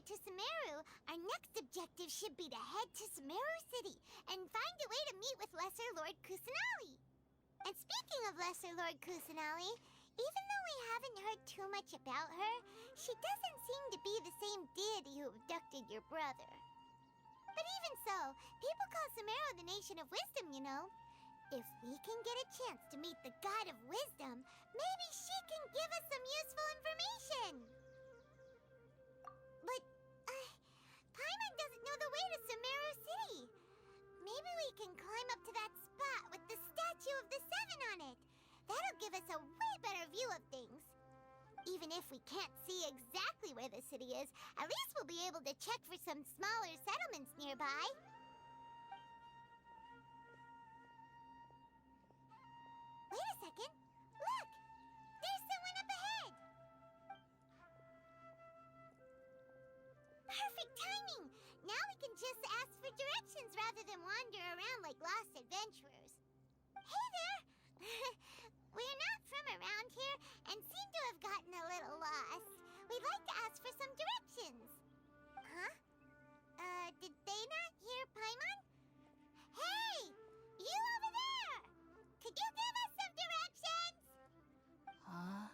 to Sumeru, our next objective should be to head to Sumeru City and find a way to meet with Lesser Lord Kusanali. And speaking of Lesser Lord Kusanali, even though we haven't heard too much about her, she doesn't seem to be the same deity who abducted your brother. But even so, people call Sumeru the Nation of Wisdom, you know. If we can get a chance to meet the God of Wisdom, maybe she can give us some useful information. But, Paimon doesn't know the way to Sumeru City. Maybe we can climb up to that spot with the statue of the Seven on it. That'll give us a way better view of things. Even if we can't see exactly where the city is, at least we'll be able to check for some smaller settlements nearby. Wait a second. Look! There's someone up ahead! Perfect timing! Now we can just ask for directions rather than wander around like lost adventurers. Hey there! We're not from around here and seem to have gotten a little lost. We'd like to ask for some directions. Huh? Did they not hear Paimon? Hey! You over there! Could you give us some directions? Huh?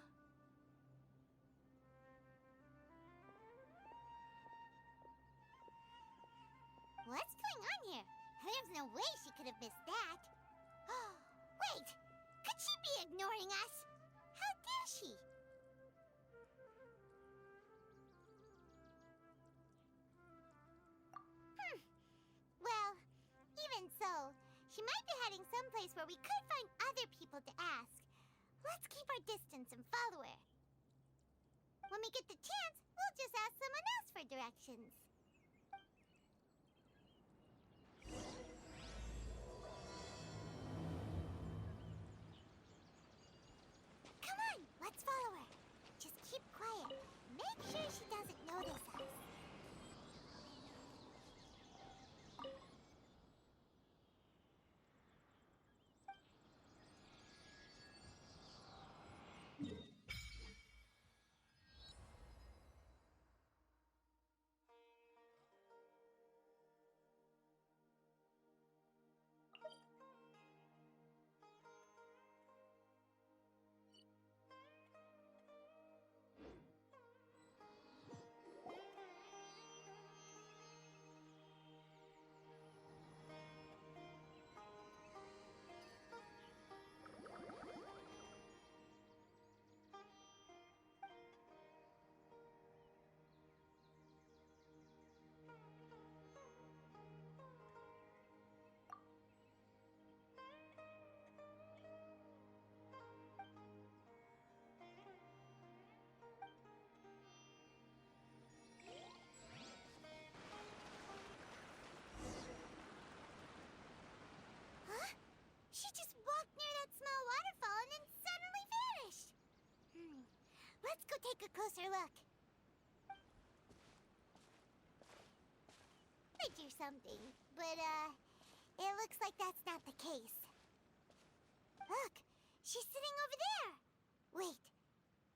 What's going on here? There's no way she could have missed that. Oh, wait! Could she be ignoring us? How dare she? Well, even so, she might be heading someplace where we could find other people to ask. Let's keep our distance and follow her. When we get the chance, we'll just ask someone else for directions. Come on, let's follow her. Just keep quiet. Make sure she doesn't notice us. Huh? She just walked near that small waterfall and then suddenly vanished. Let's go take a closer look. Might do something, but it looks like that's not the case. Look, she's sitting over there. Wait,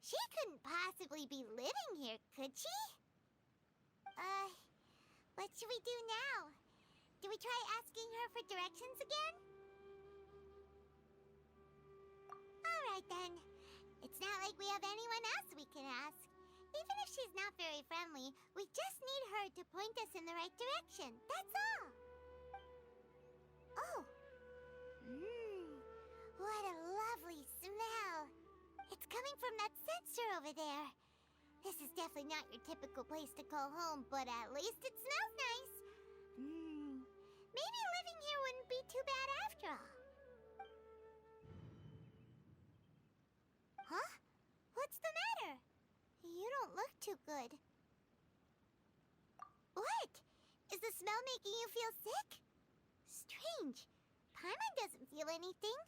she couldn't possibly be living here, could she? What should we do now? Do we try asking her for directions again? All right, then. It's not like we have anyone else we can ask. Even if she's not very friendly, we just need her to point us in the right direction. That's all. Oh. What a lovely smell. It's coming from that sensor over there. This is definitely not your typical place to call home, but at least it smells nice. Maybe living here wouldn't be too bad after all. Huh? What's the matter? You don't look too good. What? Is the smell making you feel sick? Strange. Paimon doesn't feel anything.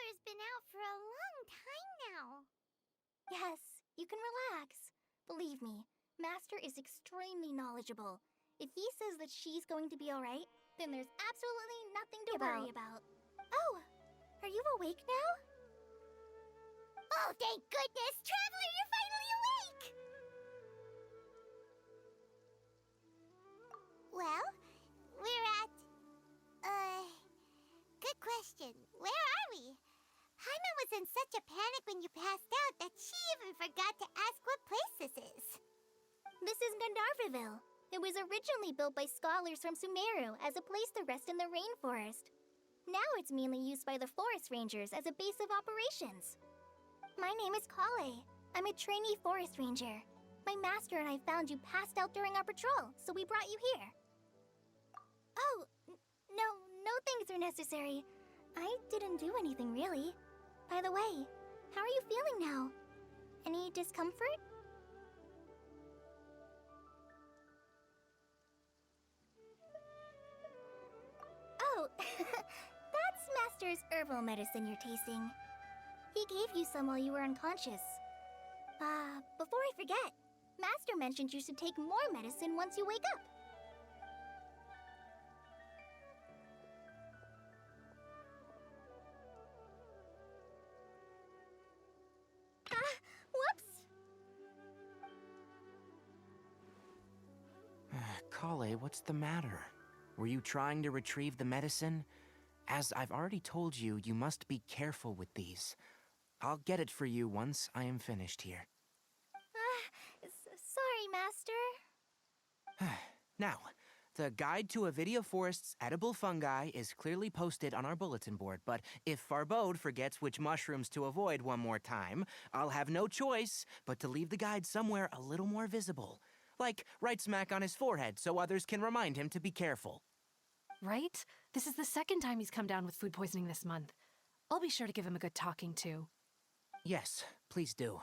Scholar's been out for a long time now. Yes, you can relax. Believe me, Master is extremely knowledgeable. If he says that she's going to be alright, then there's absolutely nothing to worry about. Oh, are you awake now? Oh, thank goodness! Traveler, you're finally awake! Well, we're at... Good question. Where are we? Paimon was in such a panic when you passed out that she even forgot to ask what place this is. This is Gandharvaville. It was originally built by scholars from Sumeru as a place to rest in the rainforest. Now it's mainly used by the forest rangers as a base of operations. My name is Kale. I'm a trainee forest ranger. My master and I found you passed out during our patrol, so we brought you here. Oh, no things are necessary. I didn't do anything, really. By the way, how are you feeling now? Any discomfort? Oh, that's Master's herbal medicine you're tasting. He gave you some while you were unconscious. Before I forget, Master mentioned you should take more medicine once you wake up. Whoops! Kale, what's the matter? Were you trying to retrieve the medicine? As I've already told you, you must be careful with these. I'll get it for you once I am finished here. Sorry, Master. Now, the guide to Avidia Forest's edible fungi is clearly posted on our bulletin board, but if Farbode forgets which mushrooms to avoid one more time, I'll have no choice but to leave the guide somewhere a little more visible. Like right smack on his forehead so others can remind him to be careful. Right? This is the second time he's come down with food poisoning this month. I'll be sure to give him a good talking to. Yes, please do.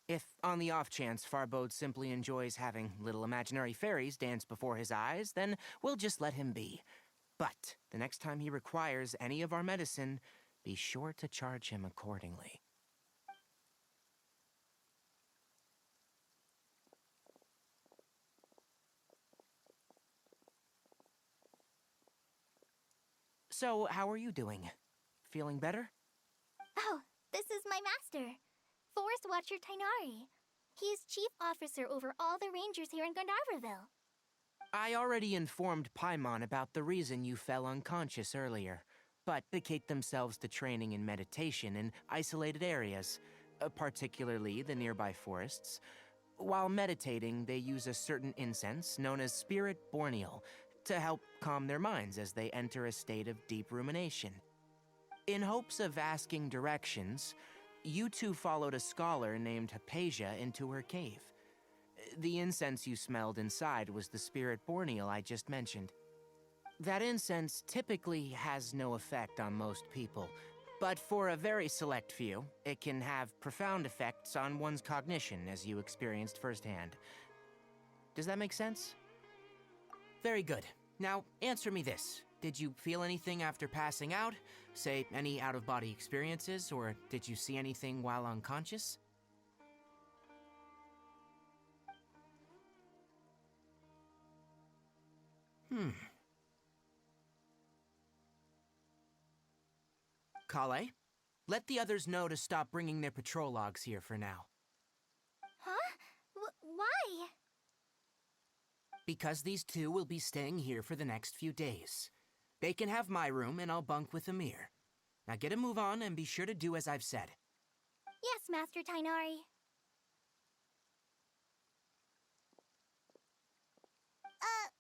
If, on the off chance, Farbode simply enjoys having little imaginary fairies dance before his eyes, then we'll just let him be. But the next time he requires any of our medicine, be sure to charge him accordingly. So, how are you doing? Feeling better? Oh, this is my master, Forest Watcher Tainari. He is chief officer over all the rangers here in Gandharvaville. I already informed Paimon about the reason you fell unconscious earlier, but dedicate themselves to training and meditation in isolated areas, particularly the nearby forests. While meditating, they use a certain incense known as Spirit Borneal to help calm their minds as they enter a state of deep rumination. In hopes of asking directions, you two followed a scholar named Hypatia into her cave. The incense you smelled inside was the Spirit Borneal I just mentioned. That incense typically has no effect on most people, but for a very select few, it can have profound effects on one's cognition, as you experienced firsthand. Does that make sense? Very good. Now, answer me this. Did you feel anything after passing out? Say, any out-of-body experiences, or did you see anything while unconscious? Kale, let the others know to stop bringing their patrol logs here for now. Huh? Why? Because these two will be staying here for the next few days. They can have my room, and I'll bunk with Amir. Now get a move on, and be sure to do as I've said. Yes, Master Tainari.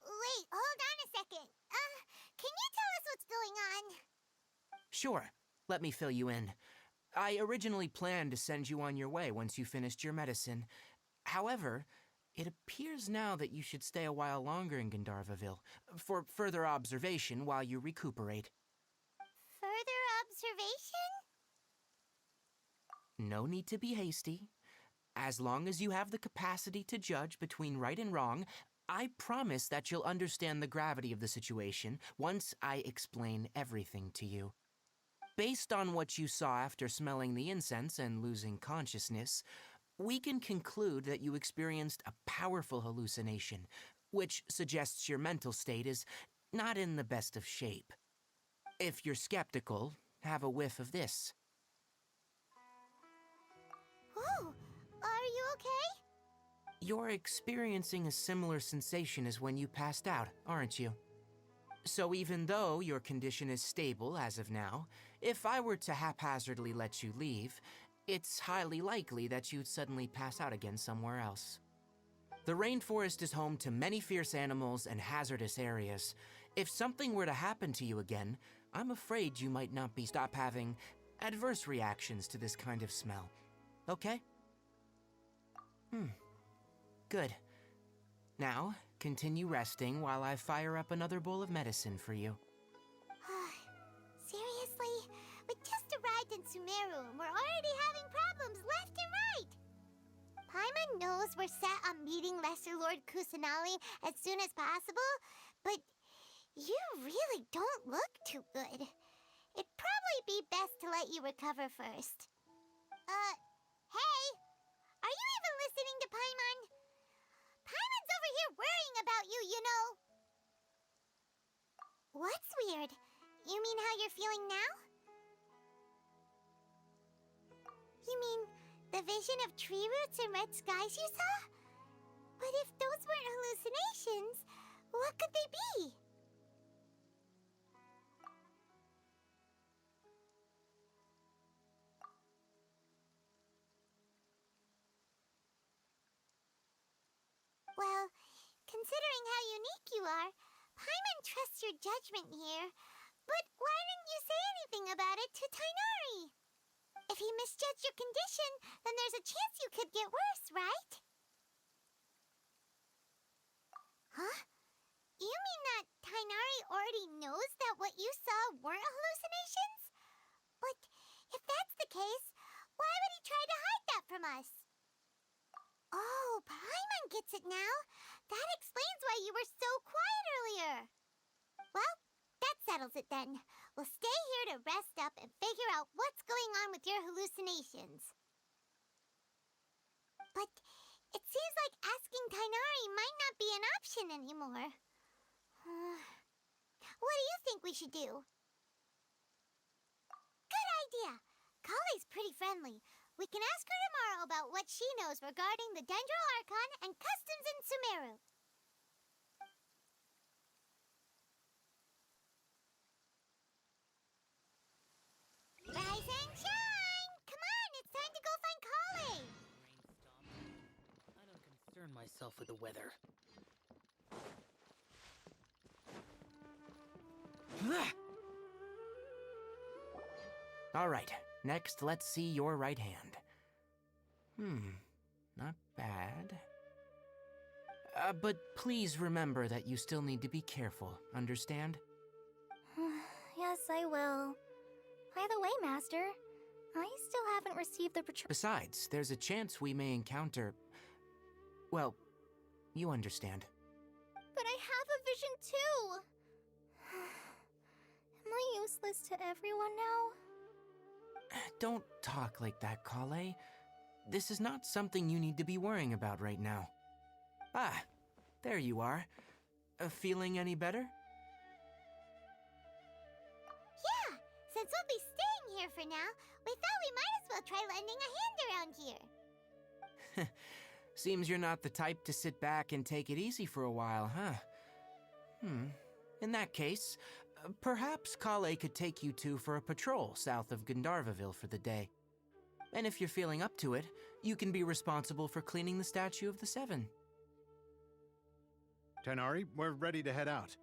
Wait, hold on a second. Can you tell us what's going on? Sure, let me fill you in. I originally planned to send you on your way once you finished your medicine. However, it appears now that you should stay a while longer in Gandharvaville, for further observation while you recuperate. Further observation? No need to be hasty. As long as you have the capacity to judge between right and wrong, I promise that you'll understand the gravity of the situation once I explain everything to you. Based on what you saw after smelling the incense and losing consciousness, we can conclude that you experienced a powerful hallucination, which suggests your mental state is not in the best of shape. If you're skeptical, have a whiff of this. Whoa, are you okay? You're experiencing a similar sensation as when you passed out, aren't you? So even though your condition is stable as of now, if I were to haphazardly let you leave, it's highly likely that you'd suddenly pass out again somewhere else. The rainforest is home to many fierce animals and hazardous areas. If something were to happen to you again, I'm afraid you might not stop having adverse reactions to this kind of smell. Okay? Good. Now, continue resting while I fire up another bowl of medicine for you. Seriously? We just arrived in Sumeru and we're already having problems left and right! Paimon knows we're set on meeting Lesser Lord Kusanali as soon as possible, but you really don't look too good. It'd probably be best to let you recover first. Hey! Are you even listening to Paimon? Paimon's over here worrying about you, you know. What's weird? You mean how you're feeling now? You mean the vision of tree roots and red skies you saw? But if those weren't hallucinations, what could they be? Well, considering how unique you are, Paimon trusts your judgment here. But why didn't you say anything about it to Tighnari? If he misjudged your condition, then there's a chance you could get worse, right? Huh? You mean that Tighnari already knows that what you saw weren't hallucinations? But if that's the case, why would he try to hide that from us? Oh, Paimon gets it now. That explains why you were so quiet earlier. Well, that settles it then. We'll stay here to rest up and figure out what's going on with your hallucinations. But it seems like asking Tighnari might not be an option anymore. What do you think we should do? Good idea. Kale's pretty friendly. We can ask her tomorrow about what she knows regarding the Dendro Archon and customs in Sumeru. Rise and shine! Come on, it's time to go find Kale! I don't concern myself with the weather. All right, next let's see your right hand. Not bad. But please remember that you still need to be careful, understand? Yes, I will. By the way, Master, I still haven't received the patrol. Besides, there's a chance we may encounter... Well, you understand. But I have a vision too! Am I useless to everyone now? Don't talk like that, Kale. This is not something you need to be worrying about right now. Ah, there you are. Feeling any better? Yeah, since we'll be staying here for now, we thought we might as well try lending a hand around here. Seems you're not the type to sit back and take it easy for a while, huh? In that case, perhaps Kale could take you two for a patrol south of Gandharvaville for the day. And if you're feeling up to it, you can be responsible for cleaning the Statue of the Seven. Tighnari, we're ready to head out.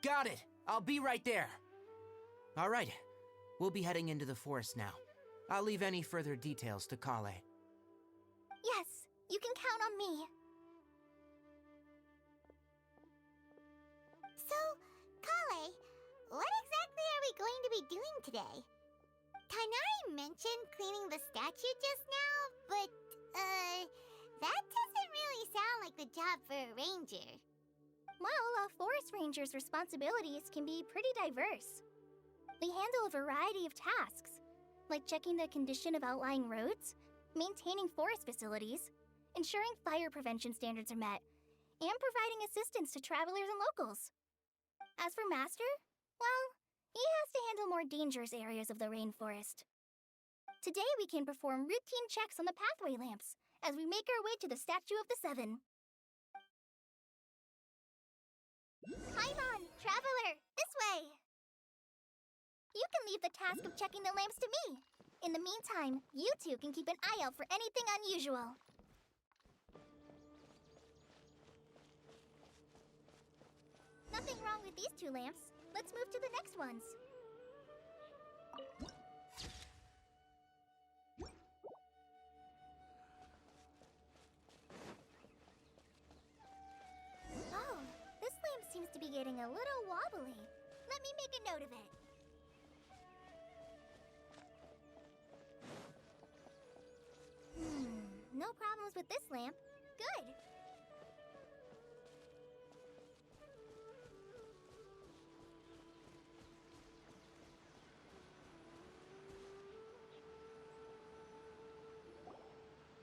Got it! I'll be right there! All right, we'll be heading into the forest now. I'll leave any further details to Kale. Yes, you can count on me. So, Kale, what exactly are we going to be doing today? Tighnari mentioned cleaning the statue just now, but, that doesn't really sound like the job for a ranger. Well, a forest ranger's responsibilities can be pretty diverse. They handle a variety of tasks, like checking the condition of outlying roads, maintaining forest facilities, ensuring fire prevention standards are met, and providing assistance to travelers and locals. As for Master, well, he has to handle more dangerous areas of the rainforest. Today we can perform routine checks on the pathway lamps as we make our way to the Statue of the Seven. Paimon, traveler, this way! You can leave the task of checking the lamps to me. In the meantime, you two can keep an eye out for anything unusual. Nothing wrong with these two lamps. Let's move to the next ones. Oh, this lamp seems to be getting a little wobbly. Let me make a note of it. No problems with this lamp. Good.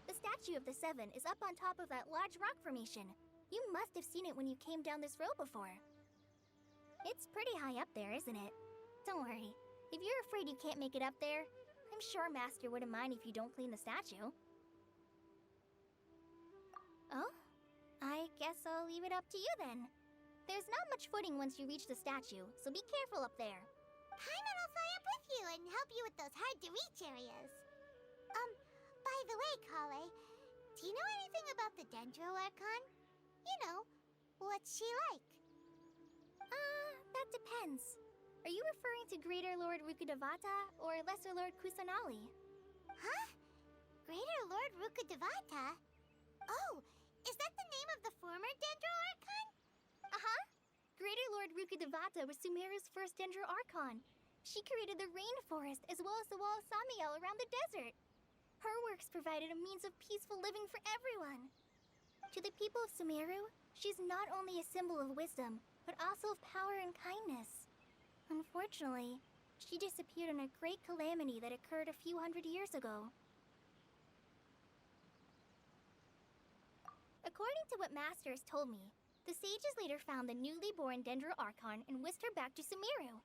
The Statue of the Seven is up on top of that large rock formation. You must have seen it when you came down this road before. It's pretty high up there, isn't it? Don't worry. If you're afraid you can't make it up there, I'm sure Master wouldn't mind if you don't clean the statue. Oh? I guess I'll leave it up to you then. There's not much footing once you reach the statue, so be careful up there. Paimon will fly up with you and help you with those hard-to-reach areas. By the way, Kale, do you know anything about the Dendro Archon? You know, what's she like? That depends. Are you referring to Greater Lord Rukkhadevata or Lesser Lord Kusanali? Huh? Greater Lord Rukkhadevata? Oh, is that the name of the former Dendro Archon? Uh-huh. Greater Lord Rukkhadevata was Sumeru's first Dendro Archon. She created the rainforest as well as the wall of Samiel around the desert. Her works provided a means of peaceful living for everyone. To the people of Sumeru, she's not only a symbol of wisdom, but also of power and kindness. Unfortunately, she disappeared in a great calamity that occurred a few hundred years ago. According to what Master has told me, the sages later found the newly born Dendro Archon and whisked her back to Sumeru.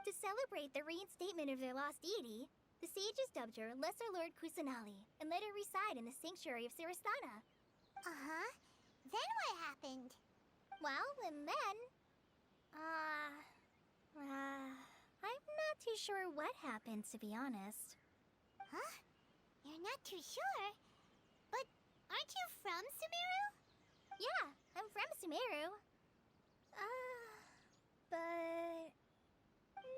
To celebrate the reinstatement of their lost deity, the sages dubbed her Lesser Lord Kusanali and let her reside in the sanctuary of Siristana. Uh-huh. Then what happened? Well, and then... I'm not too sure what happened, to be honest. Huh? You're not too sure? But aren't you from Sumeru? Yeah, I'm from Sumeru. But...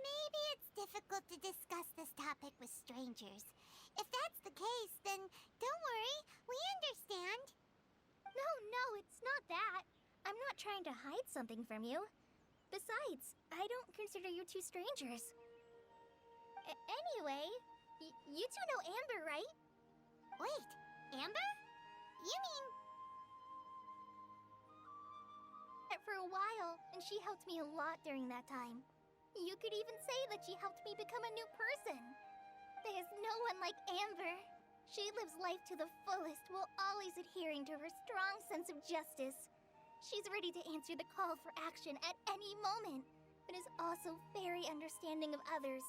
Maybe it's difficult to discuss this topic with strangers. If that's the case, then don't worry, we understand. No, it's not that. I'm not trying to hide something from you. Besides, I don't consider you two strangers. Anyway, you two know Amber, right? Wait, Amber? You mean... For a while, and she helped me a lot during that time. You could even say that she helped me become a new person. There's no one like Amber. She lives life to the fullest while always adhering to her strong sense of justice. She's ready to answer the call for action at any moment, but is also very understanding of others.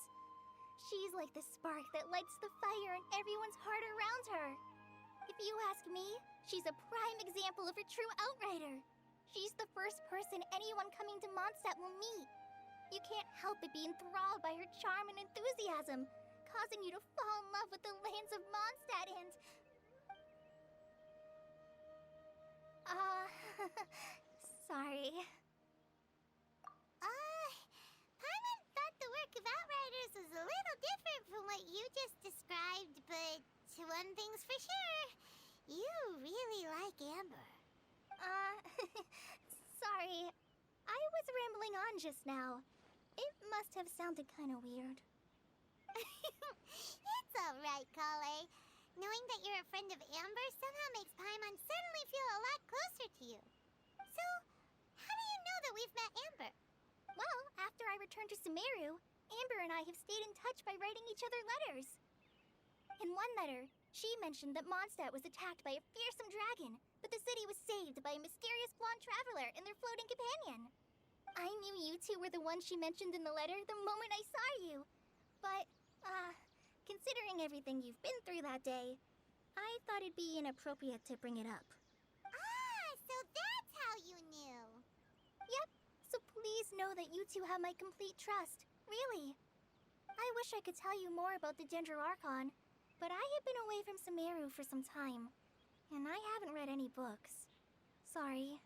She's like the spark that lights the fire in everyone's heart around her. If you ask me, she's a prime example of a true outrider. She's the first person anyone coming to Mondstadt will meet. You can't help but be enthralled by her charm and enthusiasm, causing you to fall in love with the lands of Mondstadt and... Sorry. Paimon thought the work of Outriders was a little different from what you just described, but one thing's for sure, you really like Amber. Sorry. I was rambling on just now. It must have sounded kind of weird. It's alright, Kale. Knowing that you're a friend of Amber somehow makes Paimon suddenly feel a lot closer to you. So, how do you know that we've met Amber? Well, after I returned to Sumeru, Amber and I have stayed in touch by writing each other letters. In one letter, she mentioned that Mondstadt was attacked by a fearsome dragon, but the city was saved by a mysterious blonde traveler and their floating companion. I knew you two were the ones she mentioned in the letter the moment I saw you. But, considering everything you've been through that day, I thought it'd be inappropriate to bring it up. Ah, so that's how you knew. Yep, so please know that you two have my complete trust. Really. I wish I could tell you more about the Ginger Archon, but I have been away from Sumeru for some time, and I haven't read any books. Sorry.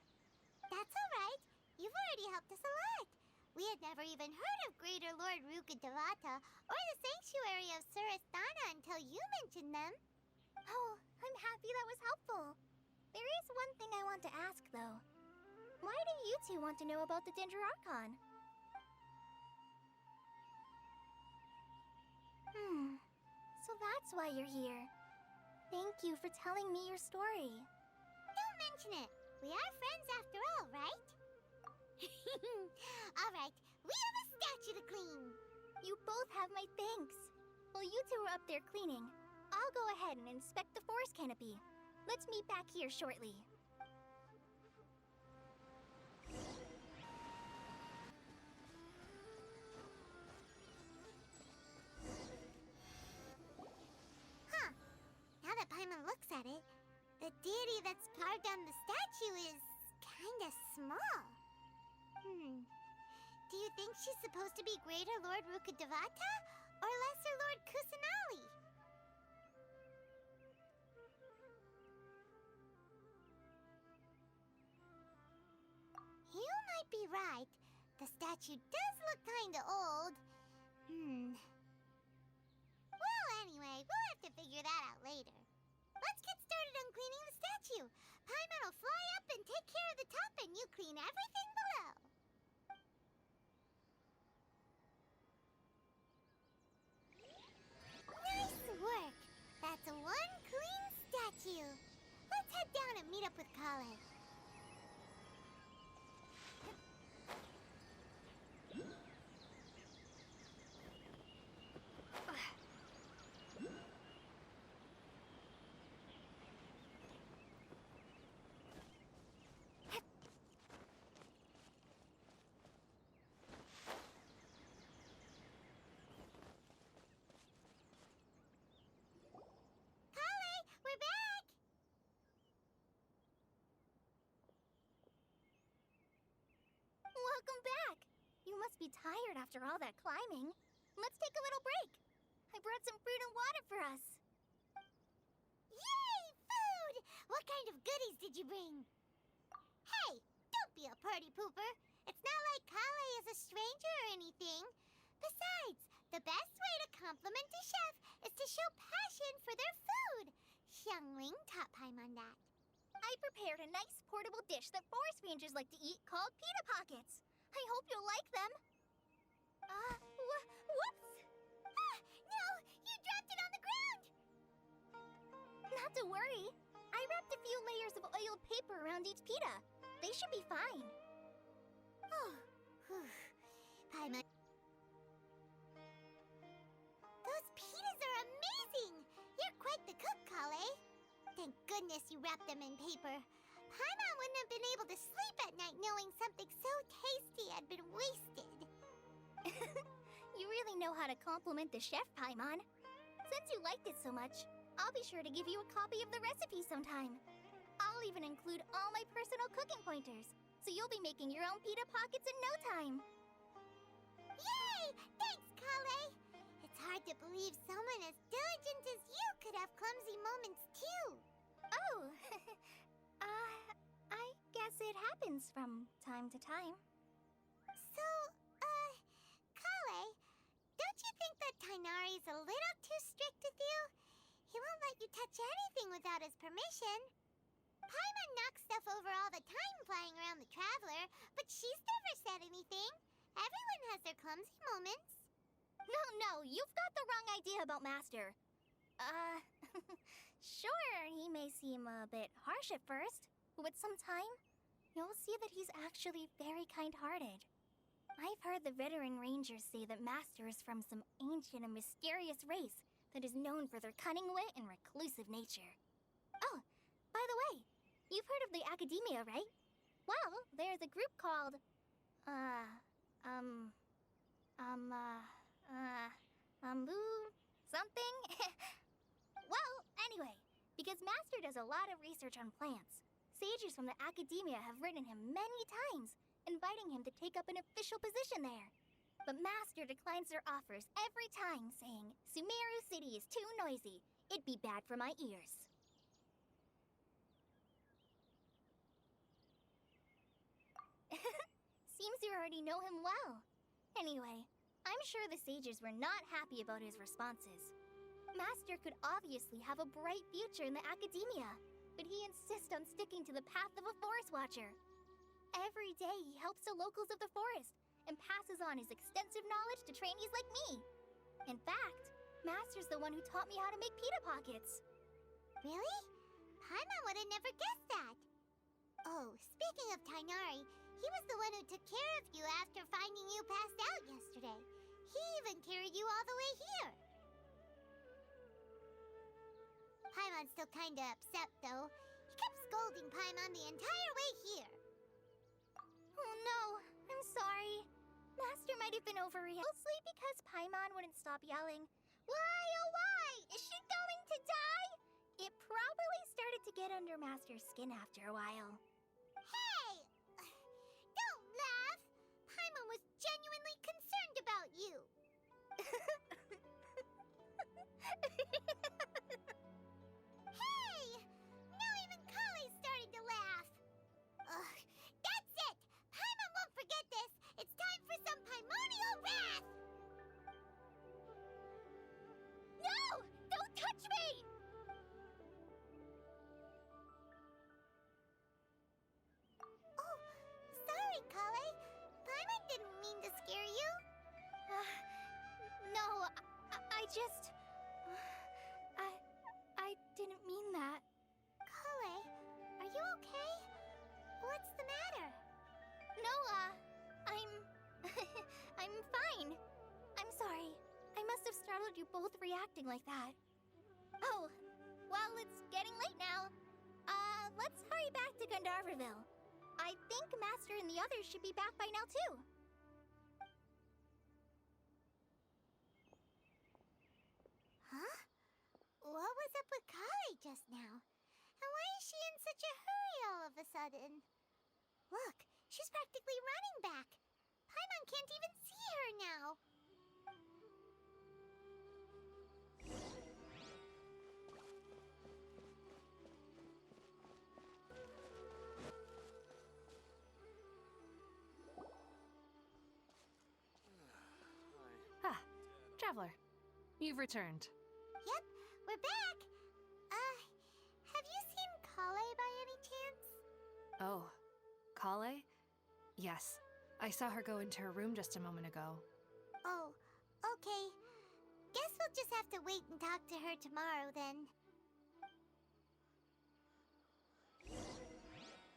That's alright. You've already helped us a lot. We had never even heard of Greater Lord Rukkhadevata or the Sanctuary of Surasthana until you mentioned them. Oh, I'm happy that was helpful. There is one thing I want to ask, though. Why do you two want to know about the Ginger Archon? So that's why you're here. Thank you for telling me your story. Don't mention it. We are friends after all, right? Alright, we have a statue to clean. You both have my thanks. While you two are up there cleaning, I'll go ahead and inspect the forest canopy. Let's meet back here shortly. Huh. Now that Paimon looks at it, the deity that's carved on the statue is kinda small. Do you think she's supposed to be Greater Lord Rukkhadevata or Lesser Lord Kusanali? You might be right. The statue does look kinda old. Well, anyway, we'll have to figure that out later. Let's get started on cleaning the statue. Paimon will fly up and take care of the top, and you clean everything below. Nice work! That's one clean statue. Let's head down and meet up with Kale. Kale, we're back! Welcome back! You must be tired after all that climbing. Let's take a little break. I brought some fruit and water for us. Yay! Food! What kind of goodies did you bring? Hey, don't be a party pooper. It's not like Kale is a stranger or anything. Besides, the best way to compliment a chef is to show passion for their food. Xiangling taught Paimon that. I prepared a nice portable dish that forest rangers like to eat called pita pockets. I hope you'll like them. Whoops! Ah, no! You dropped it on the ground! Not to worry. I wrapped a few layers of oiled paper around each pita. They should be fine. Oh, whew. Paimon. Those pitas are amazing! You're quite the cook, Kale. Thank goodness you wrapped them in paper. Paimon wouldn't have been able to sleep at night knowing something so tasty had been wasted. You really know how to compliment the chef, Paimon. Since you liked it so much, I'll be sure to give you a copy of the recipe sometime. I'll even include all my personal cooking pointers, so you'll be making your own pita pockets in no time. Yay! Thanks, Kale! It's hard to believe someone as diligent as you could have clumsy moments too. Oh, I guess it happens from time to time. So, Kale, don't you think that Tainari's a little too strict with you? He won't let you touch anything without his permission. Paimon knocks stuff over all the time flying around the Traveler, but she's never said anything. Everyone has their clumsy moments. No, you've got the wrong idea about Master. Sure, he may seem a bit harsh at first, but with some time, you'll see that he's actually very kind-hearted. I've heard the veteran rangers say that Master is from some ancient and mysterious race that is known for their cunning wit and reclusive nature. Oh, by the way, you've heard of the Academia, right? Well, there's a group called, something? Well, anyway, because Master does a lot of research on plants, sages from the Academia have written him many times, inviting him to take up an official position there. But Master declines their offers every time, saying, Sumeru City is too noisy. It'd be bad for my ears. Seems you already know him well. Anyway, I'm sure the sages were not happy about his responses. Master could obviously have a bright future in the Academia, but he insists on sticking to the path of a forest watcher. Every day he helps the locals of the forest and passes on his extensive knowledge to trainees like me. In fact, Master's the one who taught me how to make pita pockets. Really? Paimon would have never guessed that. Oh, speaking of Tainari, he was the one who took care of you after finding you passed out yesterday. He even carried you all the way here. Paimon's still kinda upset, though. He kept scolding Paimon the entire way here. Oh no, I'm sorry. Master might have been overreacting, mostly because Paimon wouldn't stop yelling, Why, oh why? Is she going to die? It probably started to get under Master's skin after a while. Hey! Don't laugh! Paimon was genuinely concerned about you. Hey! Now even Kale's starting to laugh. Ugh, that's it! Paimon won't forget this! It's time for some Paimonial wrath! No! Don't touch me! Oh, sorry, Kale. Paimon didn't mean to scare you. No, I just... I didn't mean that. Kale, are you okay? What's the matter? No, I'm... I'm fine. I'm sorry. I must have startled you both reacting like that. Oh, well, it's getting late now. Let's hurry back to Gandharville. I think Master and the others should be back by now, too. Huh? What was up with Kale just now? And why is she in such a hurry all of a sudden? Look, she's practically running back. Paimon can't even see her now. Ah, Traveler. You've returned. Yep, we're back. Have you seen Kale by any chance? Oh, Kale? Yes. I saw her go into her room just a moment ago. Oh, okay. Guess we'll just have to wait and talk to her tomorrow then.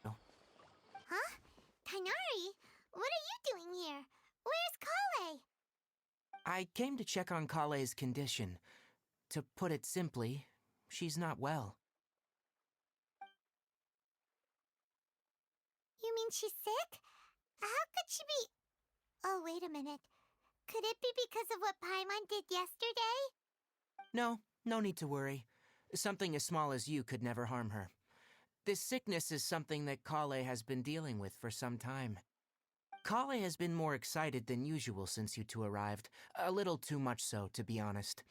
Oh. Huh? Tainari? What are you doing here? Where's Kale? I came to check on Kale's condition. To put it simply, she's not well. You mean she's sick? How could she be... Oh, wait a minute. Could it be because of what Paimon did yesterday? No need to worry. Something as small as you could never harm her. This sickness is something that Kale has been dealing with for some time. Kale has been more excited than usual since you two arrived. A little too much so, to be honest.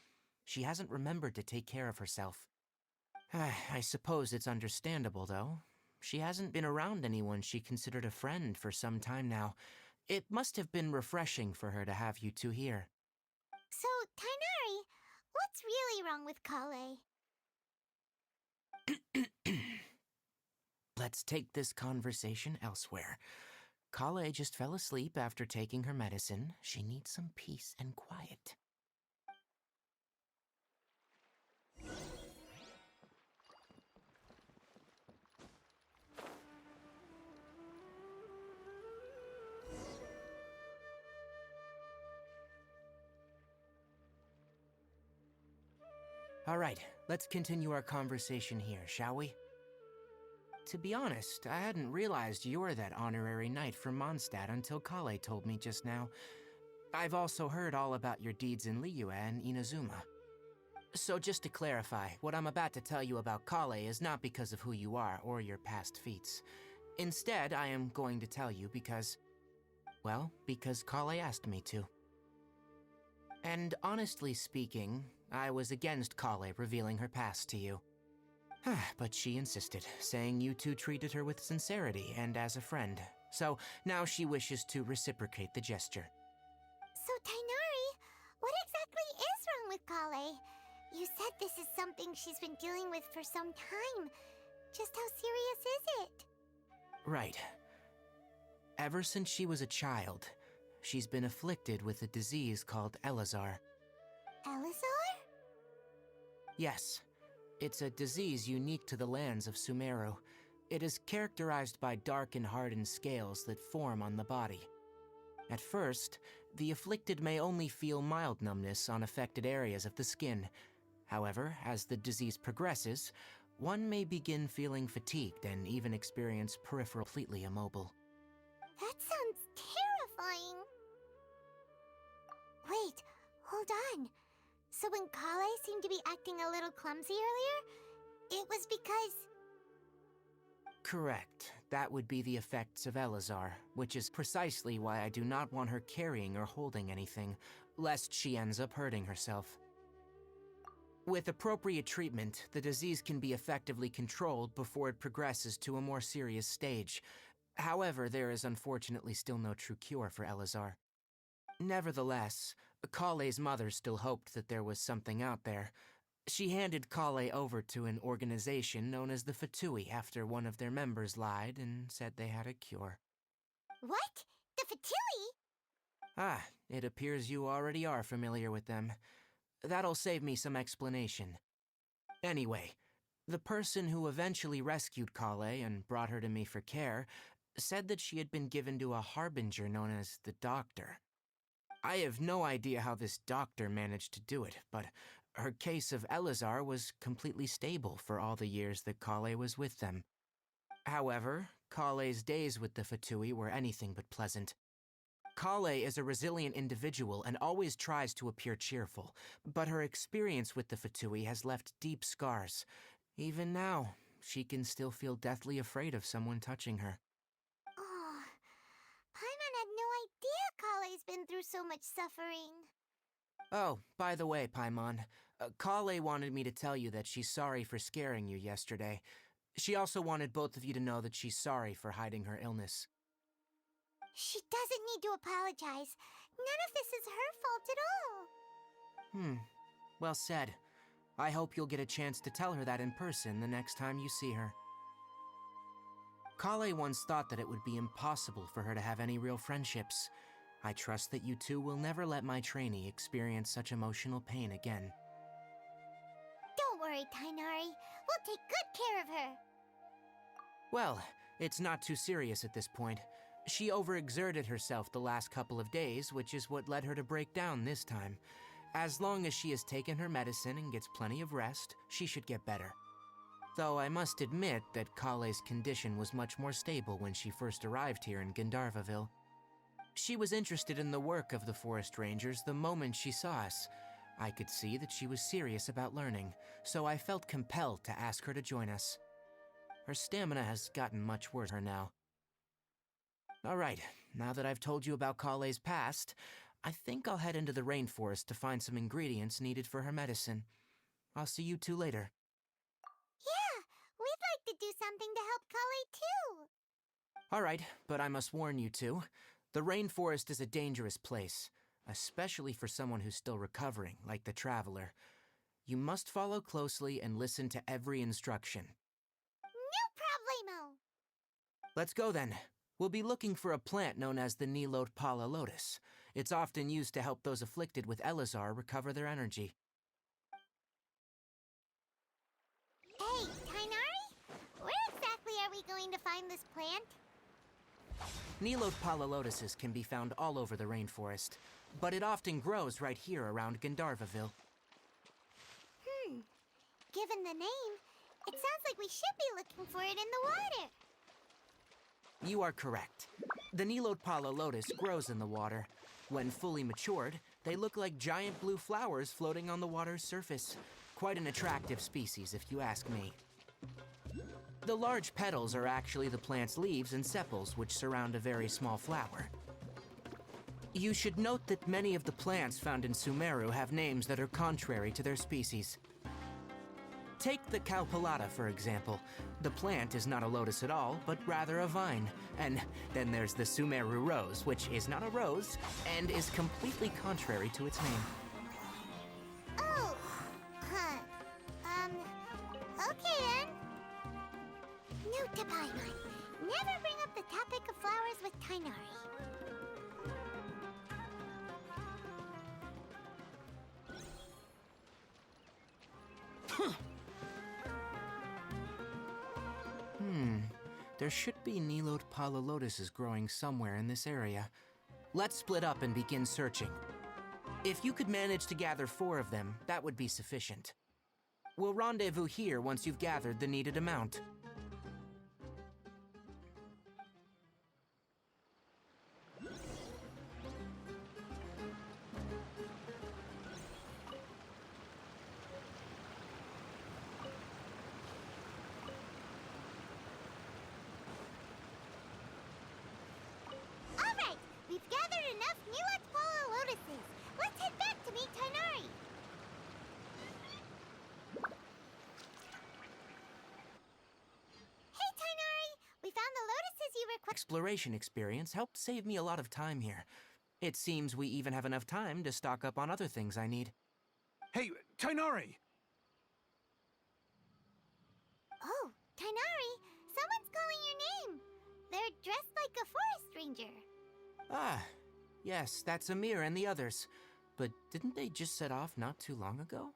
She hasn't remembered to take care of herself. I suppose it's understandable, though. She hasn't been around anyone she considered a friend for some time now. It must have been refreshing for her to have you two here. So, Tainari, what's really wrong with Kale? Let's take this conversation elsewhere. Kale just fell asleep after taking her medicine. She needs some peace and quiet. All right, let's continue our conversation here, shall we? To be honest, I hadn't realized you're that honorary knight from Mondstadt until Kale told me just now. I've also heard all about your deeds in Liyue and Inazuma. So just to clarify, what I'm about to tell you about Kale is not because of who you are or your past feats. Instead, I am going to tell you because Kale asked me to. And honestly speaking, I was against Kale revealing her past to you. But she insisted, saying you two treated her with sincerity and as a friend. So now she wishes to reciprocate the gesture. So, Tainari, what exactly is wrong with Kale? You said this is something she's been dealing with for some time. Just how serious is it? Right. Ever since she was a child, she's been afflicted with a disease called Elazar. Elazar? Yes. It's a disease unique to the lands of Sumeru. It is characterized by dark and hardened scales that form on the body. At first, the afflicted may only feel mild numbness on affected areas of the skin. However, as the disease progresses, one may begin feeling fatigued and even experience peripheral completely immobile. That sounds terrifying. Wait, hold on. So when Kale seemed to be acting a little clumsy earlier, it was because... Correct. That would be the effects of Elazar, which is precisely why I do not want her carrying or holding anything, lest she ends up hurting herself. With appropriate treatment, the disease can be effectively controlled before it progresses to a more serious stage. However, there is unfortunately still no true cure for Elazar. Nevertheless, Kale's mother still hoped that there was something out there. She handed Kale over to an organization known as the Fatui after one of their members lied and said they had a cure. What? The Fatui? It appears you already are familiar with them. That'll save me some explanation. Anyway, the person who eventually rescued Kale and brought her to me for care said that she had been given to a harbinger known as the Doctor. I have no idea how this doctor managed to do it, but her case of Elazar was completely stable for all the years that Kale was with them. However, Kale's days with the Fatui were anything but pleasant. Kale is a resilient individual and always tries to appear cheerful, but her experience with the Fatui has left deep scars. Even now, she can still feel deathly afraid of someone touching her. Oh, Paimon had no idea Kale's been through so much suffering. Oh, by the way, Paimon, Kale wanted me to tell you that she's sorry for scaring you yesterday. She also wanted both of you to know that she's sorry for hiding her illness. She doesn't need to apologize. None of this is her fault at all. Well said. I hope you'll get a chance to tell her that in person the next time you see her. Kale once thought that it would be impossible for her to have any real friendships. I trust that you two will never let my trainee experience such emotional pain again. Don't worry, Tainari. We'll take good care of her. Well, it's not too serious at this point. She overexerted herself the last couple of days, which is what led her to break down this time. As long as she has taken her medicine and gets plenty of rest, she should get better. Though I must admit that Kale's condition was much more stable when she first arrived here in Gandharvaville. She was interested in the work of the forest rangers the moment she saw us. I could see that she was serious about learning, so I felt compelled to ask her to join us. Her stamina has gotten much worse now. All right, now that I've told you about Kale's past, I think I'll head into the rainforest to find some ingredients needed for her medicine. I'll see you two later. Yeah, we'd like to do something to help Kale too. All right, but I must warn you two. The rainforest is a dangerous place, especially for someone who's still recovering, like the Traveler. You must follow closely and listen to every instruction. No problemo. Let's go then. We'll be looking for a plant known as the Nilotpala lotus. It's often used to help those afflicted with Elazar recover their energy. Hey, Tainari? Where exactly are we going to find this plant? Nilotpala lotuses can be found all over the rainforest, but it often grows right here around Gandharvaville. given the name, it sounds like we should be looking for it in the water. You are correct. The Nilotpala lotus grows in the water. When fully matured, they look like giant blue flowers floating on the water's surface. Quite an attractive species, if you ask me. The large petals are actually the plant's leaves and sepals, which surround a very small flower. You should note that many of the plants found in Sumeru have names that are contrary to their species. Take the Cowpelata, for example. The plant is not a lotus at all, but rather a vine. And then there's the Sumeru rose, which is not a rose, and is completely contrary to its name. Oh, huh. Okay then. Note to Paimon. Never bring up the topic of flowers with Tighnari. There should be Nilotpala lotuses growing somewhere in this area. Let's split up and begin searching. If you could manage to gather 4 of them, that would be sufficient. We'll rendezvous here once you've gathered the needed amount. Alright, we've gathered enough Nilotpala lotuses. Let's head back to meet Tighnari. Hey Tighnari, we found the lotuses you requested. Exploration experience helped save me a lot of time here. It seems we even have enough time to stock up on other things I need. Hey, Tighnari! Oh, Tighnari, someone's calling your name. They're dressed like a forest ranger. Ah, yes, that's Amir and the others. But didn't they just set off not too long ago?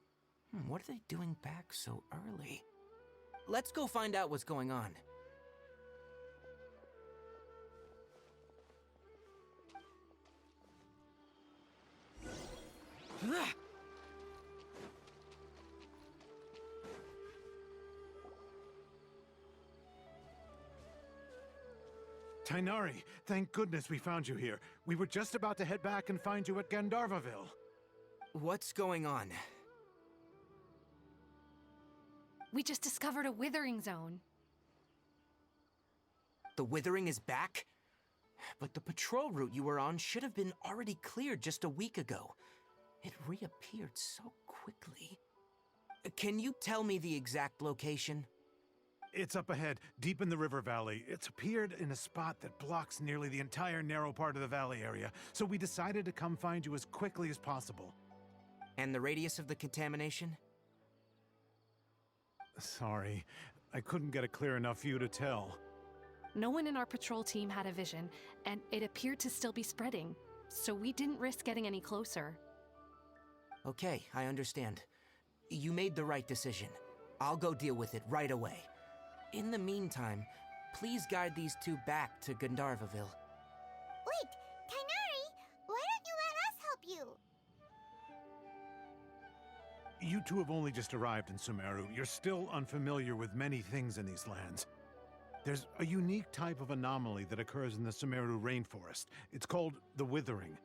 What are they doing back so early? Let's go find out what's going on. Tighnari, thank goodness we found you here. We were just about to head back and find you at Gandharvaville. What's going on? We just discovered a withering zone. The withering is back? But the patrol route you were on should have been already cleared just a week ago. It reappeared so quickly. Can you tell me the exact location? It's up ahead, deep in the river valley. It's appeared in a spot that blocks nearly the entire narrow part of the valley area, so we decided to come find you as quickly as possible. And the radius of the contamination? Sorry, I couldn't get a clear enough view to tell. No one in our patrol team had a vision, and it appeared to still be spreading, so we didn't risk getting any closer. Okay, I understand. You made the right decision. I'll go deal with it right away. In the meantime, please guide these 2 back to Gandharvaville. Wait, Tighnari, why don't you let us help you? You 2 have only just arrived in Sumeru. You're still unfamiliar with many things in these lands. There's a unique type of anomaly that occurs in the Sumeru rainforest. It's called the withering.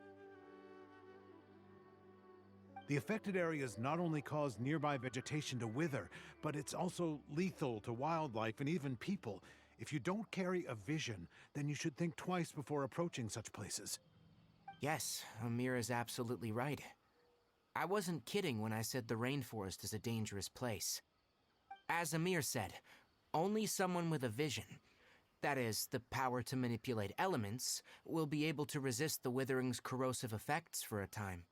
The affected areas not only cause nearby vegetation to wither, but it's also lethal to wildlife and even people. If you don't carry a vision, then you should think twice before approaching such places. Yes, Amir is absolutely right. I wasn't kidding when I said the rainforest is a dangerous place. As Amir said, only someone with a vision, that is, the power to manipulate elements, will be able to resist the withering's corrosive effects for a time.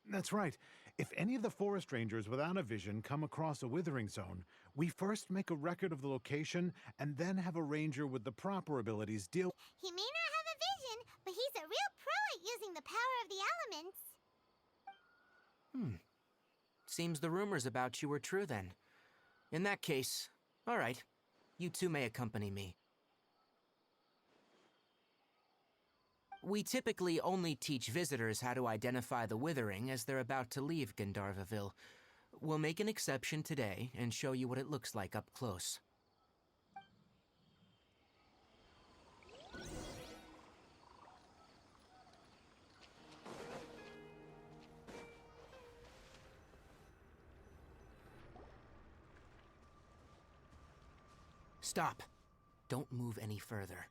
That's right. If any of the forest rangers without a vision come across a withering zone, we first make a record of the location and then have a ranger with the proper abilities deal. He may not have a vision, but he's a real pro at using the power of the elements. Seems the rumors about you were true then. In that case, all right. You 2 may accompany me. We typically only teach visitors how to identify the withering as they're about to leave Gandharvaville. we'll make an exception today and show you what it looks like up close. Stop. Don't move any further.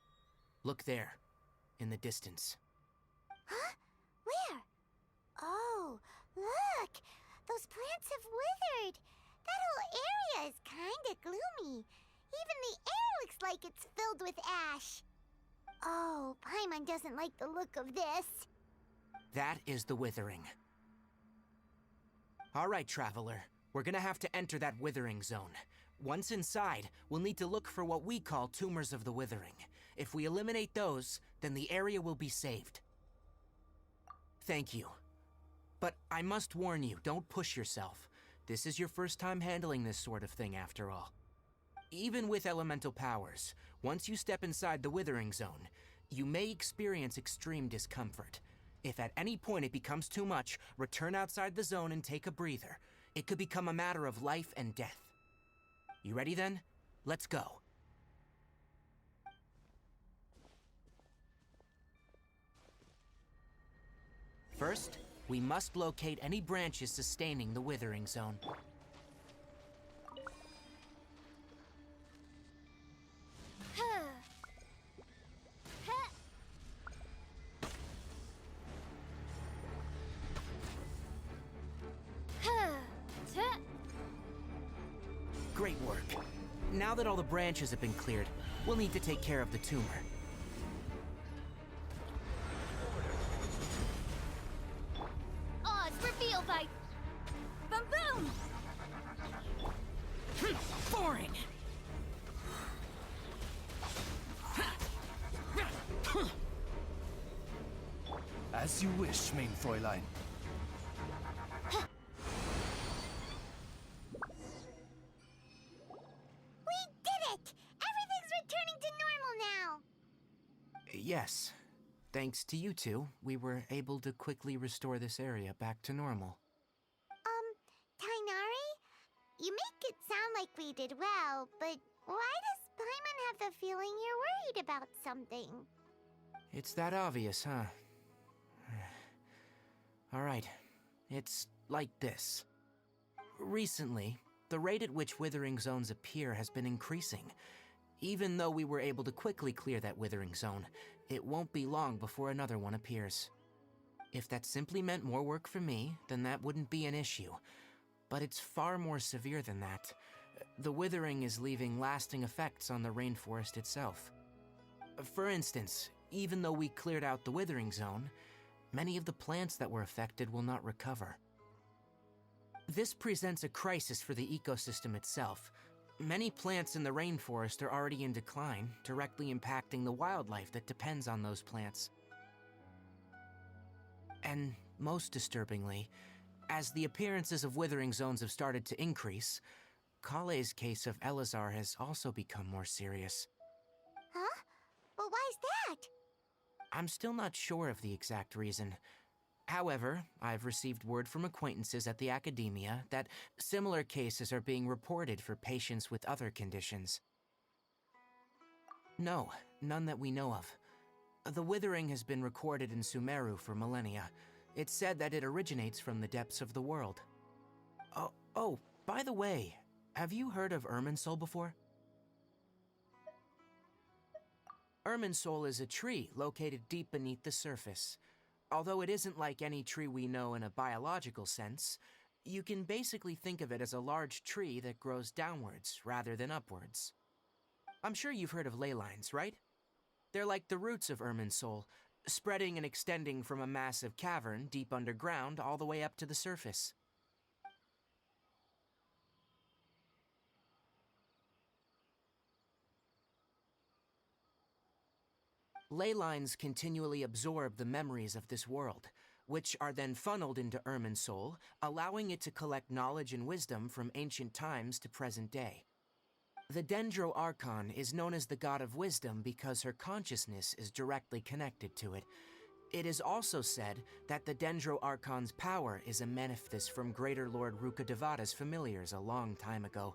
Look there, in the distance. Huh? Where? Oh, look! Those plants have withered. That whole area is kinda gloomy. Even the air looks like it's filled with ash. Oh, Paimon doesn't like the look of this. That is the withering. All right, Traveler. We're gonna have to enter that withering zone. Once inside, we'll need to look for what we call tumors of the withering. If we eliminate those, then the area will be saved. Thank you. But I must warn you, don't push yourself. This is your first time handling this sort of thing, after all. Even with elemental powers, once you step inside the withering zone, you may experience extreme discomfort. If at any point it becomes too much, return outside the zone and take a breather. It could become a matter of life and death. You ready then? Let's go. First, we must locate any branches sustaining the withering zone. Great work. Now that all the branches have been cleared, we'll need to take care of the tumor. Odds revealed by... Boom boom! Boring! As you wish, main Fräulein. We did it! Everything's returning to normal now! Yes. Thanks to you two, we were able to quickly restore this area back to normal. Tainari? You make it sound like we did well, but why does Paimon have the feeling you're worried about something? It's that obvious, huh? Alright, it's like this. Recently, the rate at which withering zones appear has been increasing. Even though we were able to quickly clear that withering zone, it won't be long before another one appears. If that simply meant more work for me, then that wouldn't be an issue. But it's far more severe than that. The withering is leaving lasting effects on the rainforest itself. For instance, even though we cleared out the withering zone, many of the plants that were affected will not recover. This presents a crisis for the ecosystem itself. Many plants in the rainforest are already in decline, directly impacting the wildlife that depends on those plants. And most disturbingly, as the appearances of withering zones have started to increase, Kale's case of Elazar has also become more serious. Huh? But why's that? I'm still not sure of the exact reason. However, I've received word from acquaintances at the Academia that similar cases are being reported for patients with other conditions. No, none that we know of. The withering has been recorded in Sumeru for millennia. It's said that it originates from the depths of the world. Oh, by the way, have you heard of Irminsul before? Irminsul is a tree located deep beneath the surface. Although it isn't like any tree we know in a biological sense, you can basically think of it as a large tree that grows downwards rather than upwards. I'm sure you've heard of ley lines, right? They're like the roots of Irminsul, spreading and extending from a massive cavern deep underground all the way up to the surface. Ley lines continually absorb the memories of this world, which are then funneled into Irminsul, allowing it to collect knowledge and wisdom from ancient times to present day. The Dendro Archon is known as the god of wisdom because her consciousness is directly connected to it. It is also said that the Dendro Archon's power is a manifest from Greater Lord Rukkhadevata's familiars a long time ago,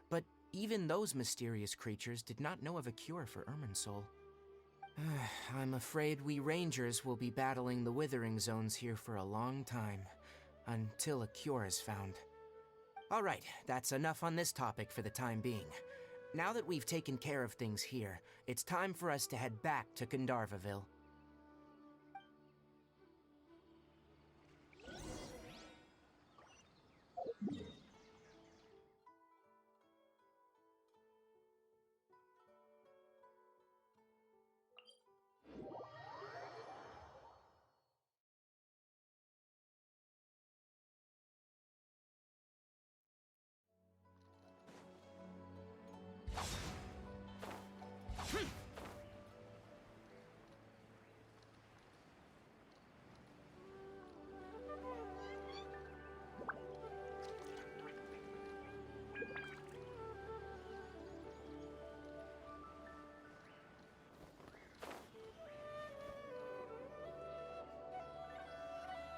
but even those mysterious creatures did not know of a cure for Irminsul. I'm afraid we Rangers will be battling the Withering Zones here for a long time, until a cure is found. Alright, that's enough on this topic for the time being. Now that we've taken care of things here, it's time for us to head back to Gandharvaville.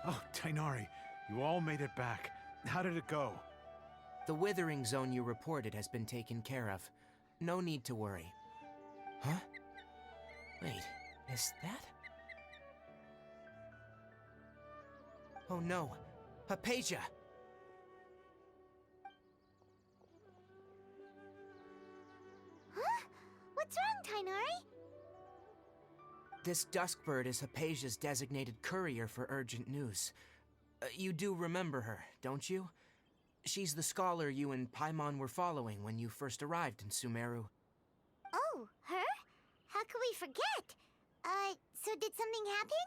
Oh, Tainari, you all made it back. How did it go? The Withering Zone you reported has been taken care of. No need to worry. Huh? Wait, is that? Oh no, Hypatia! Huh? What's wrong, Tainari? This Duskbird is Hypatia's designated courier for urgent news. You do remember her, don't you? She's the scholar you and Paimon were following when you first arrived in Sumeru. Oh, her? How could we forget? So did something happen?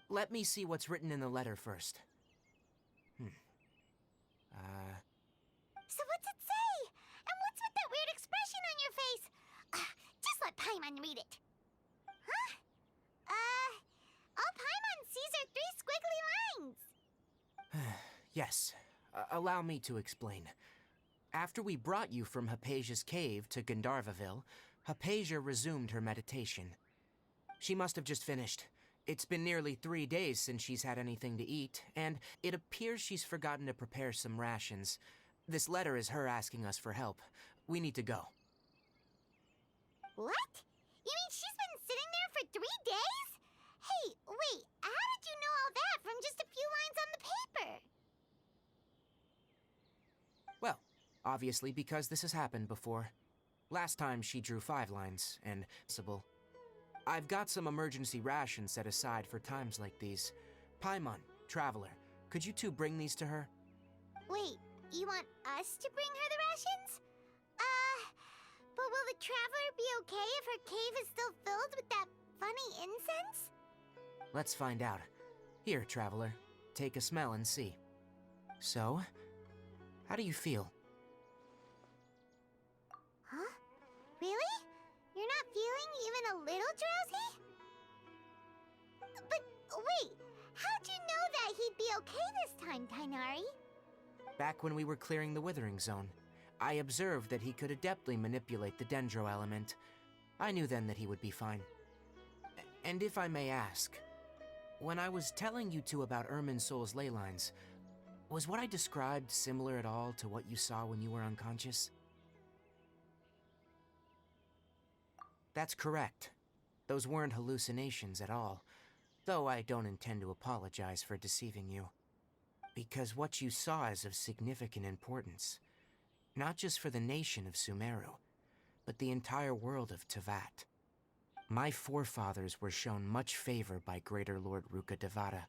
Let me see what's written in the letter first. So what's it say? And what's with that weird expression on your face? Just let Paimon read it. Huh? All Paimon sees are 3 squiggly lines. Yes, allow me to explain. After we brought you from Hypatia's cave to Gandharvaville, Hypatia resumed her meditation. She must have just finished. It's been nearly 3 days since she's had anything to eat, and it appears she's forgotten to prepare some rations. This letter is her asking us for help. We need to go. What? You mean she's been sitting there for 3 days? Hey, wait, how did you know all that from just a few lines on the paper? Well, obviously because this has happened before. Last time she drew 5 lines, and possible. I've got some emergency rations set aside for times like these. Paimon, Traveler, could you two bring these to her? Wait, you want us to bring her the rations? But will the Traveler be okay if her cave is still filled with that funny incense? Let's find out. Here, Traveler, take a smell and see. So, how do you feel? Huh? Really? You're not feeling even a little drowsy? But wait, how'd you know that he'd be okay this time, Tainari? Back when we were clearing the Withering Zone, I observed that he could adeptly manipulate the Dendro element. I knew then that he would be fine. And if I may ask, when I was telling you two about Irminsul's ley lines, was what I described similar at all to what you saw when you were unconscious? That's correct. Those weren't hallucinations at all, though I don't intend to apologize for deceiving you. Because what you saw is of significant importance, not just for the nation of Sumeru, but the entire world of Teyvat. My forefathers were shown much favor by Greater Lord Rukkhadevata.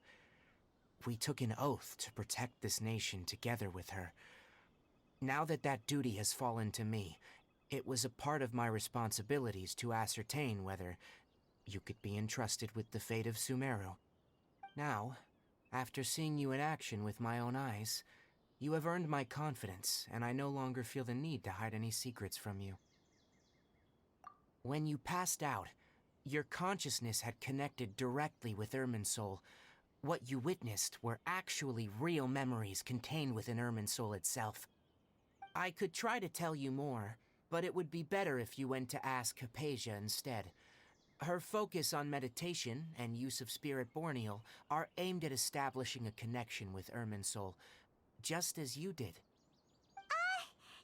We took an oath to protect this nation together with her. Now that that duty has fallen to me, it was a part of my responsibilities to ascertain whether you could be entrusted with the fate of Sumeru. Now, after seeing you in action with my own eyes, you have earned my confidence, and I no longer feel the need to hide any secrets from you. When you passed out, your consciousness had connected directly with Irminsul. What you witnessed were actually real memories contained within Irminsul itself. I could try to tell you more, but it would be better if you went to ask Hypatia instead. Her focus on meditation and use of spirit borneal are aimed at establishing a connection with Irminsul, just as you did.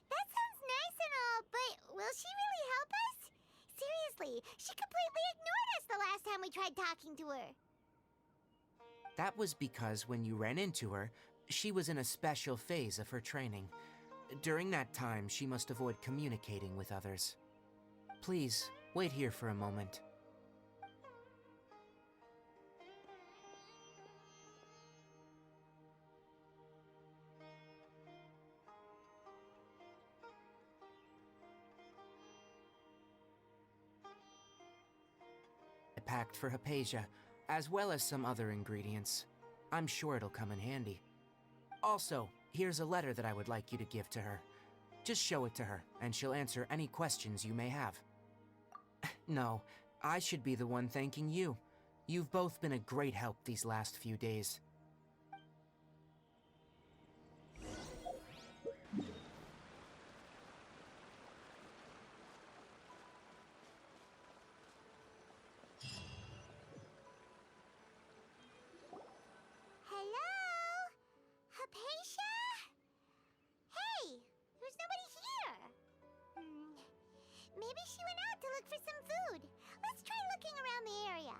That sounds nice and all, but will she really help us? Seriously, she completely ignored us the last time we tried talking to her. That was because when you ran into her, she was in a special phase of her training. During that time, she must avoid communicating with others. Please, wait here for a moment. I packed for Hypatia, as well as some other ingredients. I'm sure it'll come in handy. Also, here's a letter that I would like you to give to her. Just show it to her, and she'll answer any questions you may have. No, I should be the one thanking you. You've both been a great help these last few days. Hello? Hypatia? Hey, there's nobody here. Maybe she went out to look for some food. Let's try looking around the area.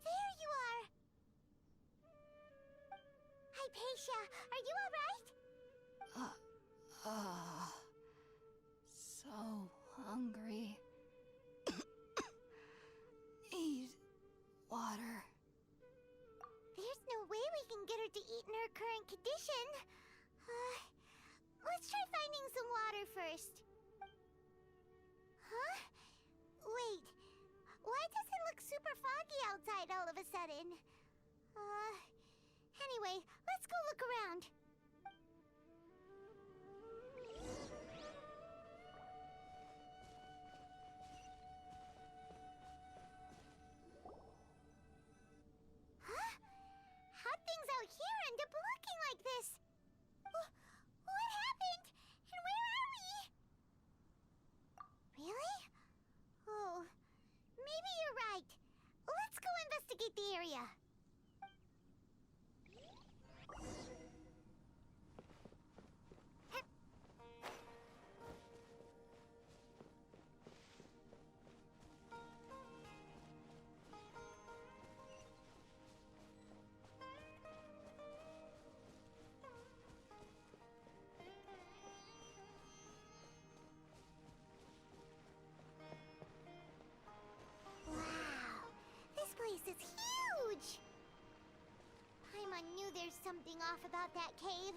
There you are. Hypatia, are you all right? So hungry. Need water. There's no way we can get her to eat in her current condition. Let's try finding some water first. Huh? Wait. Why does it look super foggy outside all of a sudden? Anyway, let's go look around. Huh? How'd things out here end up looking like this? What happened? And where are we? Really? Oh, maybe you're right. Let's go investigate the area. Wow, this place is huge! Paimon knew there's something off about that cave.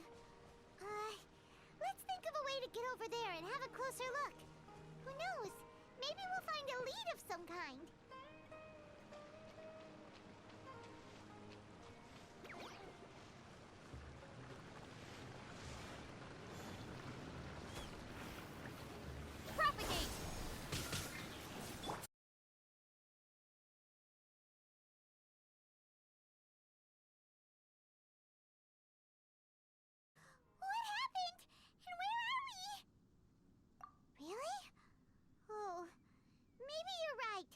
Let's think of a way to get over there and have a closer look. Who knows? Maybe we'll find a lead of some kind. Propagate! What happened? And where are we? Really? Oh, maybe you're right.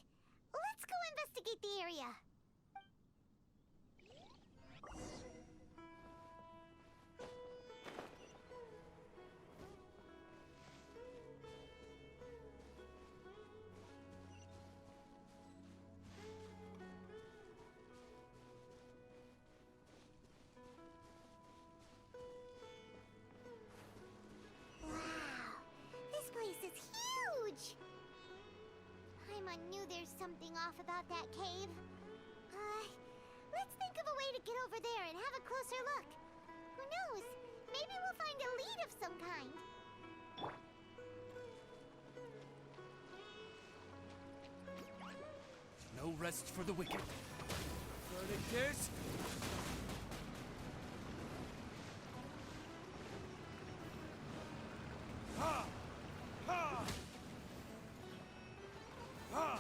something off about that cave. Let's think of a way to get over there and have a closer look. Who knows? Maybe we'll find a lead of some kind. No rest for the wicked. Verdict. Ha! Ha! Ha!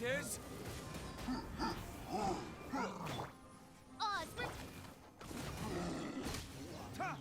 verdict is... Oz, Ta!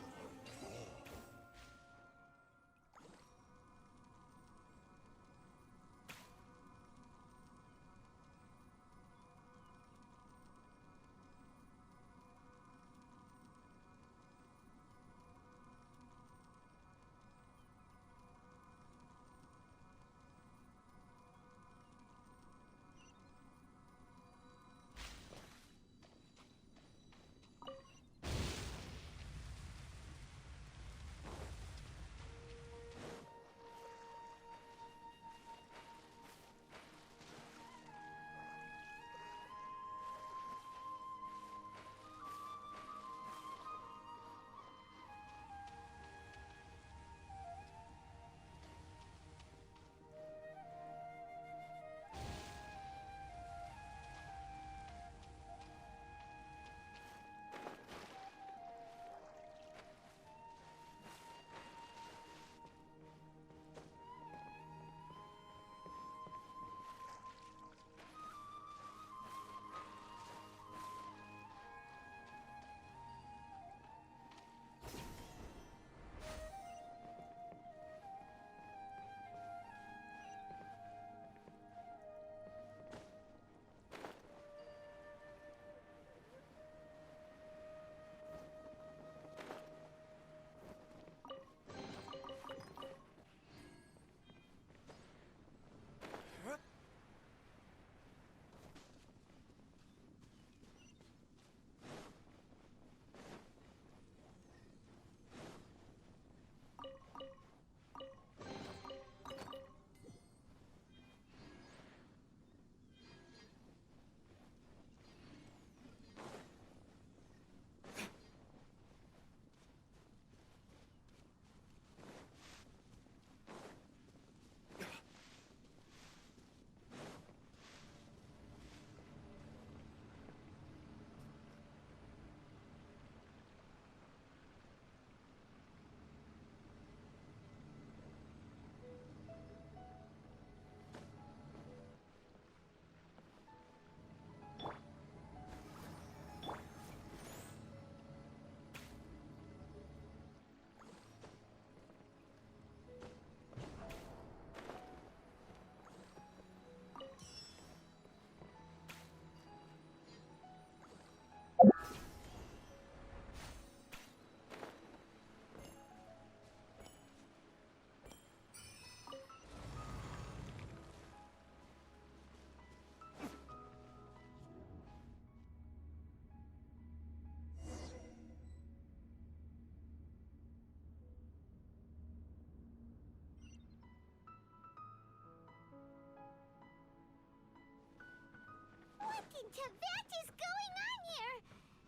what in Tibet is going on here?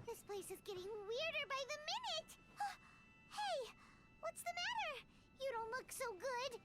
This place is getting weirder by the minute. Hey, what's the matter? You don't look so good.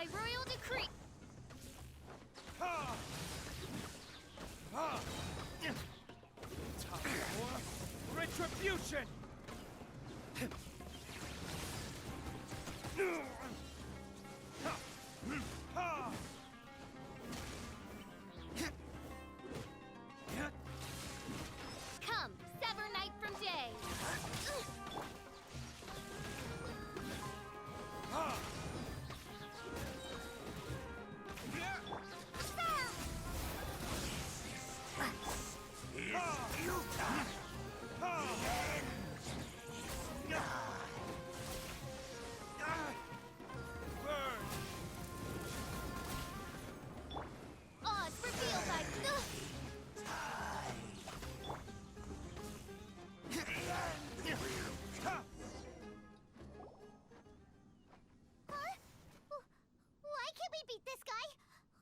By royal decree! Ha! Ha! Time for retribution! Ha! Come, sever night from day! Ha! Burn! Odds revealed by... Huh? Why can't we beat this guy?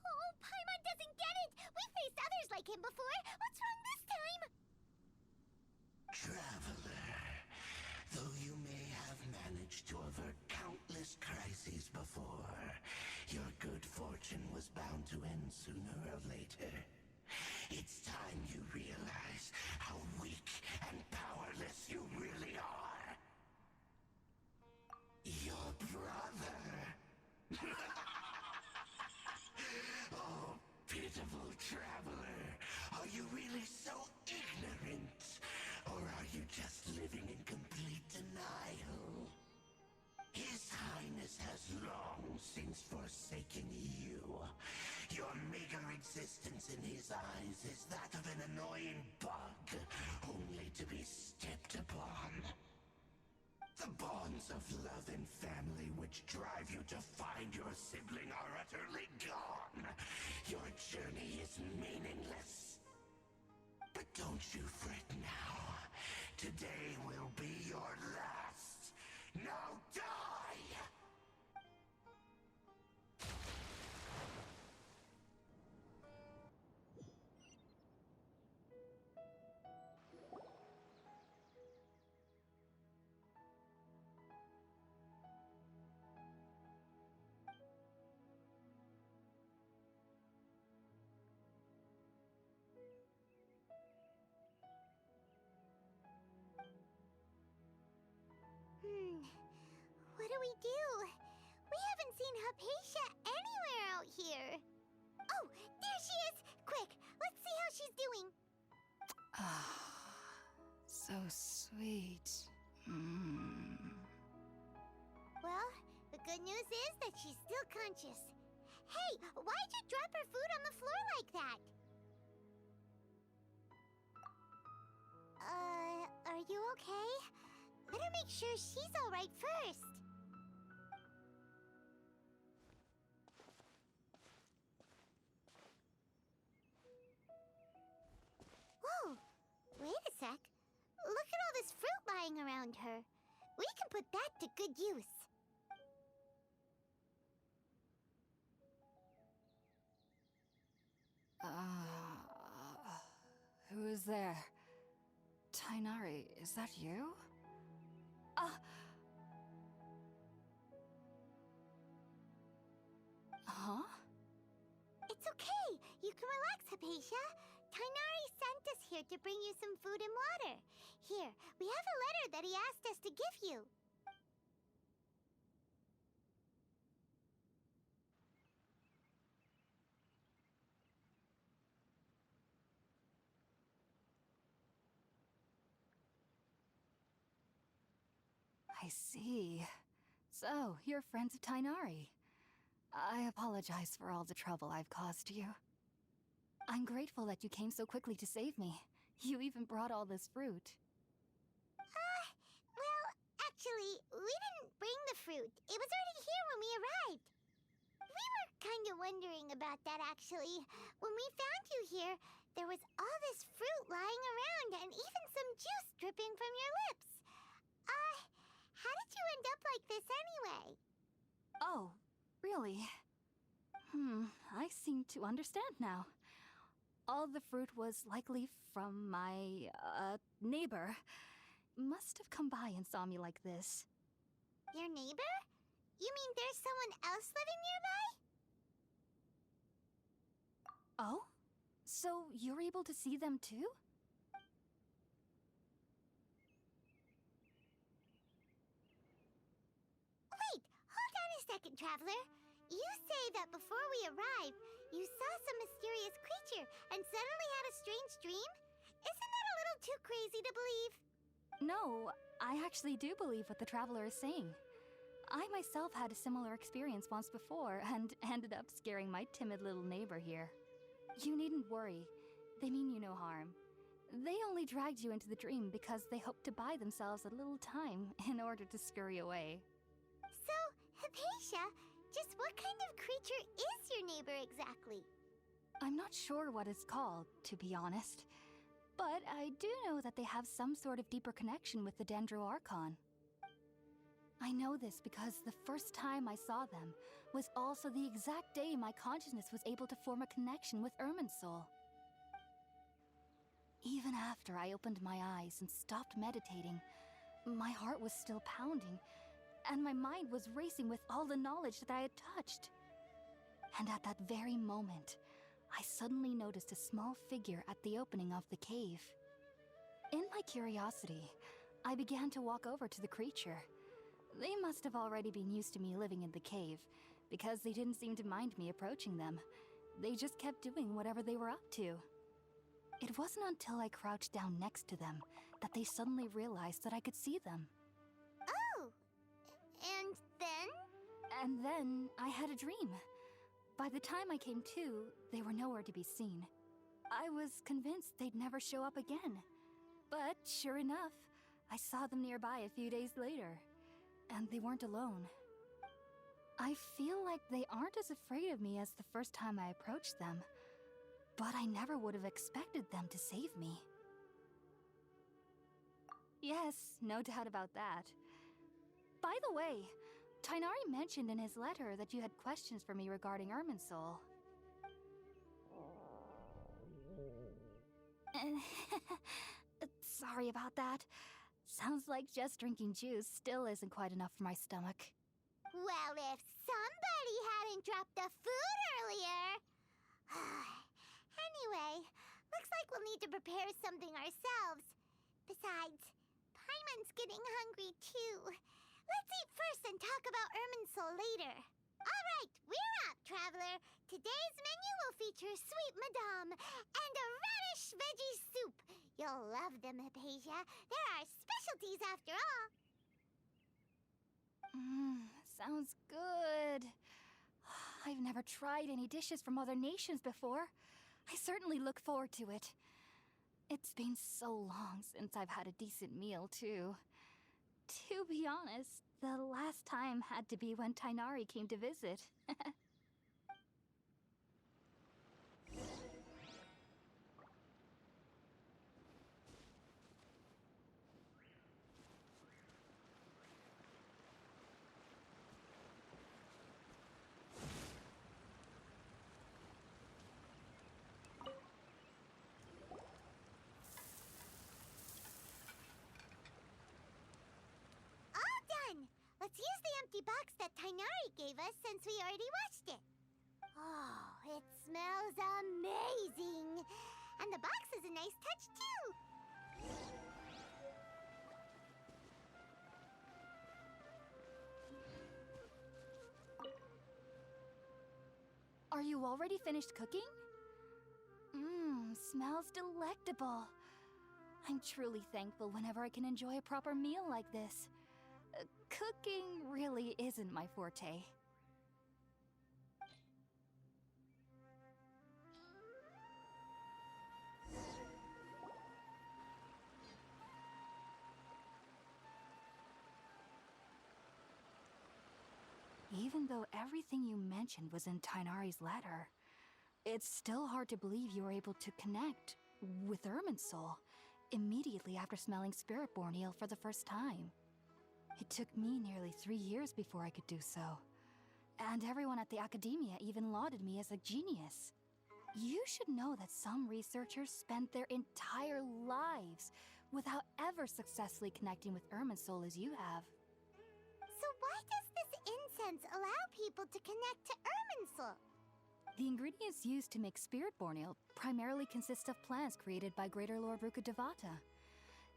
Oh, Paimon doesn't get it! We faced others like him before! What's wrong this time? Traveler, though you may have managed to avert countless crises before, your good fortune was bound to end sooner or later. It's time you realize how weak and powerless you really are. Your brother. Oh, pitiful traveler. Are you really so ignorant? Or are you just living in complete denial? His Highness has long since forsaken you. Your meager existence in his eyes is that of an annoying bug, only to be stepped upon. The bonds of love and family which drive you to find your sibling are utterly gone. Your journey is meaningless. But don't you fret now. Today will be your last. Now die! What do we do? We haven't seen Hypatia anywhere out here. Oh, there she is! Quick, let's see how she's doing. So sweet. Well, the good news is that she's still conscious. Hey, why'd you drop her food on the floor like that? Are you okay? Better make sure she's alright first. Whoa, wait a sec. Look at all this fruit lying around her. We can put that to good use. Who is there? Tainari, is that you? Huh? It's okay. You can relax, Hypatia. Tainari sent us here to bring you some food and water. Here, we have a letter that he asked us to give you. I see. So, you're friends of Tainari. I apologize for all the trouble I've caused you. I'm grateful that you came so quickly to save me. You even brought all this fruit. Well, actually, we didn't bring the fruit. It was already here when we arrived. We were kind of wondering about that, actually. When we found you here, there was all this fruit lying around and even some juice dripping from your lips. How did you end up like this anyway? Oh, really? I seem to understand now. All the fruit was likely from my, neighbor. Must have come by and saw me like this. Your neighbor? You mean there's someone else living nearby? Oh? So you're able to see them too? Wait, hold on a second, Traveler. You say that before we arrived, you saw some mysterious creature and suddenly had a strange dream? Isn't that a little too crazy to believe? No, I actually do believe what the Traveler is saying. I myself had a similar experience once before and ended up scaring my timid little neighbor here. You needn't worry. They mean you no harm. They only dragged you into the dream because they hoped to buy themselves a little time in order to scurry away. So, Hypatia, just what kind of creature is your neighbor exactly? I'm not sure what it's called, to be honest. But I do know that they have some sort of deeper connection with the Dendro Archon. I know this because the first time I saw them was also the exact day my consciousness was able to form a connection with Irminsul. Even after I opened my eyes and stopped meditating, my heart was still pounding, and my mind was racing with all the knowledge that I had touched. And at that very moment, I suddenly noticed a small figure at the opening of the cave. In my curiosity, I began to walk over to the creature. They must have already been used to me living in the cave, because they didn't seem to mind me approaching them. They just kept doing whatever they were up to. It wasn't until I crouched down next to them that they suddenly realized that I could see them. Oh! And then? And then I had a dream. By the time I came to, they were nowhere to be seen. I was convinced they'd never show up again. But sure enough, I saw them nearby a few days later. And they weren't alone. I feel like they aren't as afraid of me as the first time I approached them. But I never would have expected them to save me. Yes, no doubt about that. By the way, Tighnari mentioned in his letter that you had questions for me regarding Irminsul. Sorry about that. Sounds like just drinking juice still isn't quite enough for my stomach. Well, if somebody hadn't dropped the food earlier... Anyway, looks like we'll need to prepare something ourselves. Besides, Paimon's getting hungry too. Let's eat first and talk about Irminsul later. All right, we're up, Traveler. Today's menu will feature sweet madame and a radish veggie soup. You'll love them, Hypatia. They're our specialties after all. Sounds good. I've never tried any dishes from other nations before. I certainly look forward to it. It's been so long since I've had a decent meal, too. To be honest, the last time had to be when Tighnari came to visit. Let's use the empty box that Tighnari gave us since we already washed it. Oh, it smells amazing! And the box is a nice touch, too! Are you already finished cooking? Smells delectable. I'm truly thankful whenever I can enjoy a proper meal like this. Cooking really isn't my forte. Even though everything you mentioned was in Tighnari's letter, it's still hard to believe you were able to connect with Irminsul immediately after smelling Spiritborn eel for the first time. It took me nearly 3 years before I could do so. And everyone at the Academia even lauded me as a genius. You should know that some researchers spent their entire lives without ever successfully connecting with Irminsul as you have. So why does this incense allow people to connect to Irminsul? The ingredients used to make spirit-born ale primarily consist of plants created by Greater Lord Rukkhadevata.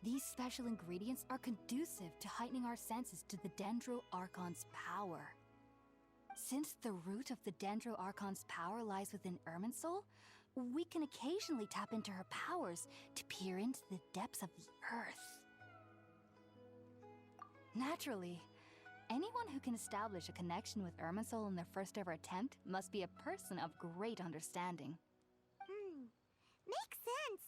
These special ingredients are conducive to heightening our senses to the Dendro Archon's power. Since the root of the Dendro Archon's power lies within Irminsul, we can occasionally tap into her powers to peer into the depths of the earth. Naturally, anyone who can establish a connection with Irminsul in their first ever attempt must be a person of great understanding. Makes sense.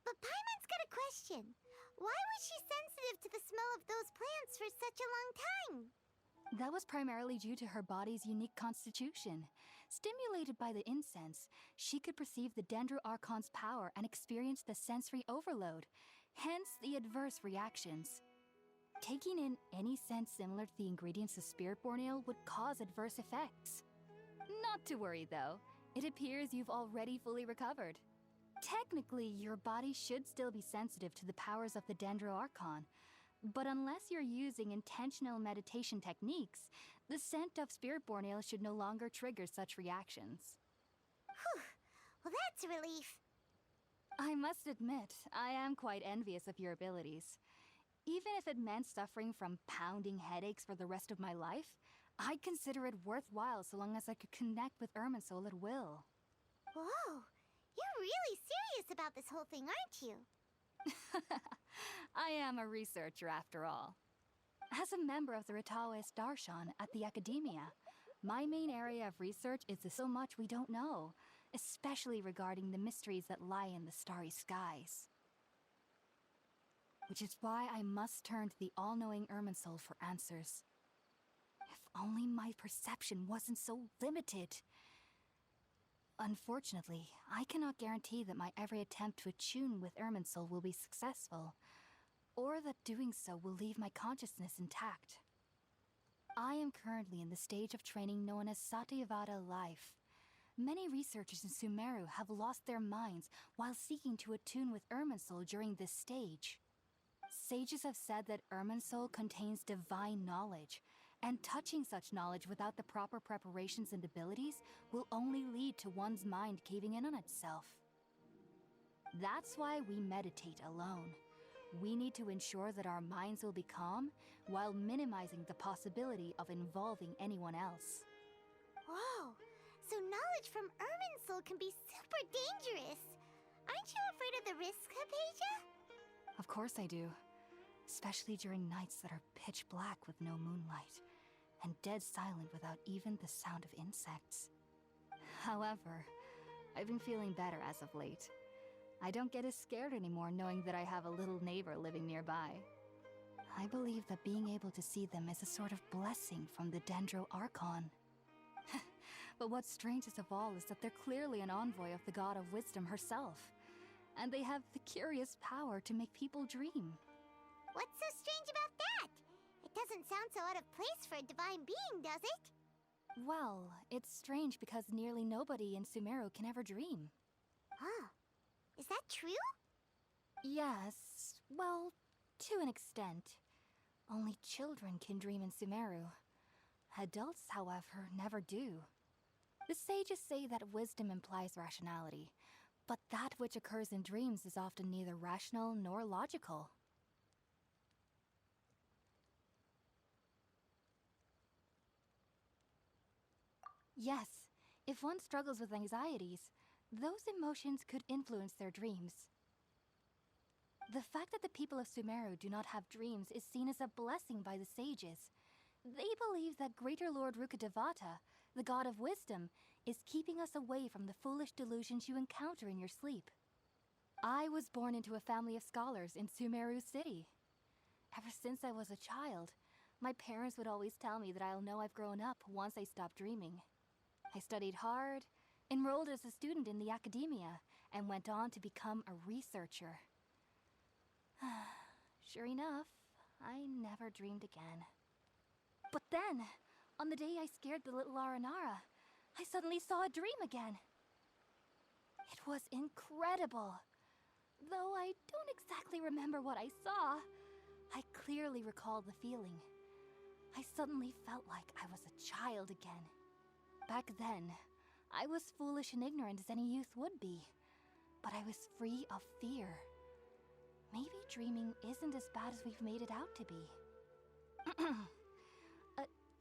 But Paimon's got a question. Why was she sensitive to the smell of those plants for such a long time? That was primarily due to her body's unique constitution. Stimulated by the incense, she could perceive the Dendro Archon's power and experience the sensory overload, hence the adverse reactions. Taking in any scent similar to the ingredients of Spirit-born Ale would cause adverse effects. Not to worry though, it appears you've already fully recovered. Technically, your body should still be sensitive to the powers of the Dendro Archon, but unless you're using intentional meditation techniques, the scent of Spirit-born Ale should no longer trigger such reactions. Whew. Well, that's a relief. I must admit, I am quite envious of your abilities. Even if it meant suffering from pounding headaches for the rest of my life, I'd consider it worthwhile so long as I could connect with Irminsul at will. Whoa, you're really serious about this whole thing, aren't you? I am a researcher after all. As a member of the Ritaoist Archon at the Academia, my main area of research is the so much we don't know, especially regarding the mysteries that lie in the starry skies. Which is why I must turn to the all-knowing Irminsul for answers. If only my perception wasn't so limited. Unfortunately, I cannot guarantee that my every attempt to attune with Irminsul will be successful, or that doing so will leave my consciousness intact. I am currently in the stage of training known as Satyavada life. Many researchers in Sumeru have lost their minds while seeking to attune with Irminsul during this stage. Sages have said that Irminsul contains divine knowledge, and touching such knowledge without the proper preparations and abilities will only lead to one's mind caving in on itself. That's why we meditate alone. We need to ensure that our minds will be calm while minimizing the possibility of involving anyone else. Whoa, so knowledge from Irminsul can be super dangerous. Aren't you afraid of the risk, Hypatia? Of course I do. Especially during nights that are pitch black with no moonlight, and dead silent without even the sound of insects. However, I've been feeling better as of late. I don't get as scared anymore knowing that I have a little neighbor living nearby. I believe that being able to see them is a sort of blessing from the Dendro Archon. But what's strangest of all is that they're clearly an envoy of the God of Wisdom herself, and they have the curious power to make people dream. What's so strange about that? It doesn't sound so out of place for a divine being, does it? Well, it's strange because nearly nobody in Sumeru can ever dream. Huh. Is that true? Yes, well, to an extent. Only children can dream in Sumeru. Adults, however, never do. The sages say that wisdom implies rationality, but that which occurs in dreams is often neither rational nor logical. Yes, if one struggles with anxieties, those emotions could influence their dreams. The fact that the people of Sumeru do not have dreams is seen as a blessing by the sages. They believe that Greater Lord Rukkhadevata, the God of Wisdom, is keeping us away from the foolish delusions you encounter in your sleep. I was born into a family of scholars in Sumeru City. Ever since I was a child, my parents would always tell me that I'll know I've grown up once I stop dreaming. I studied hard, enrolled as a student in the Academia, and went on to become a researcher. Sure enough, I never dreamed again. But then, on the day I scared the little Aranara, I suddenly saw a dream again. It was incredible. Though I don't exactly remember what I saw, I clearly recall the feeling. I suddenly felt like I was a child again. Back then, I was foolish and ignorant as any youth would be, but I was free of fear. Maybe dreaming isn't as bad as we've made it out to be.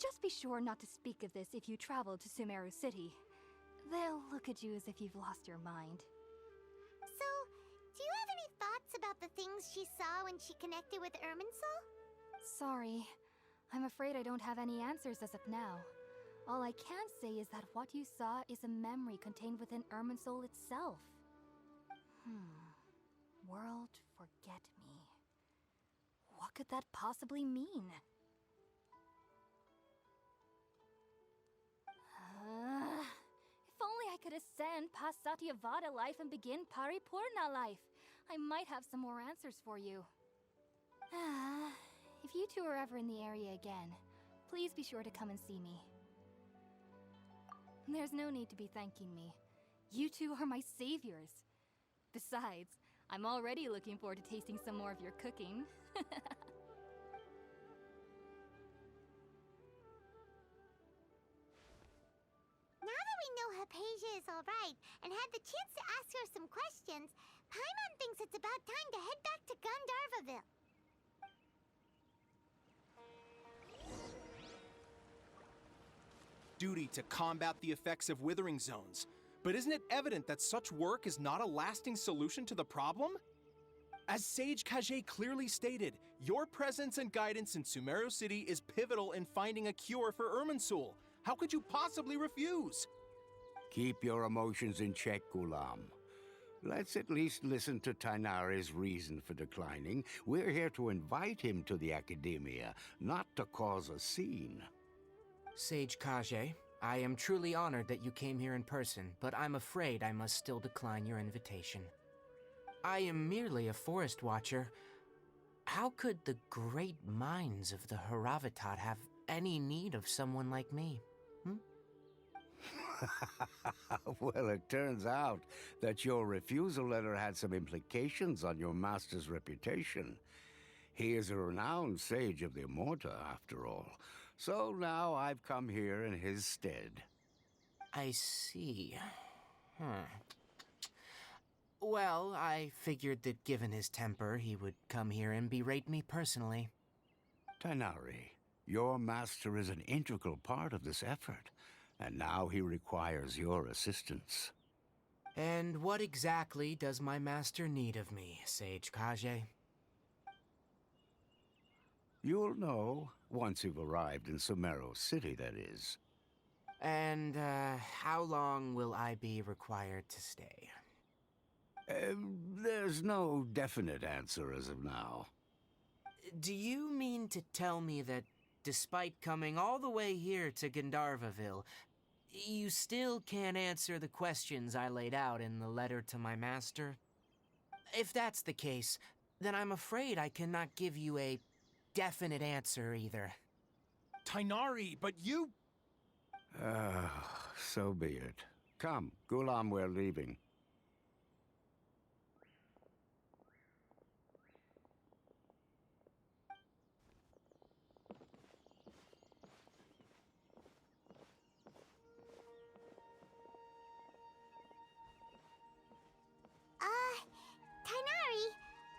Just be sure not to speak of this if you travel to Sumeru City. They'll look at you as if you've lost your mind. So, do you have any thoughts about the things she saw when she connected with Irminsul? Sorry. I'm afraid I don't have any answers as of now. All I can say is that what you saw is a memory contained within Irminsul itself. World forget me. What could that possibly mean? If only I could ascend past Satyavada life and begin Paripurna life. I might have some more answers for you. If you two are ever in the area again, please be sure to come and see me. There's no need to be thanking me. You two are my saviors. Besides, I'm already looking forward to tasting some more of your cooking. Now that we know Hypatia is alright and had the chance to ask her some questions, Paimon thinks it's about time to head back to Gandharvaville. Duty to combat the effects of withering zones. But isn't it evident that such work is not a lasting solution to the problem? As Sage Kage clearly stated, your presence and guidance in Sumeru City is pivotal in finding a cure for Irminsul. How could you possibly refuse? Keep your emotions in check, Gulam. Let's at least listen to Tainari's reason for declining. We're here to invite him to the Academia, not to cause a scene. Sage Kage, I am truly honored that you came here in person, but I'm afraid I must still decline your invitation. I am merely a forest watcher. How could the great minds of the Haravatat have any need of someone like me? Well, it turns out that your refusal letter had some implications on your master's reputation. He is a renowned sage of the Immorta, after all. So now I've come here in his stead. I see. Well, I figured that given his temper, he would come here and berate me personally. Tainari, your master is an integral part of this effort, and now he requires your assistance. And what exactly does my master need of me, Sage Kage? You'll know once you've arrived in Sumeru City, that is. And, how long will I be required to stay? There's no definite answer as of now. Do you mean to tell me that, despite coming all the way here to Gandharvaville, you still can't answer the questions I laid out in the letter to my master? If that's the case, then I'm afraid I cannot give you a definite answer either. Tainari, but you... So be it. Come, Gulam, we're leaving. Tainari,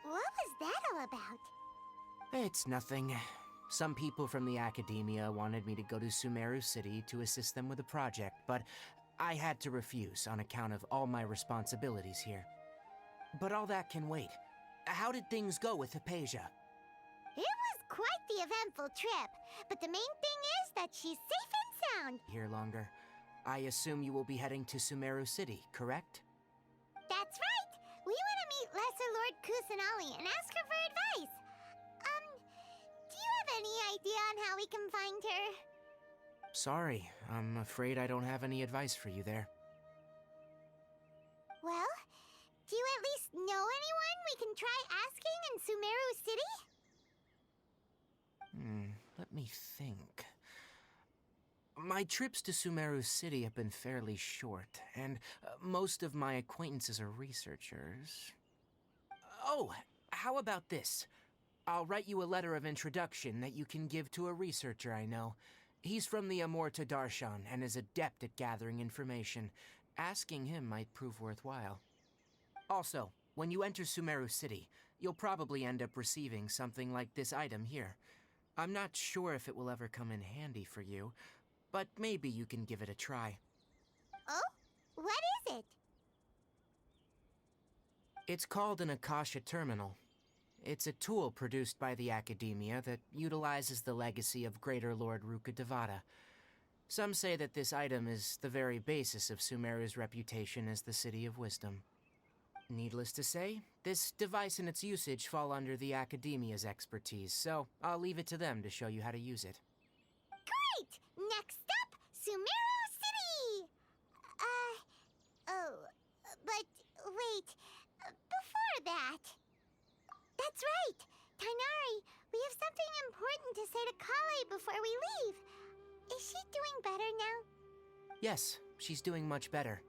what was that all about? It's nothing. Some people from the Academia wanted me to go to Sumeru City to assist them with a project, but I had to refuse on account of all my responsibilities here. But all that can wait. How did things go with Hypatia? It was quite the eventful trip, but the main thing is that she's safe and sound. Here longer. I assume you will be heading to Sumeru City, correct? That's right! We want to meet Lesser Lord Kusanali and ask her for advice. Do you have any idea on how we can find her? Sorry, I'm afraid I don't have any advice for you there. Well, do you at least know anyone we can try asking in Sumeru City? Let me think. My trips to Sumeru City have been fairly short, and most of my acquaintances are researchers. Oh, how about this? I'll write you a letter of introduction that you can give to a researcher I know. He's from the Amorta Darshan and is adept at gathering information. Asking him might prove worthwhile. Also, when you enter Sumeru City, you'll probably end up receiving something like this item here. I'm not sure if it will ever come in handy for you, but maybe you can give it a try. Oh? What is it? It's called an Akasha Terminal. It's a tool produced by the Academia that utilizes the legacy of Greater Lord Rukkhadevata. Some say that this item is the very basis of Sumeru's reputation as the City of Wisdom. Needless to say, this device and its usage fall under the Academia's expertise, so I'll leave it to them to show you how to use it. Great! Next up, Sumeru City! But wait, before that... That's right! Tainari, we have something important to say to Kale before we leave. Is she doing better now? Yes, she's doing much better.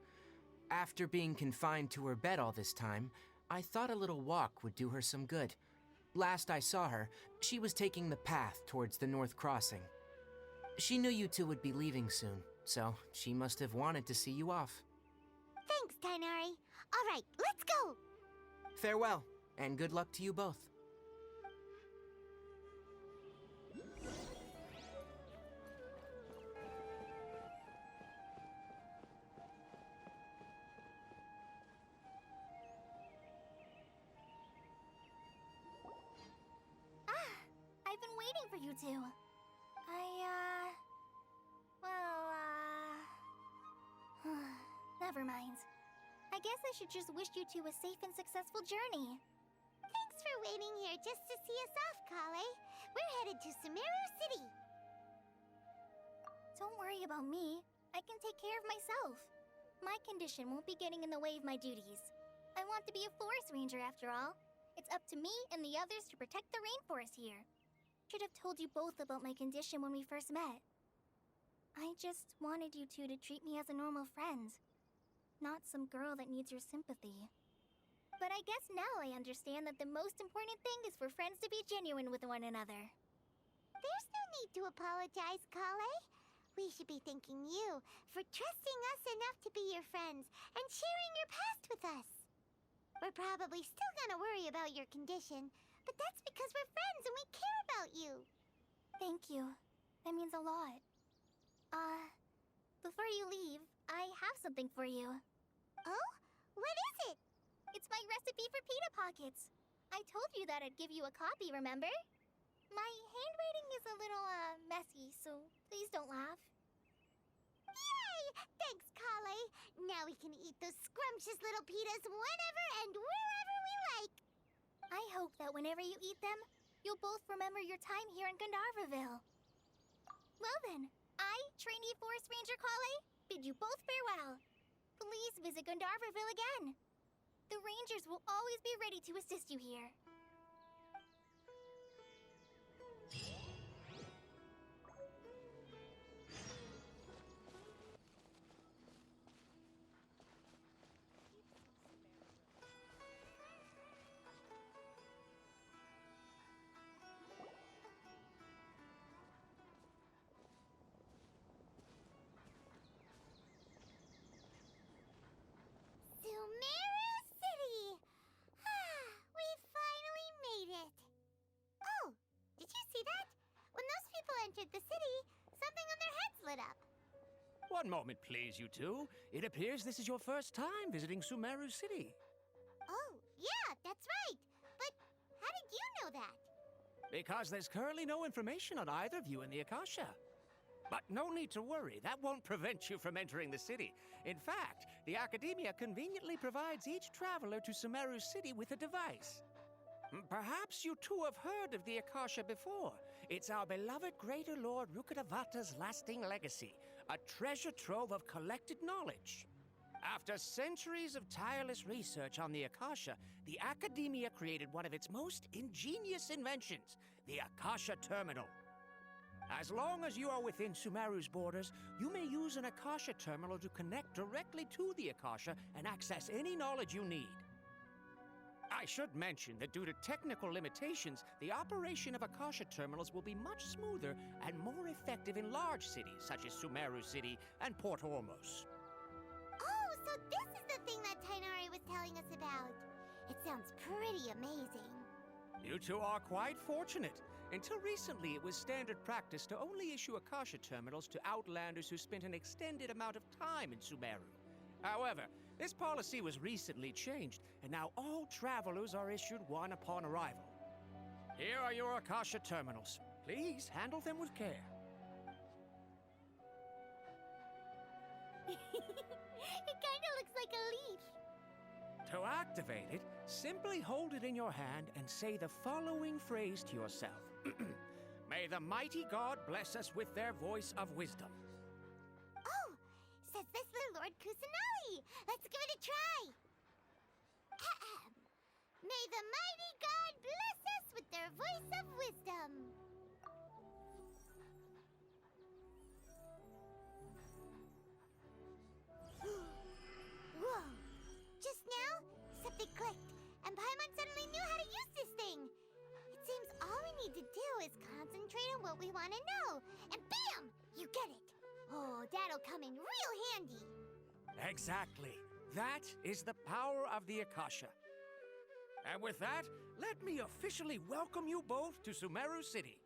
After being confined to her bed all this time, I thought a little walk would do her some good. Last I saw her, she was taking the path towards the North Crossing. She knew you two would be leaving soon, so she must have wanted to see you off. Thanks, Tainari. All right, let's go! Farewell, and good luck to you both. I've been waiting for you two. Never mind. I guess I should just wish you two a safe and successful journey. Thanks for waiting here just to see us off, Kale. We're headed to Sumeru City. Don't worry about me. I can take care of myself. My condition won't be getting in the way of my duties. I want to be a forest ranger after all. It's up to me and the others to protect the rainforest here. Should have told you both about my condition when we first met. I just wanted you two to treat me as a normal friend. Not some girl that needs your sympathy. But I guess now I understand that the most important thing is for friends to be genuine with one another. There's no need to apologize, Kale. We should be thanking you for trusting us enough to be your friends and sharing your past with us. We're probably still gonna worry about your condition, but that's because we're friends and we care about you. Thank you. That means a lot. Before you leave, I have something for you. Oh? What is it? It's my recipe for pita pockets. I told you that I'd give you a copy, remember? My handwriting is a little, messy, so please don't laugh. Yay! Thanks, Kale. Now we can eat those scrumptious little pitas whenever and wherever we like. I hope that whenever you eat them, you'll both remember your time here in Gandharvaville. Well then, I, trainee Forest Ranger Kale, bid you both farewell. Please visit Gandharvaville again. The Rangers will always be ready to assist you here. Sumeru City! We finally made it. Oh, did you see that? When those people entered the city, something on their heads lit up. One moment, please, you two. It appears this is your first time visiting Sumeru City. Oh, yeah, that's right. But how did you know that? Because there's currently no information on either of you in the Akasha. But no need to worry, that won't prevent you from entering the city. In fact, the Academia conveniently provides each traveler to Sumeru City with a device. Perhaps you two have heard of the Akasha before. It's our beloved Greater Lord Rukkhadevata's lasting legacy, a treasure trove of collected knowledge. After centuries of tireless research on the Akasha, the Academia created one of its most ingenious inventions, the Akasha Terminal. As long as you are within Sumeru's borders, you may use an Akasha terminal to connect directly to the Akasha and access any knowledge you need. I should mention that due to technical limitations, the operation of Akasha terminals will be much smoother and more effective in large cities such as Sumeru City and Port Ormos. Oh, so this is the thing that Tainari was telling us about. It sounds pretty amazing. You two are quite fortunate. Until recently, it was standard practice to only issue Akasha terminals to outlanders who spent an extended amount of time in Sumeru. However, this policy was recently changed, and now all travelers are issued one upon arrival. Here are your Akasha terminals. Please handle them with care. It kind of looks like a leaf. To activate it, simply hold it in your hand and say the following phrase to yourself. May the mighty God bless us with their voice of wisdom. Oh, says this little Lord Kusanali. Let's give it a try. Ahem. May the mighty God bless us with their voice of wisdom. Whoa. Just now, something clicked, and Paimon suddenly knew how to use this thing. It seems all we need to do is concentrate on what we want to know, and bam! You get it. Oh, that'll come in real handy. Exactly. That is the power of the Akasha. And with that, let me officially welcome you both to Sumeru City.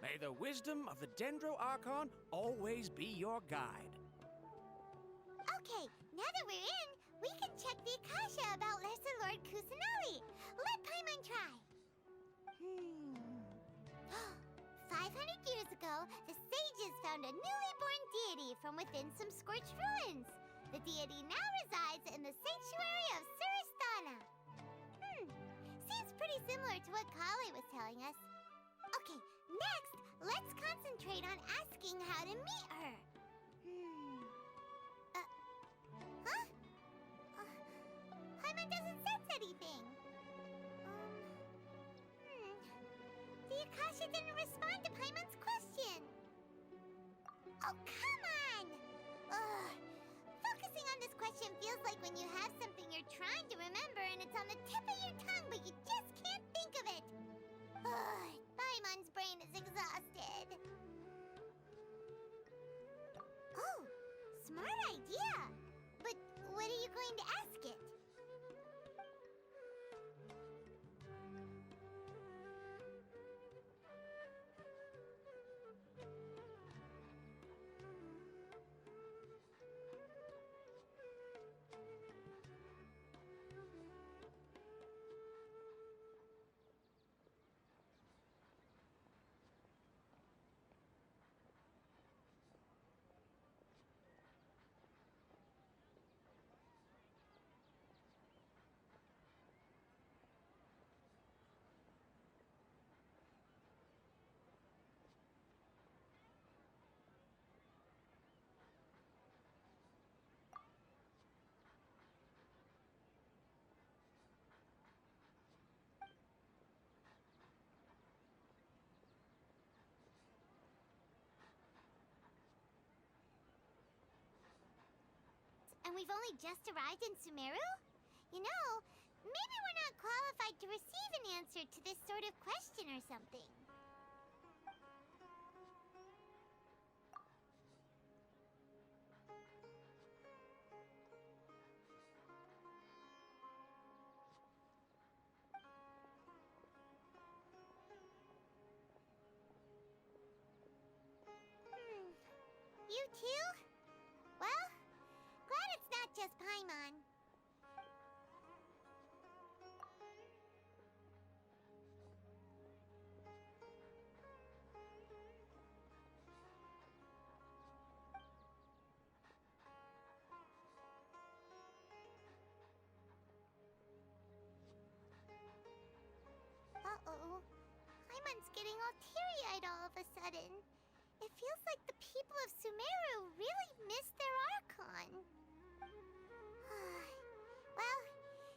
May the wisdom of the Dendro Archon always be your guide. Okay, now that we're in, we can check the Akasha about Lesser Lord Kusanali. Let Paimon try. 500 years ago, the sages found a newly born deity from within some scorched ruins. The deity now resides in the sanctuary of Suristana. Seems pretty similar to what Kale was telling us. Okay, next, let's concentrate on asking how to meet her. Paimon doesn't sense anything. The Akasha didn't respond to Paimon's question. Oh, come on! Ugh. Focusing on this question feels like when you have something you're trying to remember and it's on the tip of your tongue, but you just can't think of it. Ugh. Paimon's brain is exhausted. Oh, smart idea. But what are you going to ask it? And we've only just arrived in Sumeru? You know, maybe we're not qualified to receive an answer to this sort of question or something. You too? Well, glad it's not just Paimon. Uh-oh. Paimon's getting all teary-eyed all of a sudden. It feels like the people of Sumeru really miss their Archon. Well,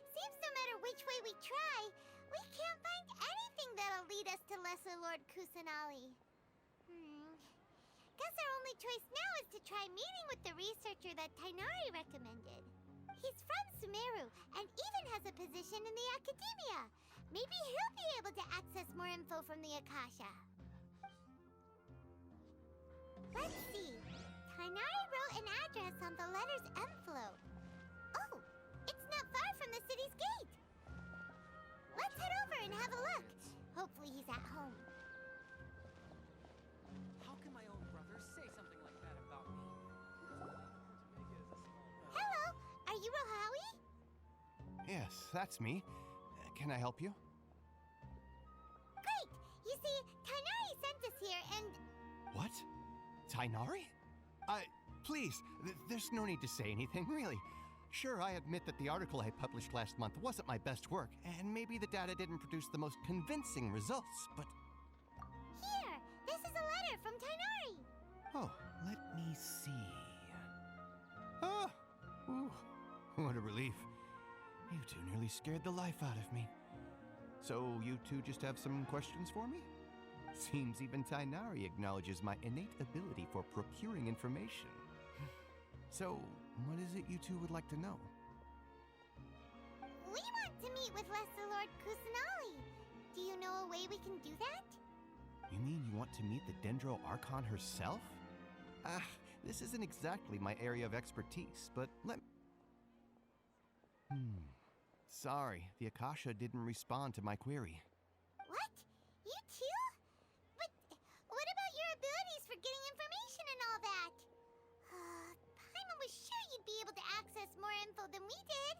seems no matter which way we try, we can't find anything that'll lead us to Lesser Lord Kusanali. Guess our only choice now is to try meeting with the researcher that Tainari recommended. He's from Sumeru and even has a position in the Academia. Maybe he'll be able to access more info from the Akasha. Let's see. Tainari wrote an address on the letter's envelope. Oh, it's not far from the city's gate. Let's head over and have a look. Hopefully he's at home. How can my own brother say something like that about me? Hello, are you Rohawi? Yes, that's me. Can I help you? Great! You see, Tainari sent us here and... What? Tainari? Please, there's no need to say anything, really. Sure, I admit that the article I published last month wasn't my best work, and maybe the data didn't produce the most convincing results, but... Here! This is a letter from Tainari! Oh, let me see... Oh! Ooh, what a relief. You two nearly scared the life out of me. So, you two just have some questions for me? Seems even Tainari acknowledges my innate ability for procuring information. So, what is it you two would like to know? We want to meet with Lesser Lord Kusanali. Do you know a way we can do that? You mean you want to meet the Dendro Archon herself? This isn't exactly my area of expertise, but let... Sorry, the Akasha didn't respond to my query. What? You too? But what about your abilities for getting information and all that? Paimon was sure you'd be able to access more info than we did.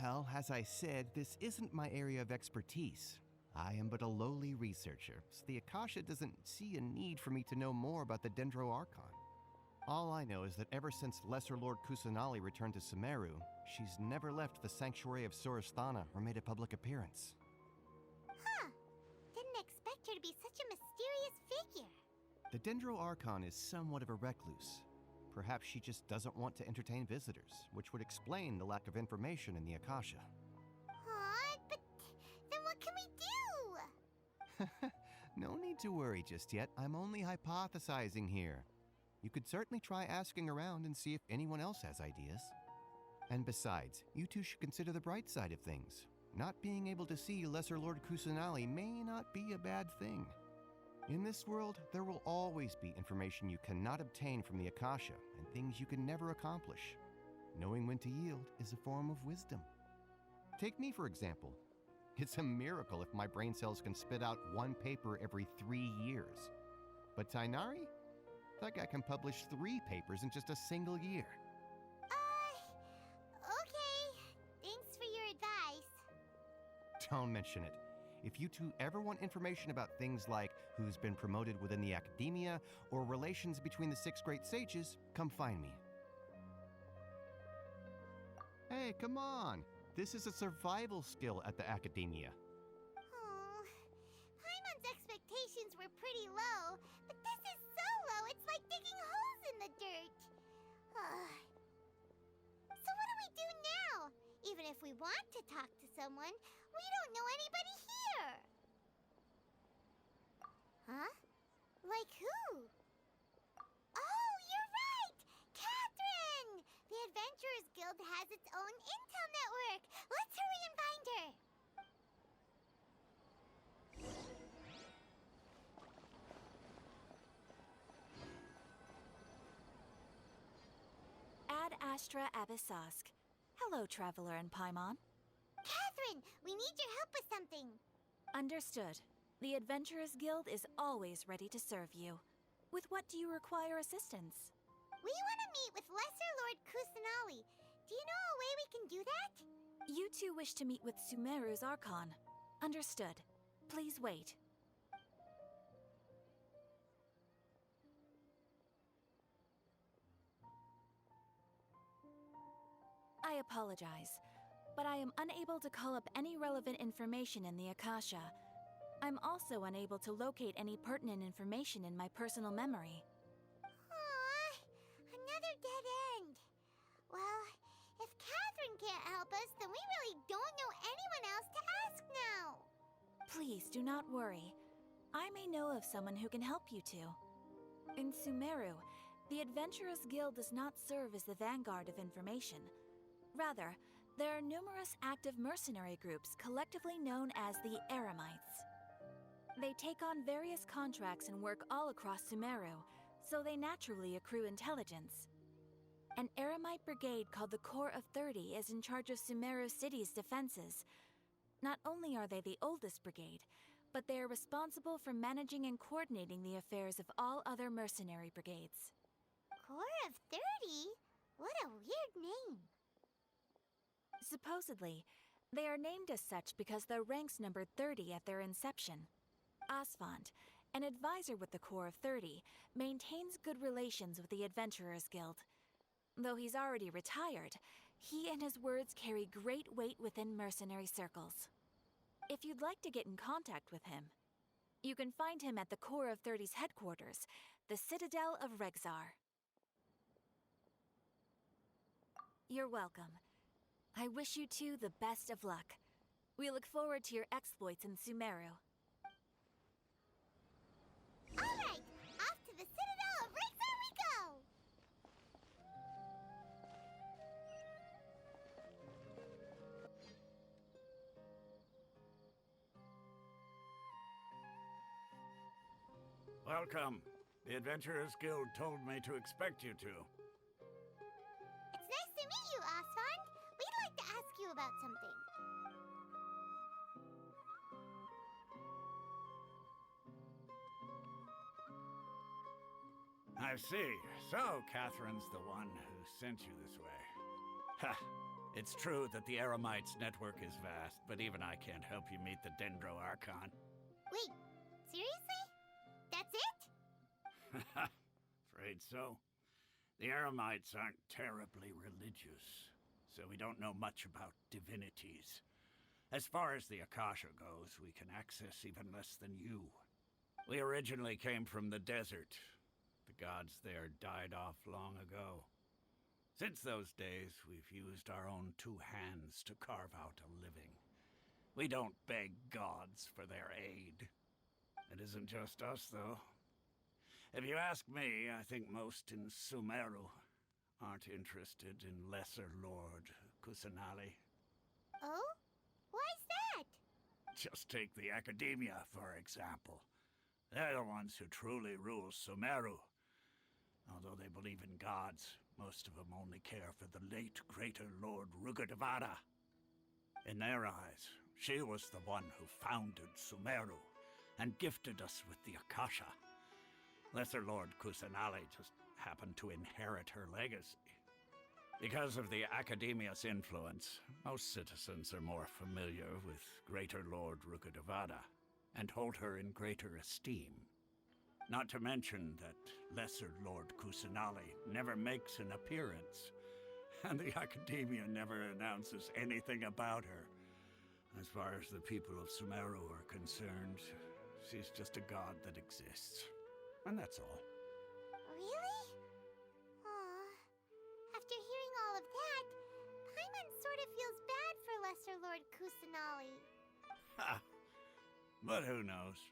Well, as I said, this isn't my area of expertise. I am but a lowly researcher, so the Akasha doesn't see a need for me to know more about the Dendro Archon. All I know is that ever since Lesser Lord Kusanali returned to Sumeru, she's never left the Sanctuary of Sorasthana or made a public appearance. Huh. Didn't expect her to be such a mysterious figure. The Dendro Archon is somewhat of a recluse. Perhaps she just doesn't want to entertain visitors, which would explain the lack of information in the Akasha. Aw, but then what can we do? No need to worry just yet. I'm only hypothesizing here. You could certainly try asking around and see if anyone else has ideas. And besides, you two should consider the bright side of things. Not being able to see Lesser Lord Kusanali may not be a bad thing. In this world, there will always be information you cannot obtain from the Akasha and things you can never accomplish. Knowing when to yield is a form of wisdom. Take me, for example. It's a miracle if my brain cells can spit out one paper every 3 years. But Tainari? That guy can publish 3 papers in just a single year. Okay. Thanks for your advice. Don't mention it. If you two ever want information about things like who's been promoted within the Academia or relations between the 6 great sages, come find me. Hey, come on! This is a survival skill at the Academia. Oh, Paimon's expectations were pretty low, but this is so low it's like digging holes in the dirt. So what do we do now? Even if we want to talk to someone, we don't know anybody here. Huh? Like who? Oh, you're right! Catherine! The Adventurers Guild has its own intel network. Let's hurry and find her. Ad Astra Abyssosk. Hello, Traveler and Paimon. Catherine, we need your help with something. Understood. The Adventurers Guild is always ready to serve you. With what do you require assistance? We want to meet with Lesser Lord Kusanali. Do you know a way we can do that? You two wish to meet with Sumeru's Archon. Understood. Please wait. I apologize, but I am unable to call up any relevant information in the Akasha. I'm also unable to locate any pertinent information in my personal memory. Aww, another dead end. Well, if Catherine can't help us, then we really don't know anyone else to ask now. Please do not worry. I may know of someone who can help you two. In Sumeru, the Adventurers Guild does not serve as the vanguard of information. Rather, There are numerous active mercenary groups collectively known as the Eremites. They take on various contracts and work all across Sumeru, so they naturally accrue intelligence. An Eremite brigade called the Corps of 30 is in charge of Sumeru City's defenses. Not only are they the oldest brigade, but they are responsible for managing and coordinating the affairs of all other mercenary brigades. Corps of 30? What a weird name. Supposedly, they are named as such because their ranks numbered 30 at their inception. Asfand, an advisor with the Corps of 30, maintains good relations with the Adventurers Guild. Though he's already retired, he and his words carry great weight within mercenary circles. If you'd like to get in contact with him, you can find him at the Corps of 30's headquarters, the Citadel of Rexar. You're welcome. I wish you two the best of luck. We look forward to your exploits in Sumeru. Alright, off to the Citadel of Rexar we go! Welcome. The Adventurers Guild told me to expect you two. It's nice to meet you, Asfand. We'd like to ask you about something. I see. So, Catherine's the one who sent you this way. Ha! It's true that the Eremites' network is vast, but even I can't help you meet the Dendro Archon. Wait, seriously? That's it? Afraid so. The Eremites aren't terribly religious, so we don't know much about divinities. As far as the Akasha goes, we can access even less than you. We originally came from the desert. The gods there died off long ago. Since those days, we've used our own two hands to carve out a living. We don't beg gods for their aid. It isn't just us, though. If you ask me, I think most in Sumeru aren't interested in Lesser Lord Kusanali. Oh? Why's that? Just take the Academia, for example. They're the ones who truly rule Sumeru. Although they believe in gods, most of them only care for the late Greater Lord Rugudevada. In their eyes, she was the one who founded Sumeru and gifted us with the Akasha. Lesser Lord Kusanali just happened to inherit her legacy. Because of the Academia's influence, most citizens are more familiar with Greater Lord Rugudevada and hold her in greater esteem. Not to mention that Lesser Lord Kusanali never makes an appearance, and the Academia never announces anything about her. As far as the people of Sumeru are concerned, she's just a god that exists. And that's all. Really? Aw. After hearing all of that, Paimon sort of feels bad for Lesser Lord Kusanali. Ha! But who knows?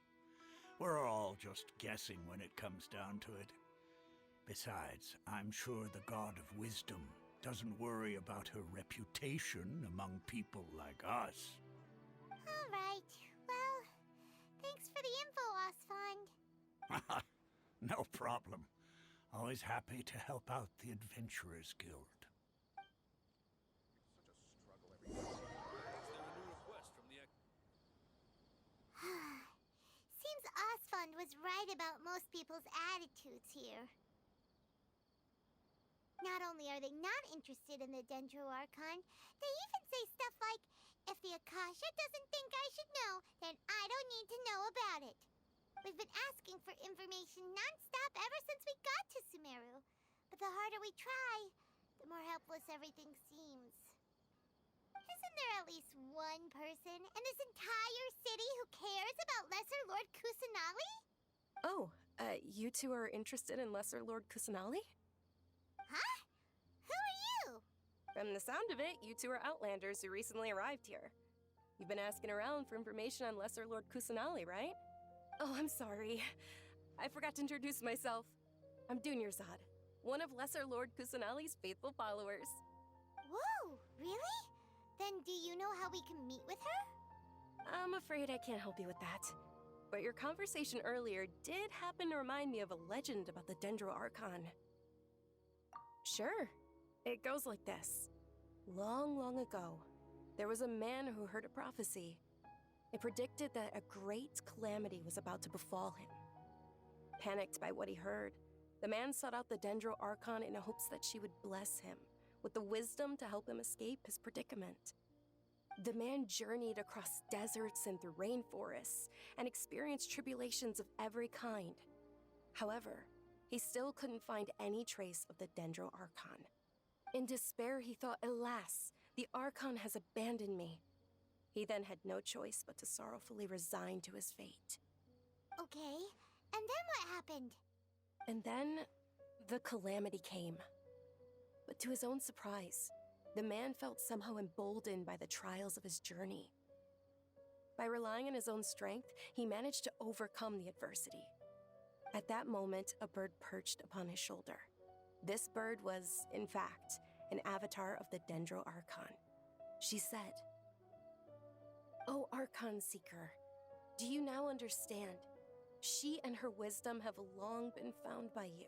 We're all just guessing when it comes down to it. Besides, I'm sure the God of Wisdom doesn't worry about her reputation among people like us. All right. Well, thanks for the info, Asfand. No problem. Always happy to help out the Adventurers Guild. Seems Asfand was right about most people's attitudes here. Not only are they not interested in the Dendro Archon, they even say stuff like, if the Akasha doesn't think I should know, then I don't need to know about it. We've been asking for information non-stop ever since we got to Sumeru. But the harder we try, the more helpless everything seems. Isn't there at least one person in this entire city who cares about Lesser Lord Kusanali? Oh, you two are interested in Lesser Lord Kusanali? Huh? Who are you? From the sound of it, you two are Outlanders who recently arrived here. You've been asking around for information on Lesser Lord Kusanali, right? Oh, I'm sorry. I forgot to introduce myself. I'm Dunyarzad, one of Lesser Lord Kusanali's faithful followers. Whoa, really? know how we can meet with her? I'm afraid I can't help you with that. But your conversation earlier did happen to remind me of a legend about the Dendro Archon. Sure. It goes like this. Long, long ago, there was a man who heard a prophecy. It predicted that a great calamity was about to befall him. Panicked by what he heard, the man sought out the Dendro Archon in hopes that she would bless him with the wisdom to help him escape his predicament. The man journeyed across deserts and through rainforests and experienced tribulations of every kind. However, he still couldn't find any trace of the Dendro Archon. In despair, he thought, alas, the Archon has abandoned me. He then had no choice but to sorrowfully resign to his fate. Okay, and then what happened? And then, the calamity came. But to his own surprise, the man felt somehow emboldened by the trials of his journey. By relying on his own strength, he managed to overcome the adversity. At that moment, a bird perched upon his shoulder. This bird was, in fact, an avatar of the Dendro Archon. She said, "O Archon Seeker, do you now understand? She and her wisdom have long been found by you.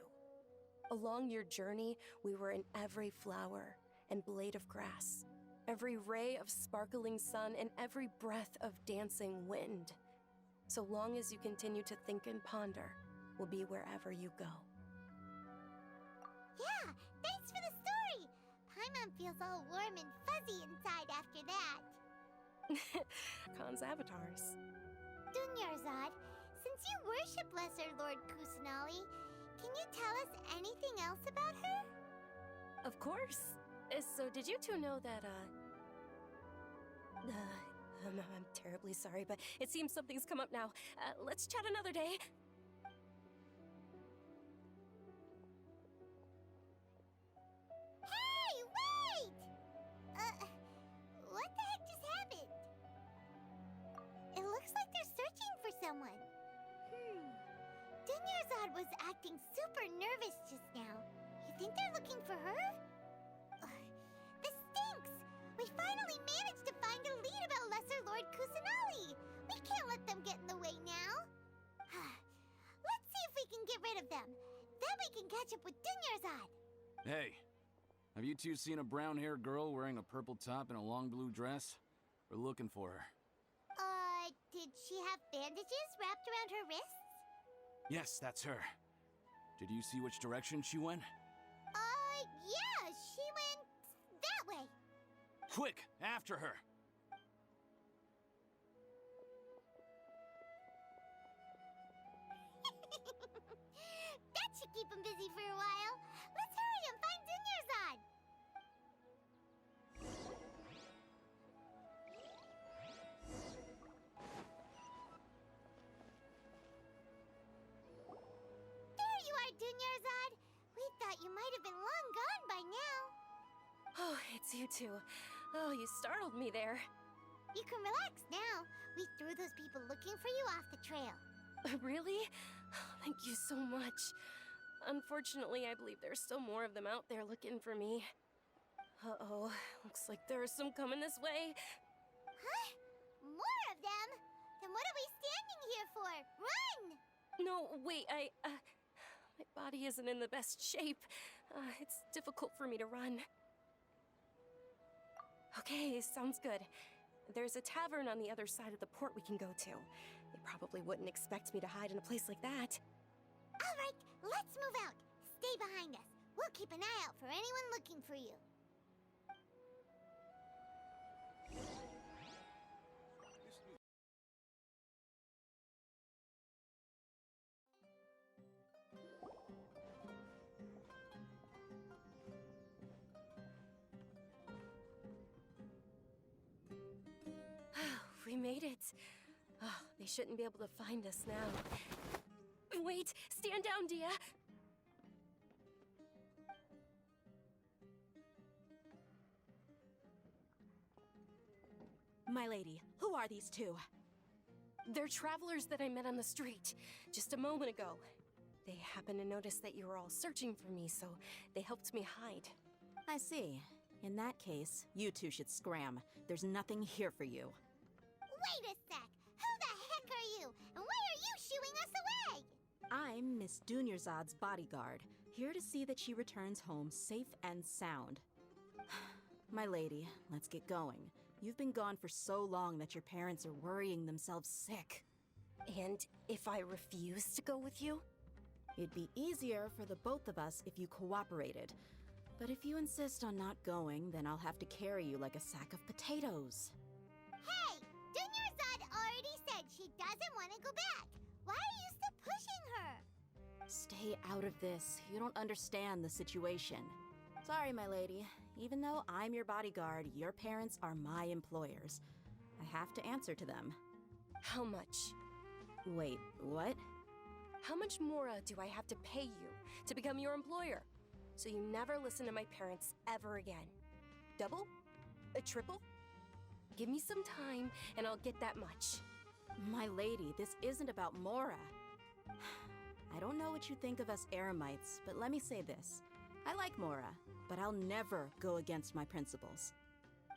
Along your journey, we were in every flower and blade of grass, every ray of sparkling sun, and every breath of dancing wind. So long as you continue to think and ponder, we'll be wherever you go." Yeah, thanks for the story! Paimon feels all warm and fuzzy inside after that. Khan's avatars. Dunyarzad, since you worship Lesser Lord Kusanali, can you tell us anything else about her? Of course. So did you two know that, I'm terribly sorry, but it seems something's come up now. Let's chat another day. Hey, wait! What the heck just happened? It looks like they're searching for someone. Dunyarzad was acting super nervous just now. You think they're looking for her? This stinks! We finally managed to find a lead about Lesser Lord Kusanali! We can't let them get in the way now! Let's see if we can get rid of them. Then we can catch up with Dunyarzad! Hey, have you two seen a brown-haired girl wearing a purple top and a long blue dress? We're looking for her. Did she have bandages wrapped around her wrists? Yes, that's her. Did you see which direction she went? Yeah, she went that way. Quick, after her! That should keep him busy for a while. Let's hurry and find Dunyarzad. There you are, Dunyarzad. We thought you might have been long gone by now. Oh, it's you two. Oh, you startled me there. You can relax now. We threw those people looking for you off the trail. Really? Thank you so much. Unfortunately, I believe there's still more of them out there looking for me. Uh-oh, looks like there are some coming this way. Huh? More of them? Then what are we standing here for? Run! No, wait, my body isn't in the best shape. It's difficult for me to run. Okay, sounds good. There's a tavern on the other side of the port we can go to. They probably wouldn't expect me to hide in a place like that. All right, let's move out. Stay behind us. We'll keep an eye out for anyone looking for you. We made it. Oh, they shouldn't be able to find us now. Wait, stand down, Dia. My lady, who are these two? They're travelers that I met on the street just a moment ago. They happened to notice that you were all searching for me, so they helped me hide. I see. In that case, you two should scram. There's nothing here for you. Wait a sec! Who the heck are you? And why are you shooing us away? I'm Miss Dunyarzad's bodyguard, here to see that she returns home safe and sound. My lady, let's get going. You've been gone for so long that your parents are worrying themselves sick. And if I refuse to go with you? It'd be easier for the both of us if you cooperated. But if you insist on not going, then I'll have to carry you like a sack of potatoes. Hey! Dunyarzad already said she doesn't want to go back. Why are you still pushing her? Stay out of this. You don't understand the situation. Sorry, my lady. Even though I'm your bodyguard, your parents are my employers. I have to answer to them. How much? Wait, what? How much more do I have to pay you to become your employer? So you never listen to my parents ever again. Double? A triple? Give me some time and I'll get that much. My lady, this isn't about Mora. I don't know what you think of us Eremites, but let me say this. I like Mora, but I'll never go against my principles.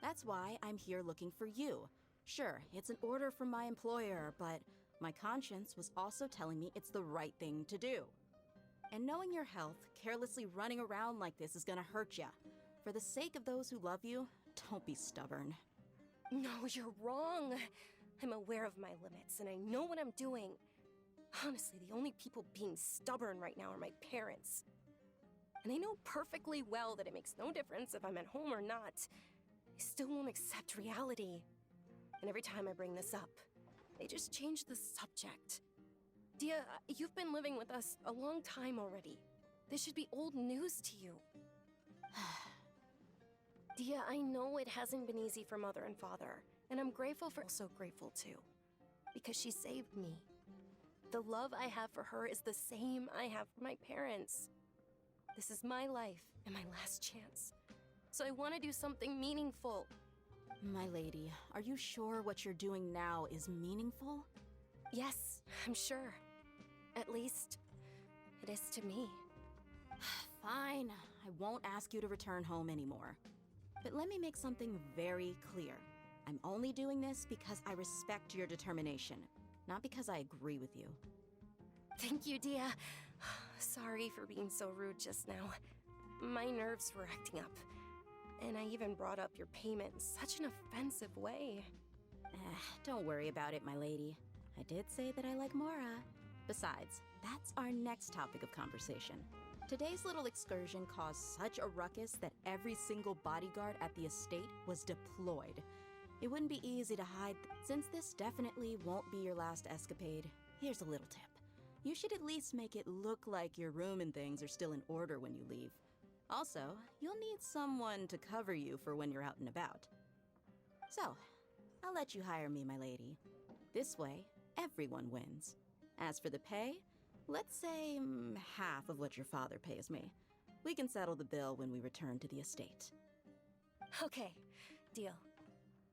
That's why I'm here looking for you. Sure, it's an order from my employer, but my conscience was also telling me it's the right thing to do. And knowing your health, carelessly running around like this is gonna hurt ya. For the sake of those who love you, don't be stubborn. No, you're wrong. I'm aware of my limits, and I know what I'm doing. Honestly, the only people being stubborn right now are my parents. And I know perfectly well that it makes no difference if I'm at home or not. They still won't accept reality. And every time I bring this up, they just change the subject. Dia, you've been living with us a long time already. This should be old news to you. Dia, I know it hasn't been easy for Mother and Father, and I'm grateful for also grateful too. Because she saved me. The love I have for her is the same I have for my parents. This is my life and my last chance. So I want to do something meaningful. My lady, are you sure what you're doing now is meaningful? Yes, I'm sure. At least, it is to me. Fine, I won't ask you to return home anymore. But let me make something very clear. I'm only doing this because I respect your determination, not because I agree with you. Thank you, Dia. Sorry for being so rude just now. My nerves were acting up. And I even brought up your payment in such an offensive way. Don't worry about it, my lady. I did say that I like Mora. Besides, that's our next topic of conversation. Today's little excursion caused such a ruckus that every single bodyguard at the estate was deployed. It wouldn't be easy to hide. Since this definitely won't be your last escapade, here's a little tip. You should at least make it look like your room and things are still in order when you leave. Also, you'll need someone to cover you for when you're out and about. So, I'll let you hire me, my lady. This way, everyone wins. As for the pay, let's say half of what your father pays me. We can settle the bill when we return to the estate. Okay, deal.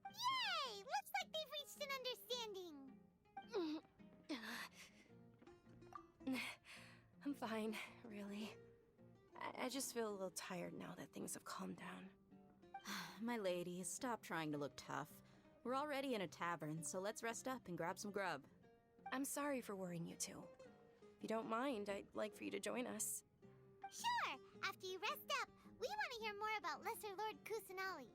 Yay! Looks like they've reached an understanding. I'm fine, really. I just feel a little tired now that things have calmed down. My lady, stop trying to look tough. We're already in a tavern, so let's rest up and grab some grub. I'm sorry for worrying you two. If you don't mind, I'd like for you to join us. Sure! After you rest up, we want to hear more about Lesser Lord Kusanali.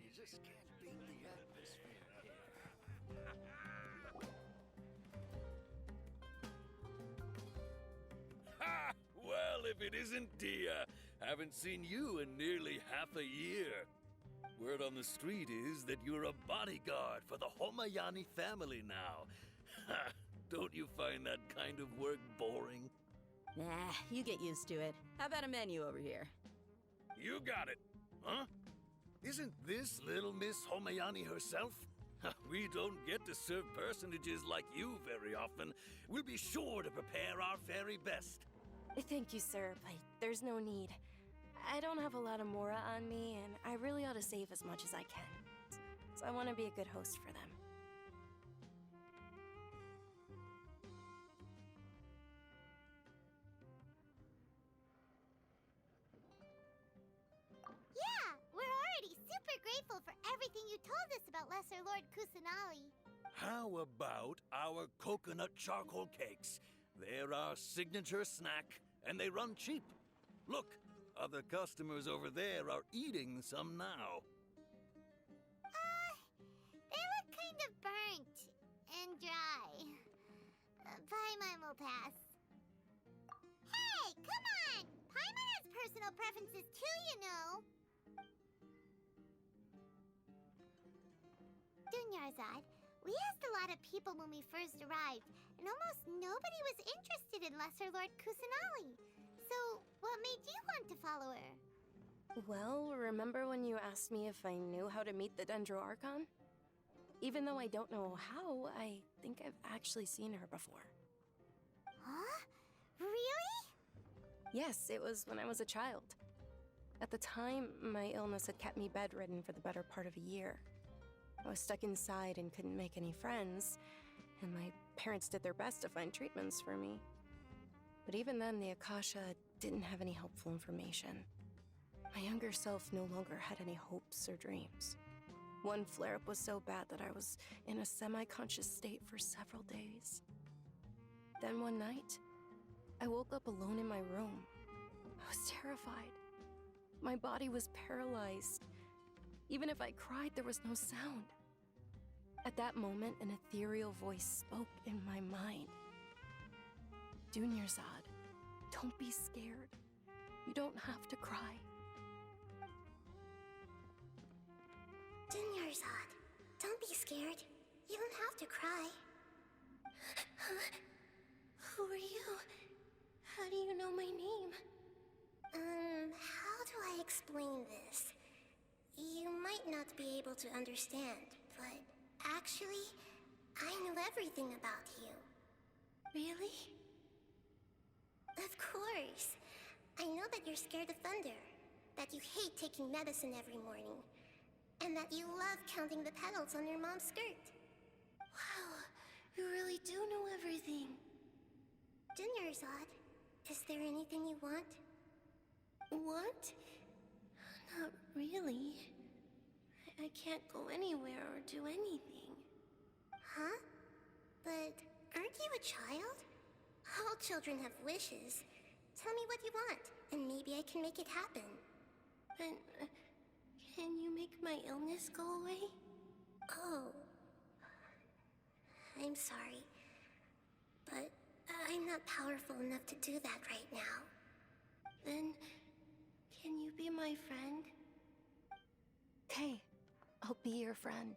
You just can't beat the atmosphere here. Ha! Well, if it isn't Dia. Haven't seen you in nearly half a year. Word on the street is that you're a bodyguard for the Homayani family now. Ha! Don't you find that kind of work boring? Nah, you get used to it. How about a menu over here? You got it, huh? Isn't this little Miss Homayani herself? We don't get to serve personages like you very often. We'll be sure to prepare our very best. Thank you, sir, but there's no need. I don't have a lot of Mora on me, and I really ought to save as much as I can. So I want to be a good host for them. us about Lesser Lord Kusanali. How about our coconut charcoal cakes? They're our signature snack, and they run cheap. Look, other customers over there are eating some now. They look kind of burnt and dry. Paimon will pass. Hey, come on! Paimon has personal preferences too, you know. Dunyarzad, we asked a lot of people when we first arrived, and almost nobody was interested in Lesser Lord Kusanali. So, what made you want to follow her? Well, remember when you asked me if I knew how to meet the Dendro Archon? Even though I don't know how, I think I've actually seen her before. Huh? Really? Yes, it was when I was a child. At the time, my illness had kept me bedridden for the better part of a year. I was stuck inside and couldn't make any friends, and my parents did their best to find treatments for me. But even then, the Akasha didn't have any helpful information. My younger self no longer had any hopes or dreams. One flare-up was so bad that I was in a semi-conscious state for several days. Then one night, I woke up alone in my room. I was terrified. My body was paralyzed. Even if I cried, there was no sound. At that moment, an ethereal voice spoke in my mind. Dunyarzad, don't be scared. You don't have to cry. Dunyarzad, don't be scared. You don't have to cry. Who are you? How do you know my name? How do I explain this? You might not be able to understand, but actually, I know everything about you. Really? Of course. I know that you're scared of thunder, that you hate taking medicine every morning, and that you love counting the petals on your mom's skirt. Wow, you really do know everything. Dunyarzad, is there anything you want? Want? Not really. I can't go anywhere or do anything. Huh? But aren't you a child? All children have wishes. Tell me what you want, and maybe I can make it happen. But, can you make my illness go away? Oh. I'm sorry. But I'm not powerful enough to do that right now. Then, can you be my friend? Okay, I'll be your friend.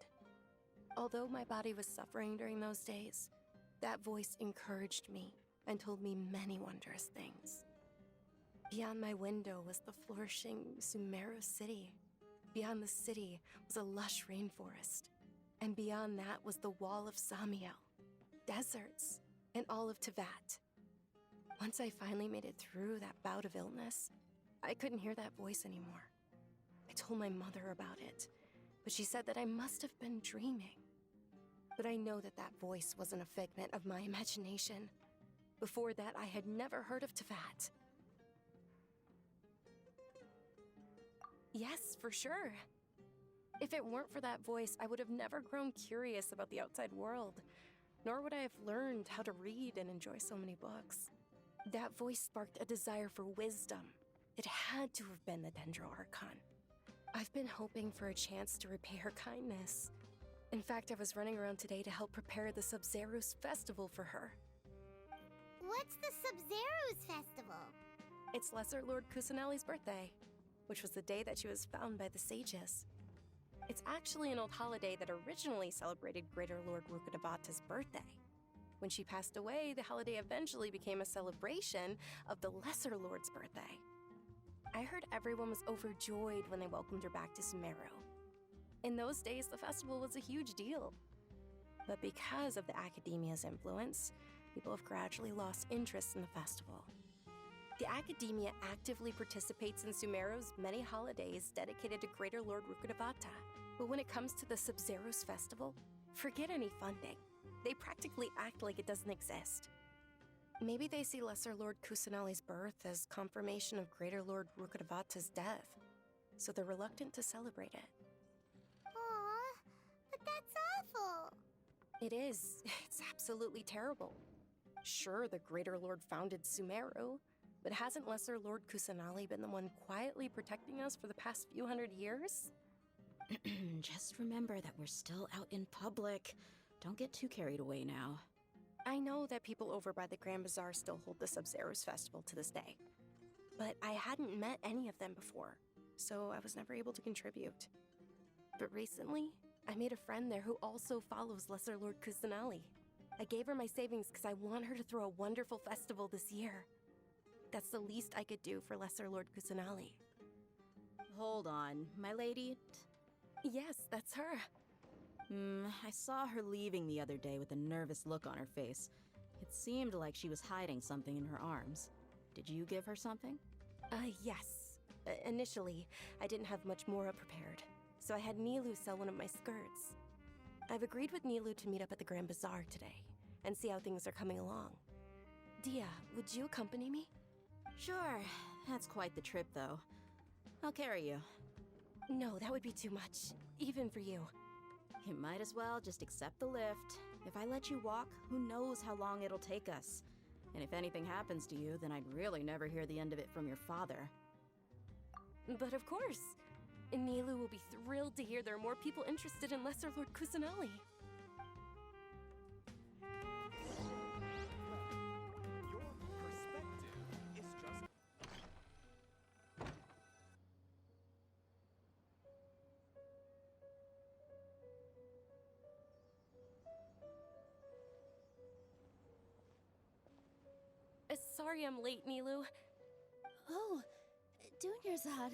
Although my body was suffering during those days, that voice encouraged me and told me many wondrous things. Beyond my window was the flourishing Sumeru city. Beyond the city was a lush rainforest. And beyond that was the wall of Samiel, deserts, and all of Tevat. Once I finally made it through that bout of illness, I couldn't hear that voice anymore. I told my mother about it, but she said that I must have been dreaming. But I know that that voice wasn't a figment of my imagination. Before that, I had never heard of Tevat. Yes, for sure. If it weren't for that voice, I would have never grown curious about the outside world, nor would I have learned how to read and enjoy so many books. That voice sparked a desire for wisdom. It had to have been the Dendro Archon. I've been hoping for a chance to repay her kindness. In fact, I was running around today to help prepare the Sub-Zero's festival for her. What's the Sub-Zero's festival? It's Lesser Lord Kusanali's birthday, which was the day that she was found by the sages. It's actually an old holiday that originally celebrated Greater Lord Rukkhadevata's birthday. When she passed away, the holiday eventually became a celebration of the Lesser Lord's birthday. I heard everyone was overjoyed when they welcomed her back to Sumeru. In those days, the festival was a huge deal. But because of the Academia's influence, people have gradually lost interest in the festival. The Academia actively participates in Sumeru's many holidays dedicated to Greater Lord Rukkhadevata. But when it comes to the Sub-Zero's festival, forget any funding. They practically act like it doesn't exist. Maybe they see Lesser Lord Kusanali's birth as confirmation of Greater Lord Rukkhadevata's death, so they're reluctant to celebrate it. Aww, It is. It's absolutely terrible. Sure, the Greater Lord founded Sumeru, but hasn't Lesser Lord Kusanali been the one quietly protecting us for the past few hundred years? Just remember that we're still out in public. Don't get too carried away now. I know that people over by the Grand Bazaar still hold the Sub-Zero's festival to this day, but I hadn't met any of them before, so I was never able to contribute. But recently, I made a friend there who also follows Lesser Lord Kusanali. I gave her my savings because I want her to throw a wonderful festival this year. That's the least I could do for Lesser Lord Kusanali. Hold on, my lady? Yes, that's her. I saw her leaving the other day with a nervous look on her face. It seemed like she was hiding something in her arms. Did you give her something? Yes. Initially, I didn't have much Mora prepared, so I had Nilu sell one of my skirts. I've agreed with Nilu to meet up at the Grand Bazaar today, and see how things are coming along. Dia, would you accompany me? Sure. That's quite the trip, though. I'll carry you. No, that would be too much, even for you. You might as well just accept the lift. If I let you walk, who knows how long it'll take us. And if anything happens to you, then I'd really never hear the end of it from your father. But of course! Nilu will be thrilled to hear there are more people interested in Lesser Lord Kusanali. Sorry I'm late, Nilu. Oh, Dunyarzad.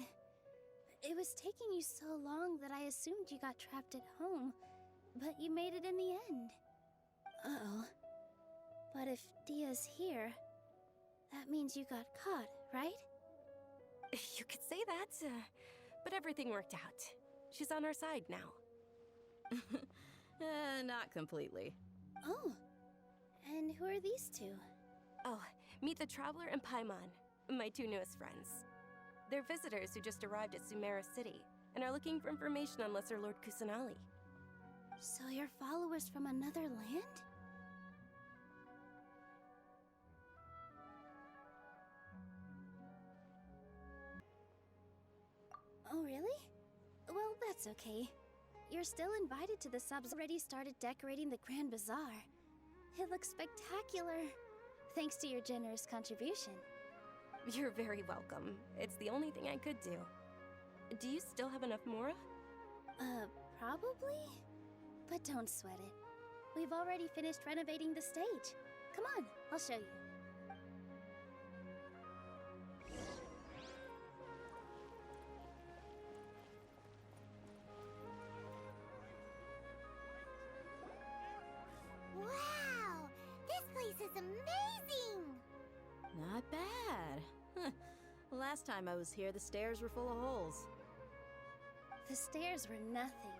It was taking you so long that I assumed you got trapped at home, but you made it in the end. Uh-oh. But if Dia's here, that means you got caught, right? You could say that, but everything worked out. She's on our side now. Not completely. Oh, and who are these two? Oh, meet the Traveler and Paimon, my two newest friends. They're visitors who just arrived at Sumeru City and are looking for information on Lesser Lord Kusanali. So you're followers from another land? Oh, really? Well, that's okay. You're still invited to the subs. Already started decorating the Grand Bazaar. It looks spectacular. Thanks to your generous contribution. You're very welcome. It's the only thing I could do. Do you still have enough Mora? Probably? But don't sweat it. We've already finished renovating the stage. Come on, I'll show you. Wow! This place is amazing! Not bad. Last time I was here, the stairs were full of holes. The stairs were nothing.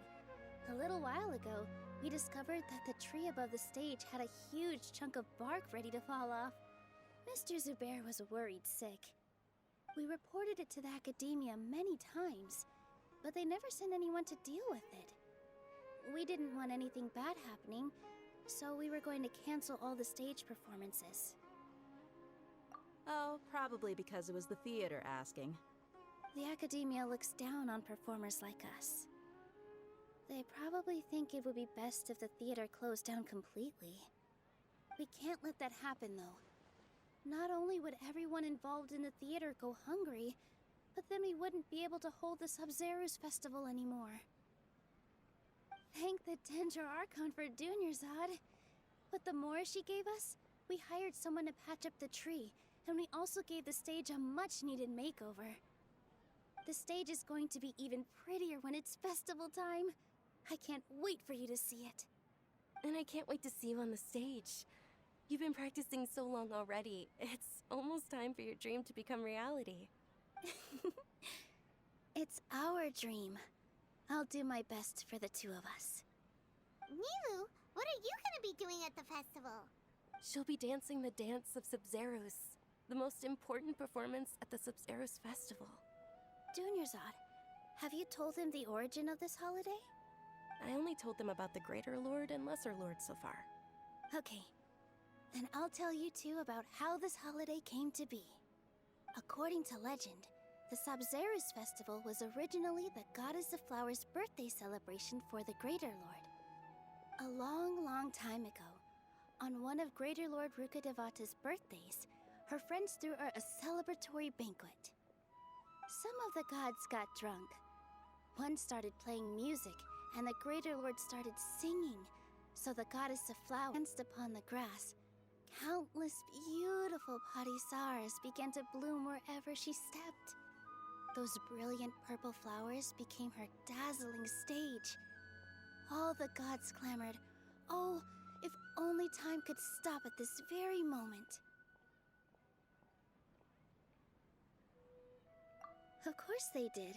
A little while ago, we discovered that the tree above the stage had a huge chunk of bark ready to fall off. Mr. Zubair was worried sick. We reported it to the Academia many times, but they never sent anyone to deal with it. We didn't want anything bad happening, so we were going to cancel all the stage performances. Oh, probably because it was the theater asking. The Academia looks down on performers like us. They probably think it would be best if the theater closed down completely. We can't let that happen, though. Not only would everyone involved in the theater go hungry, but then we wouldn't be able to hold the Sub-Zero's festival anymore. Thank the Danger Archon for Dunyarzad. With the Mora she gave us, we hired someone to patch up the tree, and we also gave the stage a much-needed makeover. The stage is going to be even prettier when it's festival time. I can't wait for you to see it. And I can't wait to see you on the stage. You've been practicing so long already. It's almost time for your dream to become reality. It's our dream. I'll do my best for the two of us. Nilu, what are you gonna be doing at the festival? She'll be dancing the dance of Sub-Zeros, the most important performance at the Sub-Zeros festival. Dunyarzad, have you told him the origin of this holiday? I only told them about the Greater Lord and Lesser Lord so far. Okay, then I'll tell you two about how this holiday came to be. According to legend, the Sabzeruz festival was originally the Goddess of Flowers' birthday celebration for the Greater Lord. A long, long time ago, on one of Greater Lord Rukkhadevata's birthdays, her friends threw her a celebratory banquet. Some of the gods got drunk. One started playing music, and the Greater Lord started singing. So the Goddess of Flowers danced upon the grass. Countless beautiful Padisaras began to bloom wherever she stepped. Those brilliant purple flowers became her dazzling stage. All the gods clamored, "Oh, if only time could stop at this very moment." Of course they did.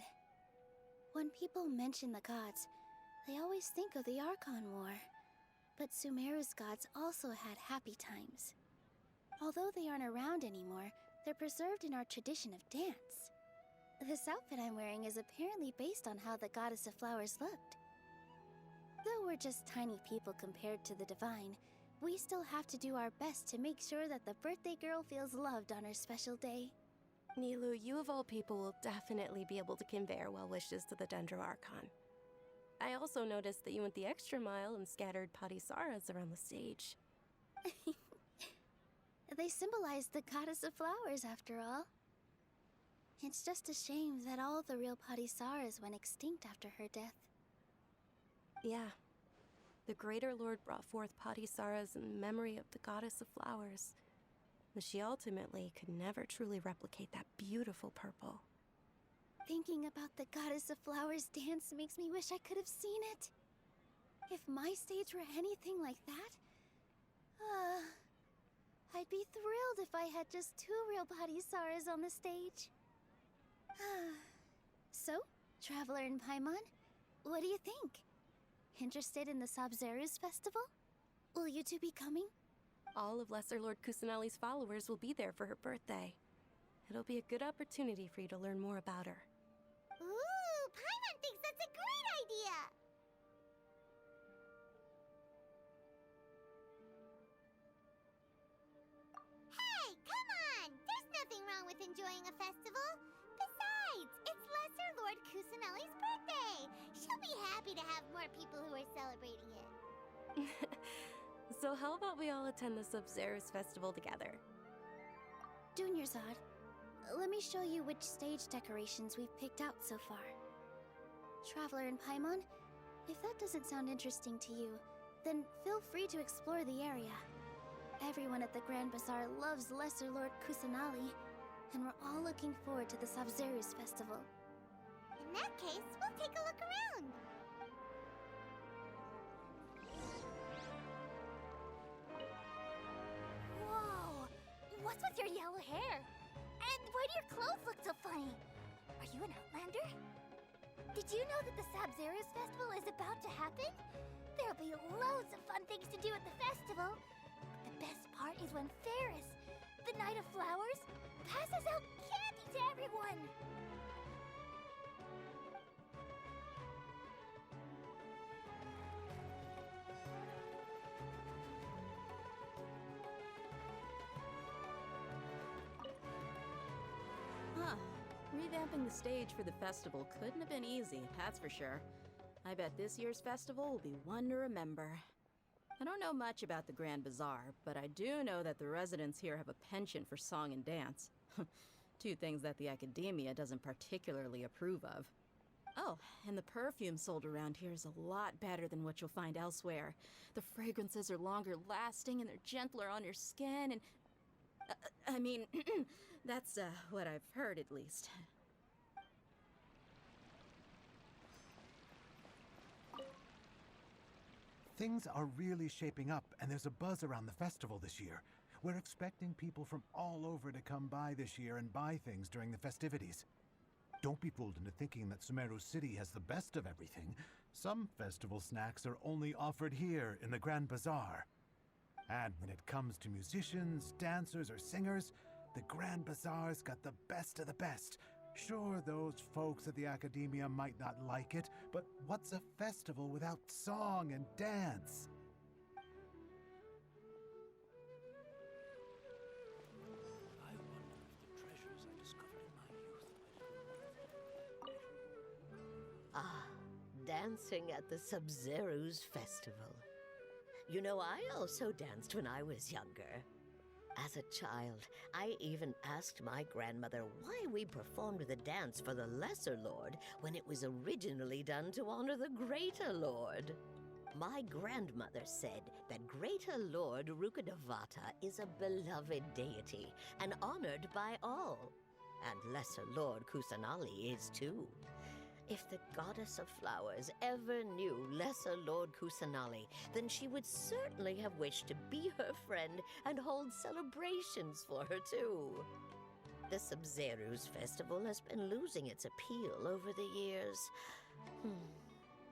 When people mention the gods, they always think of the Archon War. But Sumeru's gods also had happy times. Although they aren't around anymore, they're preserved in our tradition of dance. This outfit I'm wearing is apparently based on how the Goddess of Flowers looked. Though we're just tiny people compared to the divine, we still have to do our best to make sure that the birthday girl feels loved on her special day. Nilu, you of all people will definitely be able to convey our well wishes to the Dendro Archon. I also noticed that you went the extra mile and scattered Padisaras around the stage. They symbolize the Goddess of Flowers, after all. It's just a shame that all the real Padisaras went extinct after her death. Yeah. The Greater Lord brought forth Padisaras in memory of the Goddess of Flowers. But she ultimately could never truly replicate that beautiful purple. Thinking about the Goddess of Flowers dance makes me wish I could have seen it. If my stage were anything like that, I'd be thrilled if I had just 2 real Padisaras on the stage. So, Traveler and Paimon, what do you think? Interested in the Sabzeruz festival? Will you two be coming? All of Lesser Lord Kusanali's followers will be there for her birthday. It'll be a good opportunity for you to learn more about her. Ooh, Paimon thinks that's a great idea! Hey, come on! There's nothing wrong with enjoying a festival. Besides, it's Lesser Lord Kusanali's birthday. She'll be happy to have more people who are celebrating it. So how about we all attend the Sabzeruz festival together? Dunyarzad, let me show you which stage decorations we've picked out so far. Traveler and Paimon, if that doesn't sound interesting to you, then feel free to explore the area. Everyone at the Grand Bazaar loves Lesser Lord Kusanali, and we're all looking forward to the Sabzeruz festival. In that case, we'll take a look around. Whoa! What's with your yellow hair? And why do your clothes look so funny? Are you an Outlander? Did you know that the Sabzeruz festival is about to happen? There'll be loads of fun things to do at the festival. But the best part is when Ferris, the Knight of Flowers, passes out candy to everyone! Huh. Revamping the stage for the festival couldn't have been easy, that's for sure. I bet this year's festival will be one to remember. I don't know much about the Grand Bazaar, but I do know that the residents here have a penchant for song and dance. 2 things that the Academia doesn't particularly approve of. Oh, and the perfume sold around here is a lot better than what you'll find elsewhere. The fragrances are longer lasting and they're gentler on your skin and... I mean, that's what I've heard at least. Things are really shaping up, and there's a buzz around the festival this year. We're expecting people from all over to come by this year and buy things during the festivities. Don't be fooled into thinking that Sumeru City has the best of everything. Some festival snacks are only offered here in the Grand Bazaar. And when it comes to musicians, dancers, or singers, the Grand Bazaar's got the best of the best. Sure, those folks at the Academia might not like it, but what's a festival without song and dance? I wonder if the treasures I discovered in my youth Ah, dancing at the Sub-Zero's festival. You know, I also danced when I was younger. As a child, I even asked my grandmother why we performed the dance for the Lesser Lord when it was originally done to honor the Greater Lord. My grandmother said that Greater Lord Rukkhadevata is a beloved deity and honored by all. And Lesser Lord Kusanali is too. If the Goddess of Flowers ever knew Lesser Lord Kusanali, then she would certainly have wished to be her friend and hold celebrations for her too. The Sub-Zero's festival has been losing its appeal over the years.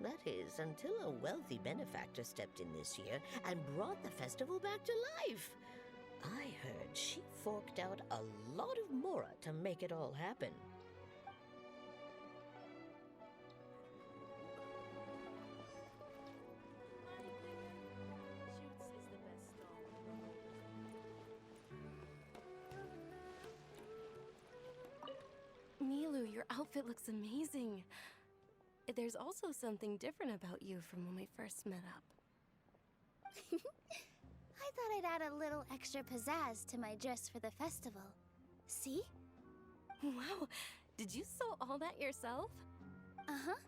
That is, until a wealthy benefactor stepped in this year and brought the festival back to life. I heard she forked out a lot of mora to make it all happen. Milu, your outfit looks amazing. There's also something different about you from when we first met up. I thought I'd add a little extra pizzazz to my dress for the festival. See? Wow, did you sew all that yourself? Uh-huh.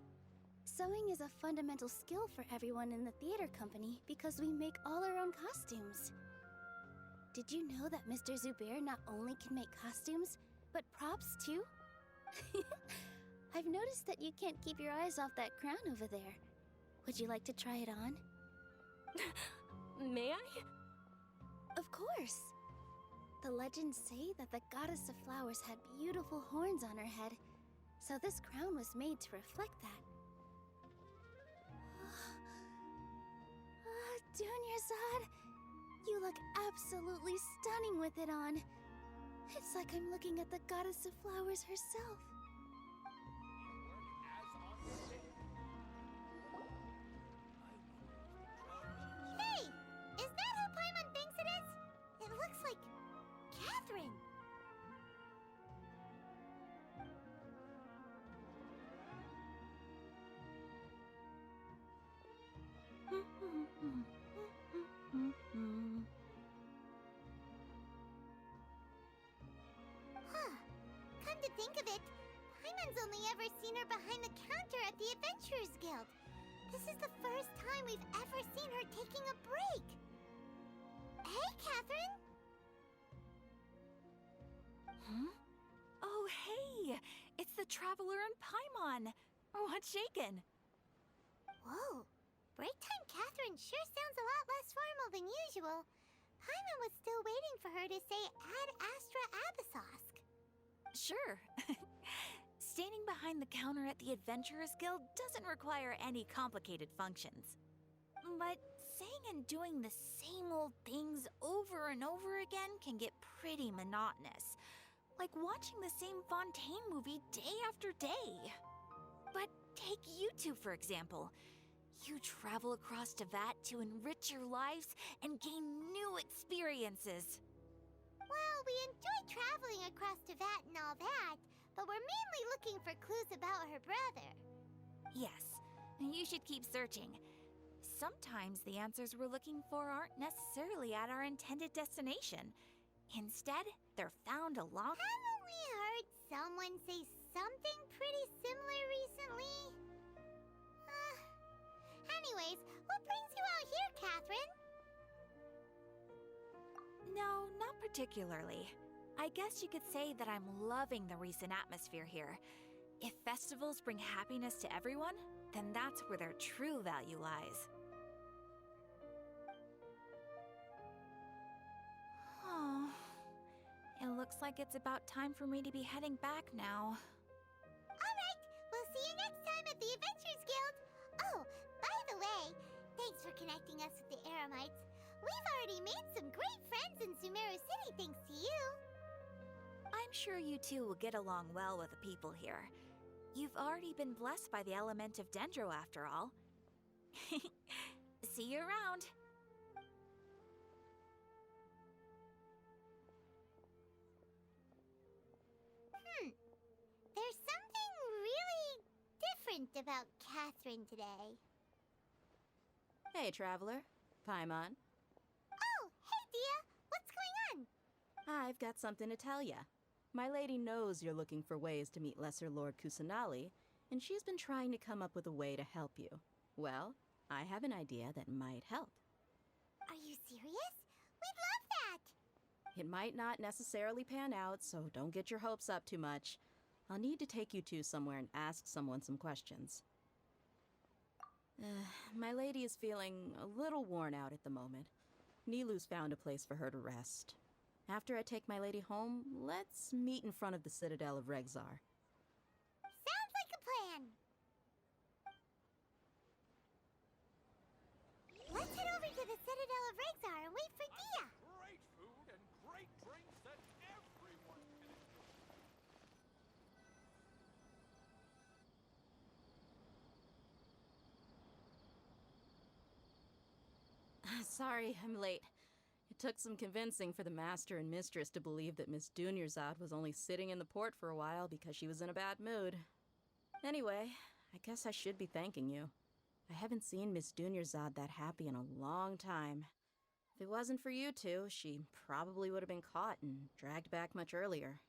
Sewing is a fundamental skill for everyone in the theater company because we make all our own costumes. Did you know that Mr. Zubair not only can make costumes, but props too? I've noticed that you can't keep your eyes off that crown over there. Would you like to try it on? May I? Of course. The legends say that the Goddess of Flowers had beautiful horns on her head, so this crown was made to reflect that. Dunyazad, you look absolutely stunning with it on. It's like I'm looking at the Goddess of Flowers herself. Hey! Is that who Paimon thinks it is? It looks like Catherine. Come to think of it, Paimon's only ever seen her behind the counter at the Adventurers Guild. This is the first time we've ever seen her taking a break. Hey, Catherine! Huh? Oh, hey! It's the Traveler and Paimon! What's shaken? Whoa, break time Catherine sure sounds a lot less formal than usual. Paimon was still waiting for her to say Ad Astra Abyssosque. Sure. Standing behind the counter at the Adventurers Guild doesn't require any complicated functions. But saying and doing the same old things over and over again can get pretty monotonous. Like watching the same Fontaine movie day after day. But take you two, for example. You travel across Tevat to enrich your lives and gain new experiences. Well, we enjoy traveling across Tevat and all that, but we're mainly looking for clues about her brother. Yes, you should keep searching. Sometimes the answers we're looking for aren't necessarily at our intended destination. Instead, they're found along... Haven't we heard someone say something pretty similar recently? Anyways, what brings you out here, Catherine? No, not particularly. I guess you could say that I'm loving the recent atmosphere here. If festivals bring happiness to everyone, then that's where their true value lies. Oh, it looks like it's about time for me to be heading back now. Alright, we'll see you next time at the Adventurers Guild. Oh, by the way, thanks for connecting us with the Eremites. We've already made some great friends in Sumeru City thanks to you. I'm sure you two will get along well with the people here. You've already been blessed by the element of Dendro after all. See you around. There's something really different about Catherine today. Hey, traveler. Paimon. Oh, hey, Dia. What's going on? I've got something to tell ya. My lady knows you're looking for ways to meet Lesser Lord Kusanali, and she's been trying to come up with a way to help you. Well, I have an idea that might help. Are you serious? We'd love that! It might not necessarily pan out, so don't get your hopes up too much. I'll need to take you two somewhere and ask someone some questions. My lady is feeling a little worn out at the moment. Nilu's found a place for her to rest. After I take my lady home, let's meet in front of the Citadel of Regzar. Sounds like a plan. Let's head over to the Citadel of Regzar and wait for Dia. Great food and great drinks that everyone can enjoy. Sorry, I'm late. It took some convincing for the master and mistress to believe that Miss Dunyarzad was only sitting in the port for a while because she was in a bad mood. Anyway, I guess I should be thanking you. I haven't seen Miss Dunyarzad that happy in a long time. If it wasn't for you two, she probably would have been caught and dragged back much earlier.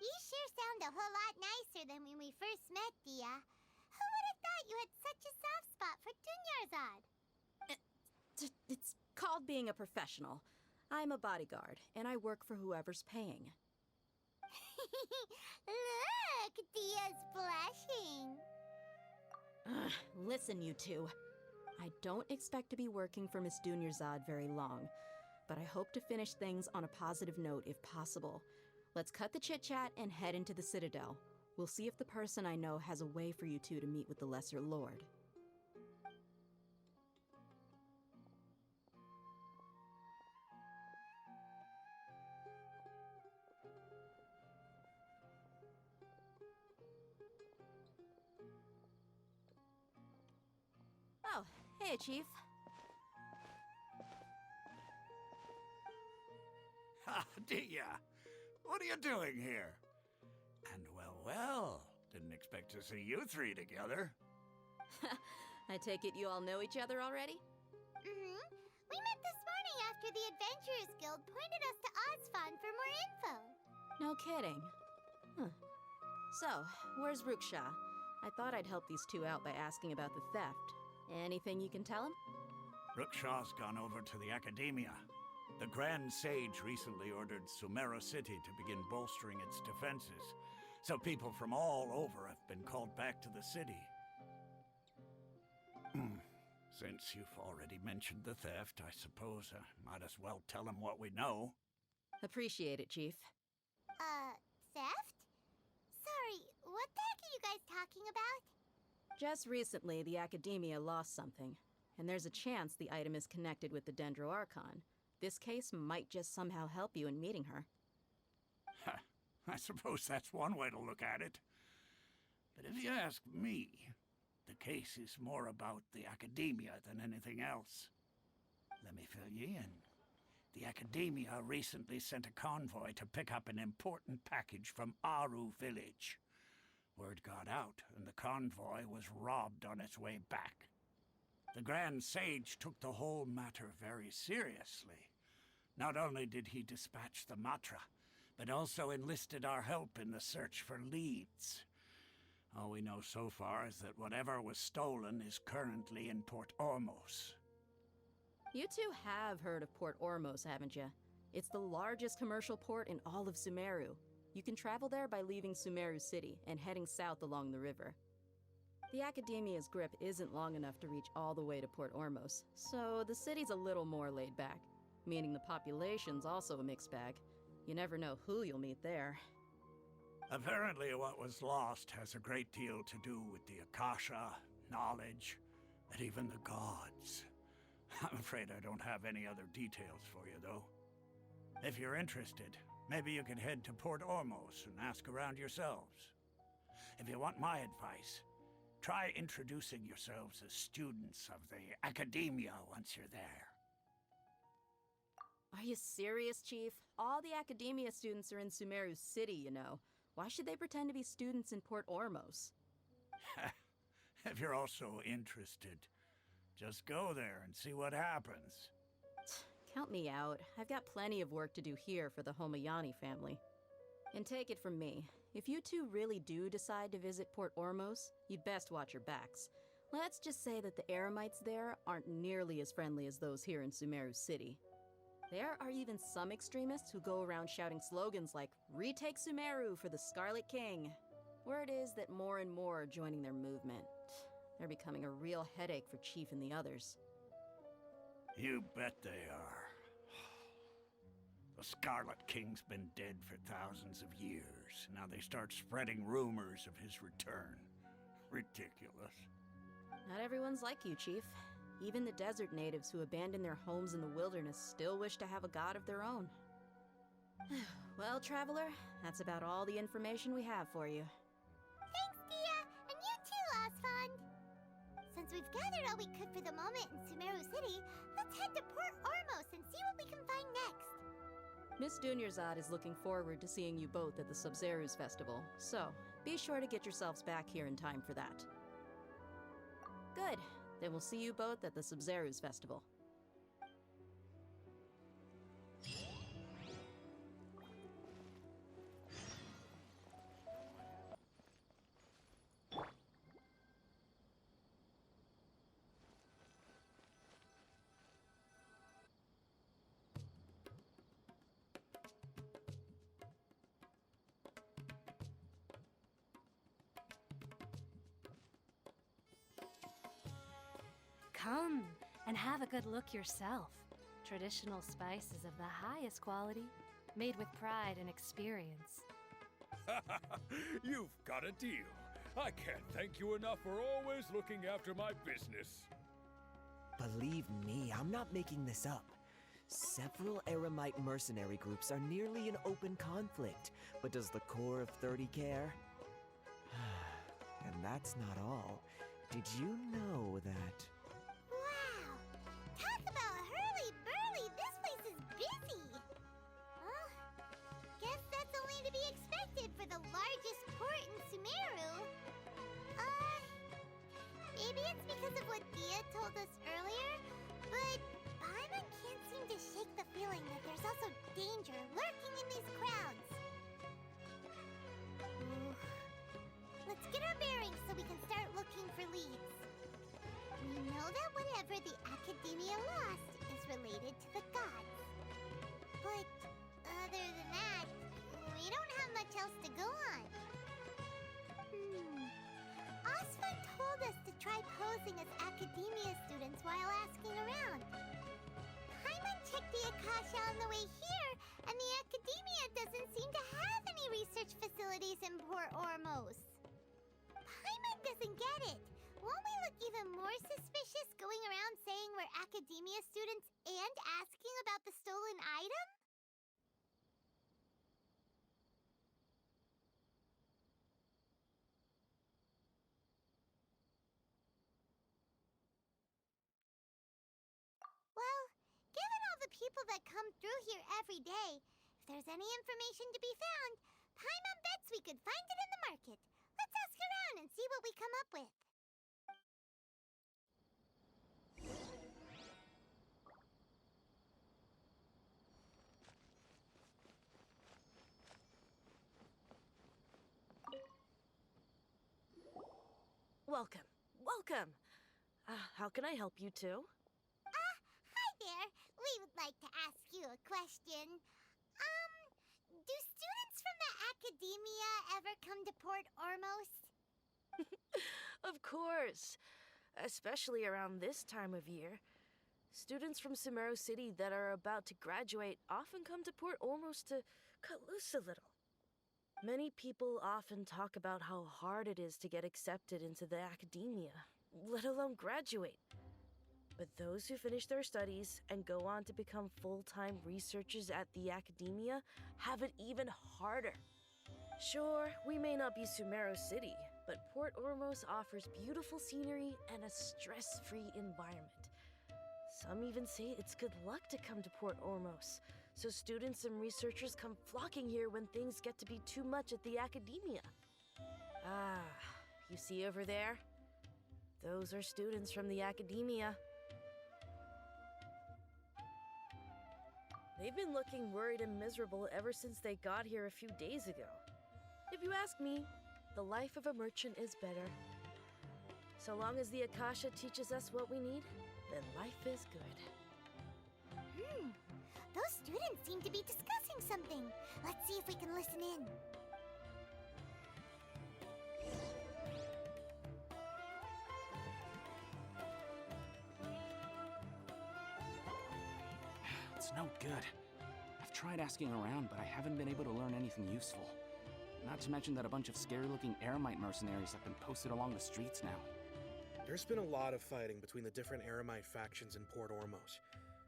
You sure sound a whole lot nicer than when we first met, Dia. Who would have thought you had such a soft spot for Dunyarzad? It's called being a professional. I'm a bodyguard, and I work for whoever's paying. Look, Dia's blushing. Listen, you two. I don't expect to be working for Miss Dunyarzad very long, but I hope to finish things on a positive note if possible. Let's cut the chit-chat and head into the Citadel. We'll see if the person I know has a way for you two to meet with the Lesser Lord. Oh, hey, Chief. Ha, Dia! What are you doing here? And well, didn't expect to see you three together. I take it you all know each other already? Mm-hmm. We met this morning after the Adventurers Guild pointed us to Ozfon for more info. No kidding. Huh. So, where's Ruksha? I thought I'd help these two out by asking about the theft. Anything you can tell him? Rukshaw's gone over to the Academia. The Grand Sage recently ordered Sumeru City to begin bolstering its defenses, so people from all over have been called back to the city. Since you've already mentioned the theft, I suppose I might as well tell him what we know. Appreciate it, Chief. Theft? Sorry, what the heck are you guys talking about? Just recently, the Academia lost something, and there's a chance the item is connected with the Dendro Archon. This case might just somehow help you in meeting her. I suppose that's one way to look at it. But if you ask me, the case is more about the Academia than anything else. Let me fill you in. The Academia recently sent a convoy to pick up an important package from Aru village. Word got out, and the convoy was robbed on its way back. The Grand Sage took the whole matter very seriously. Not only did he dispatch the Matra, but also enlisted our help in the search for leads. All we know so far is that whatever was stolen is currently in Port Ormos. You two have heard of Port Ormos, haven't you? It's the largest commercial port in all of Sumeru. You can travel there by leaving Sumeru City and heading south along the river. The Academia's grip isn't long enough to reach all the way to Port Ormos, so the city's a little more laid back, meaning the population's also a mixed bag. You never know who you'll meet there. Apparently what was lost has a great deal to do with the Akasha, knowledge, and even the gods. I'm afraid I don't have any other details for you, though. If you're interested, Maybe you can head to Port Ormos and ask around yourselves. If you want my advice, try introducing yourselves as students of the Academia once you're there. Are you serious, Chief? All the Academia students are in Sumeru City, you know. Why should they pretend to be students in Port Ormos? If you're also interested, just go there and see what happens. Count me out. I've got plenty of work to do here for the Homayani family. And take it from me, if you two really do decide to visit Port Ormos, you'd best watch your backs. Let's just say that the Eremites there aren't nearly as friendly as those here in Sumeru City. There are even some extremists who go around shouting slogans like, "Retake Sumeru for the Scarlet King." Word is that more and more are joining their movement. They're becoming a real headache for Chief and the others. You bet they are. The Scarlet King's been dead for thousands of years. Now they start spreading rumors of his return. Ridiculous. Not everyone's like you, Chief. Even the desert natives who abandoned their homes in the wilderness still wish to have a god of their own. Well, Traveler, that's about all the information we have for you. Thanks, Dia! And you too, Osfond! Since we've gathered all we could for the moment in Sumeru City, let's head to Port Ormos and see what we can find next. Miss Dunyarzad is looking forward to seeing you both at the Sub-Zeru's festival, so be sure to get yourselves back here in time for that. Good. Then we'll see you both at the Sub-Zeru's festival. Come and have a good look yourself. Traditional spices of the highest quality, made with pride and experience. You've got a deal. I can't thank you enough for always looking after my business. Believe me, I'm not making this up. Several Eremite mercenary groups are nearly in open conflict, but does the core of 30 care? And that's not all. Did you know that... Wow! Talk about hurly-burly! This place is busy! Well, guess that's only to be expected for the largest port in Sumeru. Maybe it's because of what Dia told us earlier, but Paimon can't seem to shake the feeling that there's also danger lurking in these crowds. Let's get our bearings so we can start looking for leads. We know that whatever the Academia lost is related to the gods. But other than that, we don't have much else to go on. Osfund told us to try posing as Academia students while asking around. Paimon checked the Akasha on the way here, and the Academia doesn't seem to have any research facilities in Port Ormos. Paimon doesn't get it. Won't we look even more suspicious going around saying we're Academia students and asking about the stolen item? Well, given all the people that come through here every day, if there's any information to be found, Paimon bets we could find it in the market. Let's ask around and see what we come up with. Welcome. Welcome. How can I help you two? Hi there. We would like to ask you a question. Do students from the Academia ever come to Port Ormos? Of course. Especially around this time of year. Students from Sumeru City that are about to graduate often come to Port Ormos to cut loose a little. Many people often talk about how hard it is to get accepted into the Academia, let alone graduate. But those who finish their studies and go on to become full-time researchers at the Academia have it even harder. Sure, we may not be Sumeru City, but Port Ormos offers beautiful scenery and a stress-free environment. Some even say it's good luck to come to Port Ormos, so students and researchers come flocking here when things get to be too much at the Academia. Ah, you see over there? Those are students from the Academia. They've been looking worried and miserable ever since they got here a few days ago. If you ask me, the life of a merchant is better. So long as the Akasha teaches us what we need, then life is good. Those students seem to be discussing something. Let's see if we can listen in. It's no good. I've tried asking around, but I haven't been able to learn anything useful. Not to mention that a bunch of scary-looking Eremite mercenaries have been posted along the streets now. There's been a lot of fighting between the different Eremite factions in Port Ormos.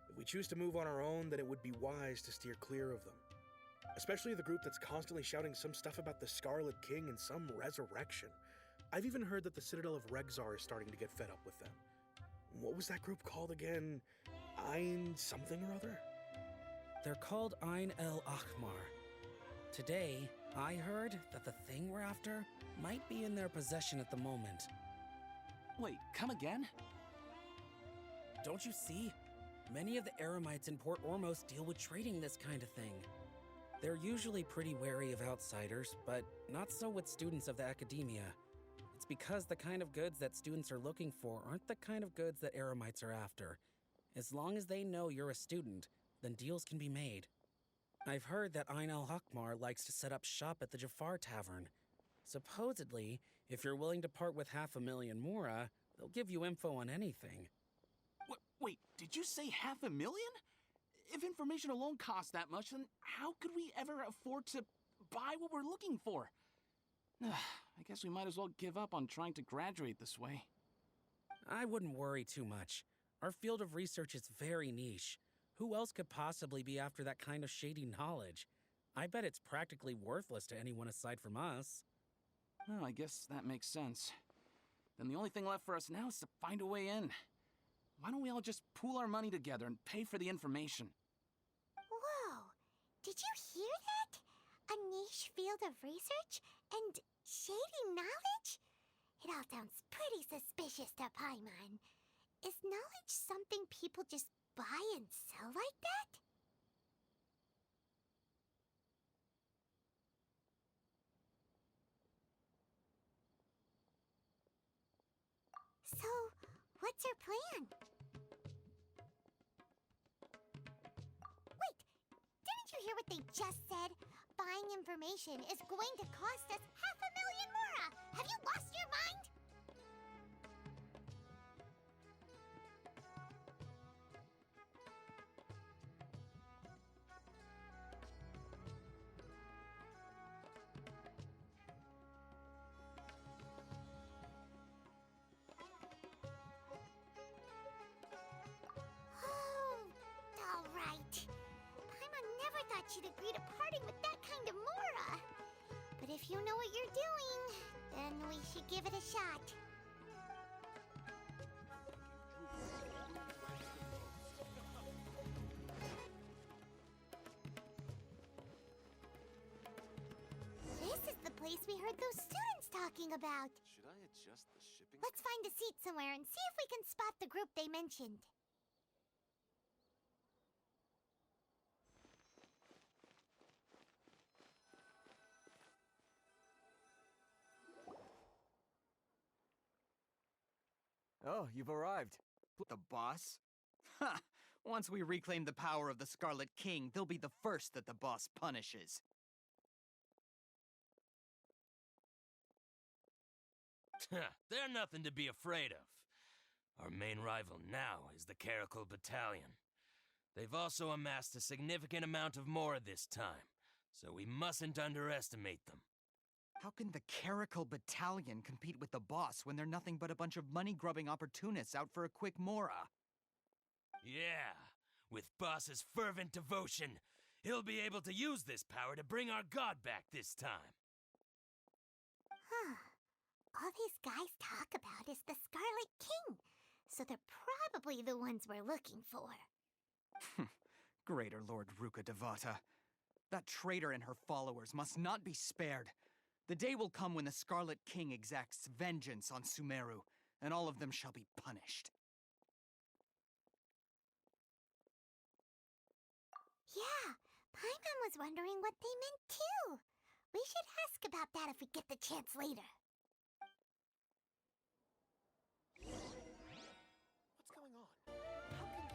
If we choose to move on our own, then it would be wise to steer clear of them. Especially the group that's constantly shouting some stuff about the Scarlet King and some resurrection. I've even heard that the Citadel of Regzar is starting to get fed up with them. What was that group called again? Ein something or other? They're called Ein El Akhmar. Today, I heard that the thing we're after might be in their possession at the moment. Wait, come again? Don't you see? Many of the Eremites in Port Ormos deal with trading this kind of thing. They're usually pretty wary of outsiders, but not so with students of the Academia. It's because the kind of goods that students are looking for aren't the kind of goods that Eremites are after. As long as they know you're a student, then deals can be made. I've heard that Ein al-Hakmar likes to set up shop at the Jafar Tavern. Supposedly, if you're willing to part with 500,000 mora, they'll give you info on anything. Wait, did you say 500,000? If information alone costs that much, then how could we ever afford to buy what we're looking for? I guess we might as well give up on trying to graduate this way. I wouldn't worry too much. Our field of research is very niche. Who else could possibly be after that kind of shady knowledge? I bet it's practically worthless to anyone aside from us. Oh, I guess that makes sense. Then the only thing left for us now is to find a way in. Why don't we all just pool our money together and pay for the information? Whoa! Did you hear that? A niche field of research and shady knowledge? It all sounds pretty suspicious to Paimon. Is knowledge something people just buy and sell like that? So, what's our plan? Wait, didn't you hear what they just said? Buying information is going to cost us 500,000 mora! Have you lost your mind? She'd agree to parting with that kind of mora. But if you know what you're doing, then we should give it a shot. This is the place we heard those students talking about. Should I adjust the shipping? Let's find a seat somewhere and see if we can spot the group they mentioned. Oh, you've arrived. The boss? Ha! Once we reclaim the power of the Scarlet King, they'll be the first that the boss punishes. They're nothing to be afraid of. Our main rival now is the Caracal Battalion. They've also amassed a significant amount of mora this time, so we mustn't underestimate them. How can the Caracal Battalion compete with the boss when they're nothing but a bunch of money-grubbing opportunists out for a quick mora? Yeah, with Boss's fervent devotion, he'll be able to use this power to bring our god back this time. Huh. All these guys talk about is the Scarlet King, so they're probably the ones we're looking for. Greater Lord Ruka Devata. That traitor and her followers must not be spared. The day will come when the Scarlet King exacts vengeance on Sumeru, and all of them shall be punished. Yeah, Paimon was wondering what they meant too. We should ask about that if we get the chance later. What's going on? How can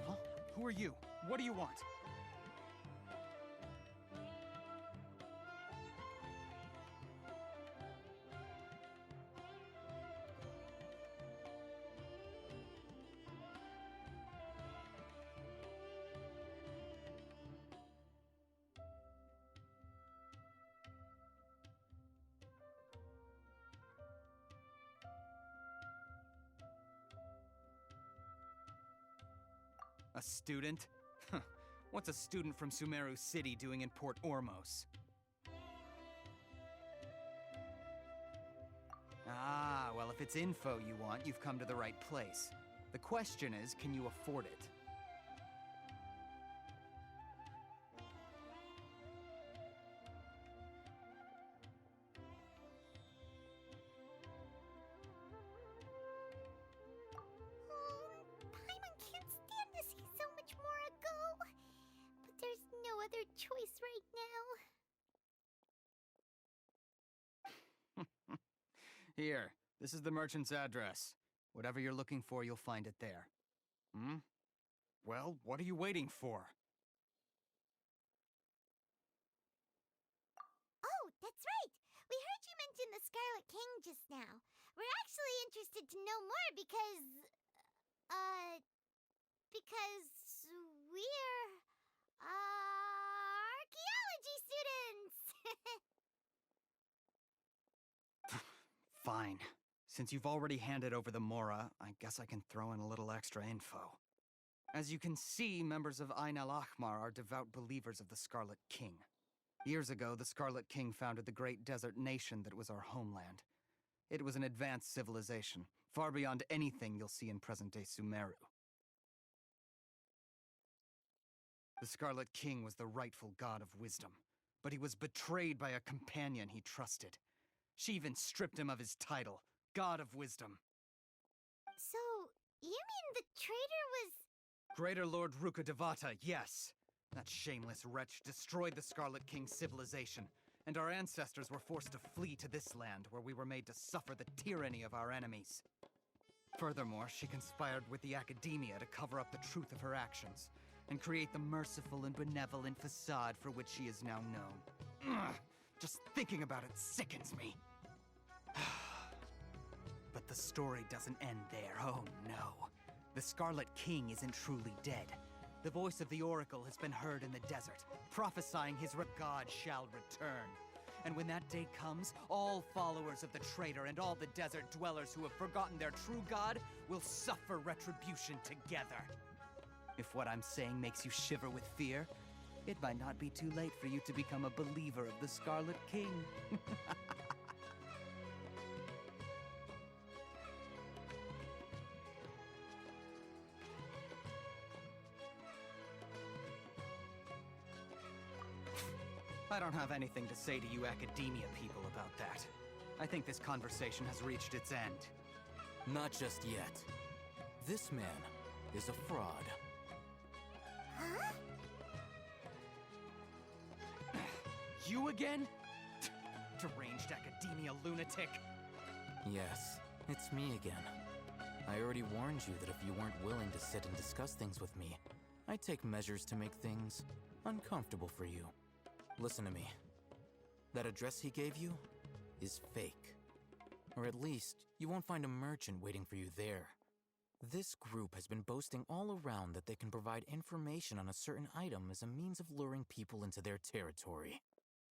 Huh? Who are you? What do you want? A student? Huh. What's a student from Sumeru City doing in Port Ormos? Ah, well, if it's info you want, you've come to the right place. The question is, can you afford it? Paimon can't stand to see so much Mora go. But there's no other choice right now. Here, this is the merchant's address. Whatever you're looking for, you'll find it there. Hmm? Well, what are you waiting for? Oh, that's right. We heard you mention the Scarlet King just now. We're actually interested to know more because we're archaeology students. Fine. Since you've already handed over the Mora, I guess I can throw in a little extra info. As you can see, members of Ain al-Ahmar are devout believers of the Scarlet King. Years ago, the Scarlet King founded the great desert nation that was our homeland. It was an advanced civilization, far beyond anything you'll see in present-day Sumeru. The Scarlet King was the rightful god of wisdom, but he was betrayed by a companion he trusted. She even stripped him of his title, God of Wisdom. So, you mean the traitor was... Greater Lord Ruka Devata, yes. That shameless wretch destroyed the Scarlet King's civilization, and our ancestors were forced to flee to this land where we were made to suffer the tyranny of our enemies. Furthermore, she conspired with the Academia to cover up the truth of her actions, and create the merciful and benevolent facade for which she is now known. Ugh, just thinking about it sickens me. But the story doesn't end there, oh no. The Scarlet King isn't truly dead. The voice of the Oracle has been heard in the desert, prophesying his god shall return. And when that day comes, all followers of the traitor and all the desert dwellers who have forgotten their true god will suffer retribution together. If what I'm saying makes you shiver with fear, it might not be too late for you to become a believer of the Scarlet King. I don't have anything to say to you Academia people about that. I think this conversation has reached its end. Not just yet. This man is a fraud. Huh? You again? Deranged Academia lunatic. Yes, it's me again. I already warned you that if you weren't willing to sit and discuss things with me, I'd take measures to make things uncomfortable for you. Listen to me. That address he gave you is fake. Or at least, you won't find a merchant waiting for you there. This group has been boasting all around that they can provide information on a certain item as a means of luring people into their territory.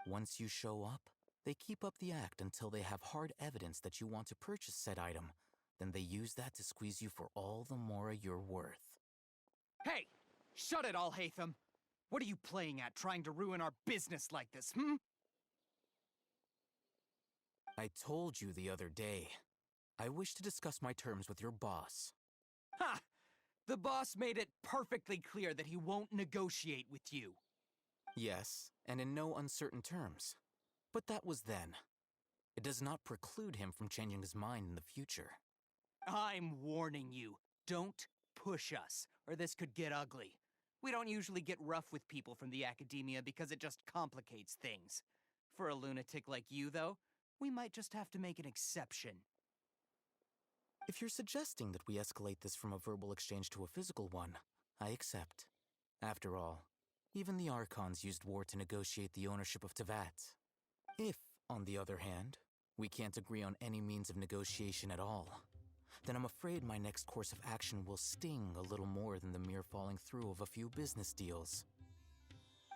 Once you show up, they keep up the act until they have hard evidence that you want to purchase said item, then they use that to squeeze you for all the mora you're worth. Hey! Shut it, Alhaitham! What are you playing at, trying to ruin our business like this, hmm? I told you the other day. I wish to discuss my terms with your boss. Ha! The boss made it perfectly clear that he won't negotiate with you. Yes, and in no uncertain terms. But that was then. It does not preclude him from changing his mind in the future. I'm warning you. Don't push us, or this could get ugly. We don't usually get rough with people from the Academia because it just complicates things. For a lunatic like you, though, we might just have to make an exception. If you're suggesting that we escalate this from a verbal exchange to a physical one, I accept. After all, even the Archons used war to negotiate the ownership of Teyvat. If, on the other hand, we can't agree on any means of negotiation at all, then I'm afraid my next course of action will sting a little more than the mere falling through of a few business deals.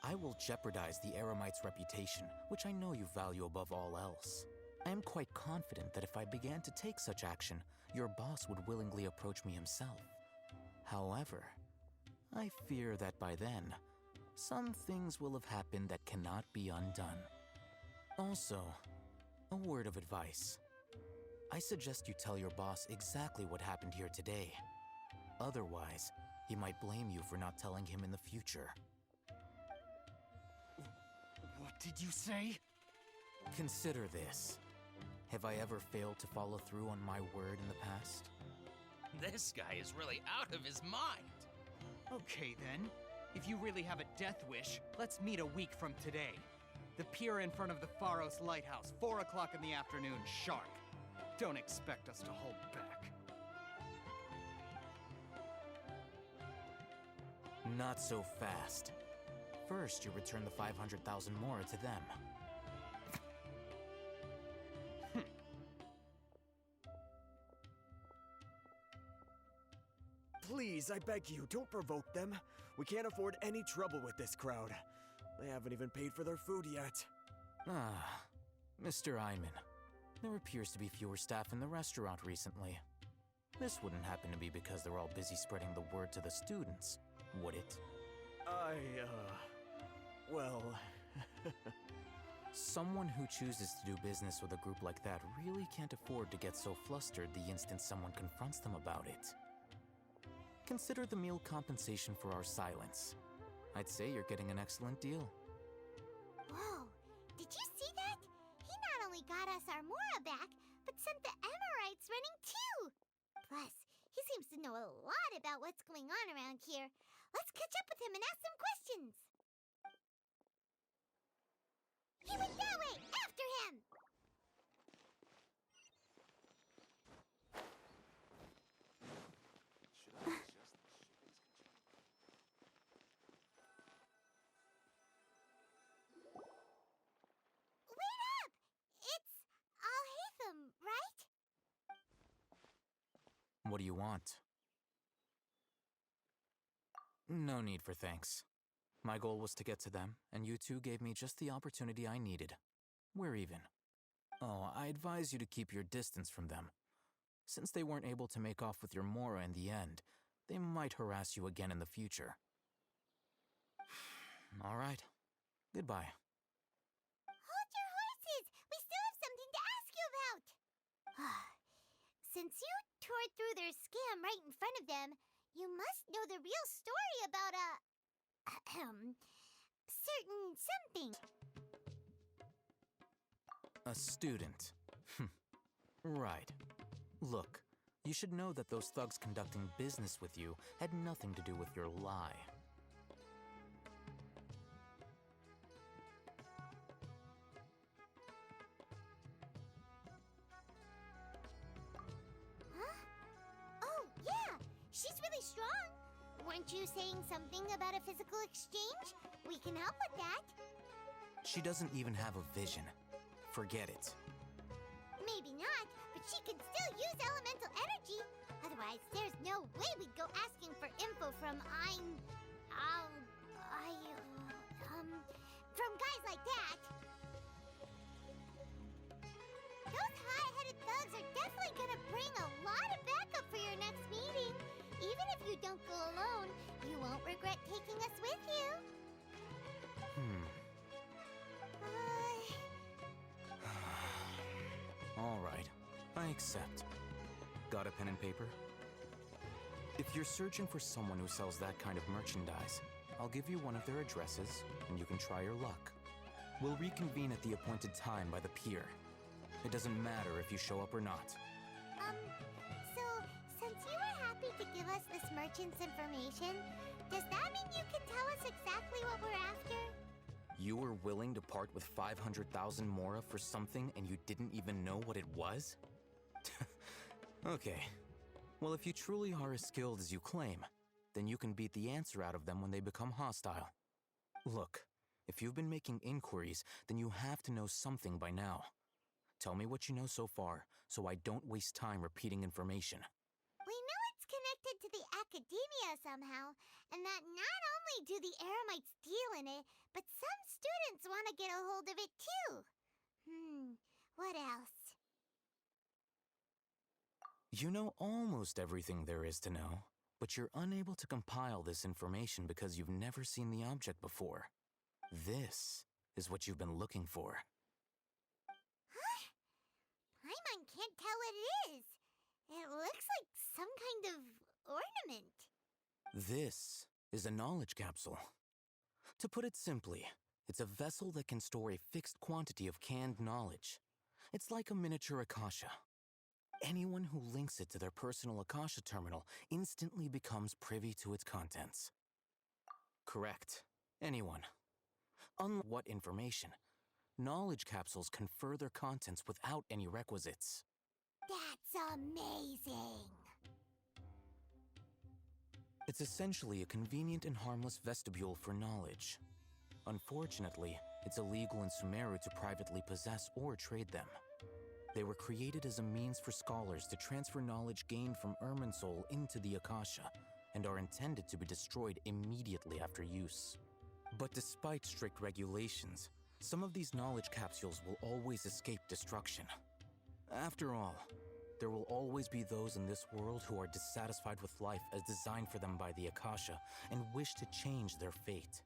I will jeopardize the Eremite's reputation, which I know you value above all else. I am quite confident that if I began to take such action, your boss would willingly approach me himself. However, I fear that by then, some things will have happened that cannot be undone. Also, a word of advice. I suggest you tell your boss exactly what happened here today. Otherwise, he might blame you for not telling him in the future. What did you say? Consider this. Have I ever failed to follow through on my word in the past? This guy is really out of his mind. Okay then. If you really have a death wish, let's meet a week from today. The pier in front of the Pharos Lighthouse, 4 o'clock in the afternoon, sharp. Don't expect us to hold back. Not so fast. First, you return the 500,000 mora to them. Please, I beg you, don't provoke them. We can't afford any trouble with this crowd. They haven't even paid for their food yet. Ah, Mr. Einman. There appears to be fewer staff in the restaurant recently. This wouldn't happen to be because they're all busy spreading the word to the students, would it? Well... Someone who chooses to do business with a group like that really can't afford to get so flustered the instant someone confronts them about it. Consider the meal compensation for our silence. I'd say you're getting an excellent deal. Whoa, did you see that? He not only got us our mora back, but sent the Emirites running too! Plus, he seems to know a lot about what's going on around here. Let's catch up with him and ask some questions! He went that way! After him! Wait up! It's Alhaitham, right? What do you want? No need for thanks. My goal was to get to them, and you two gave me just the opportunity I needed. We're even. Oh, I advise you to keep your distance from them. Since they weren't able to make off with your mora in the end, they might harass you again in the future. All right. Goodbye. Hold your horses! We still have something to ask you about! Since you tore through their scam right in front of them, you must know the real story about certain something. A student. Right. Look, you should know that those thugs conducting business with you had nothing to do with your lie. Huh? Oh, yeah! She's really strong! Weren't you saying something about a physical exchange? We can help with that. She doesn't even have a vision. Forget it. Maybe not, but she could still use elemental energy. Otherwise, there's no way we'd go asking for info from from guys like that. Those high-headed thugs are definitely gonna bring a lot of even if you don't go alone, you won't regret taking us with you. All right, I accept. Got a pen and paper? If you're searching for someone who sells that kind of merchandise, I'll give you one of their addresses, and you can try your luck. We'll reconvene at the appointed time by the pier. It doesn't matter if you show up or not. So, since you were happy to give us this merchant's information, does that mean you can tell us exactly what we're after? You were willing to part with 500,000 mora for something and you didn't even know what it was? Okay. Well, if you truly are as skilled as you claim, then you can beat the answer out of them when they become hostile. Look, if you've been making inquiries, then you have to know something by now. Tell me what you know so far, so I don't waste time repeating information. We know it's connected to the Academia somehow, and that not only do the Eremites deal in it, but some students want to get a hold of it too. What else? You know almost everything there is to know, but you're unable to compile this information because you've never seen the object before. This is what you've been looking for. Huh? Paimon can't tell what it is. It looks like some kind of ornament. This is a knowledge capsule. To put it simply, it's a vessel that can store a fixed quantity of canned knowledge. It's like a miniature Akasha. Anyone who links it to their personal Akasha terminal instantly becomes privy to its contents. Correct. Anyone. Unlike what information, knowledge capsules confer their contents without any requisites. That's amazing! It's essentially a convenient and harmless vestibule for knowledge. Unfortunately, it's illegal in Sumeru to privately possess or trade them. They were created as a means for scholars to transfer knowledge gained from Irminsul into the Akasha, and are intended to be destroyed immediately after use. But despite strict regulations, some of these knowledge capsules will always escape destruction. After all, there will always be those in this world who are dissatisfied with life as designed for them by the Akasha and wish to change their fate.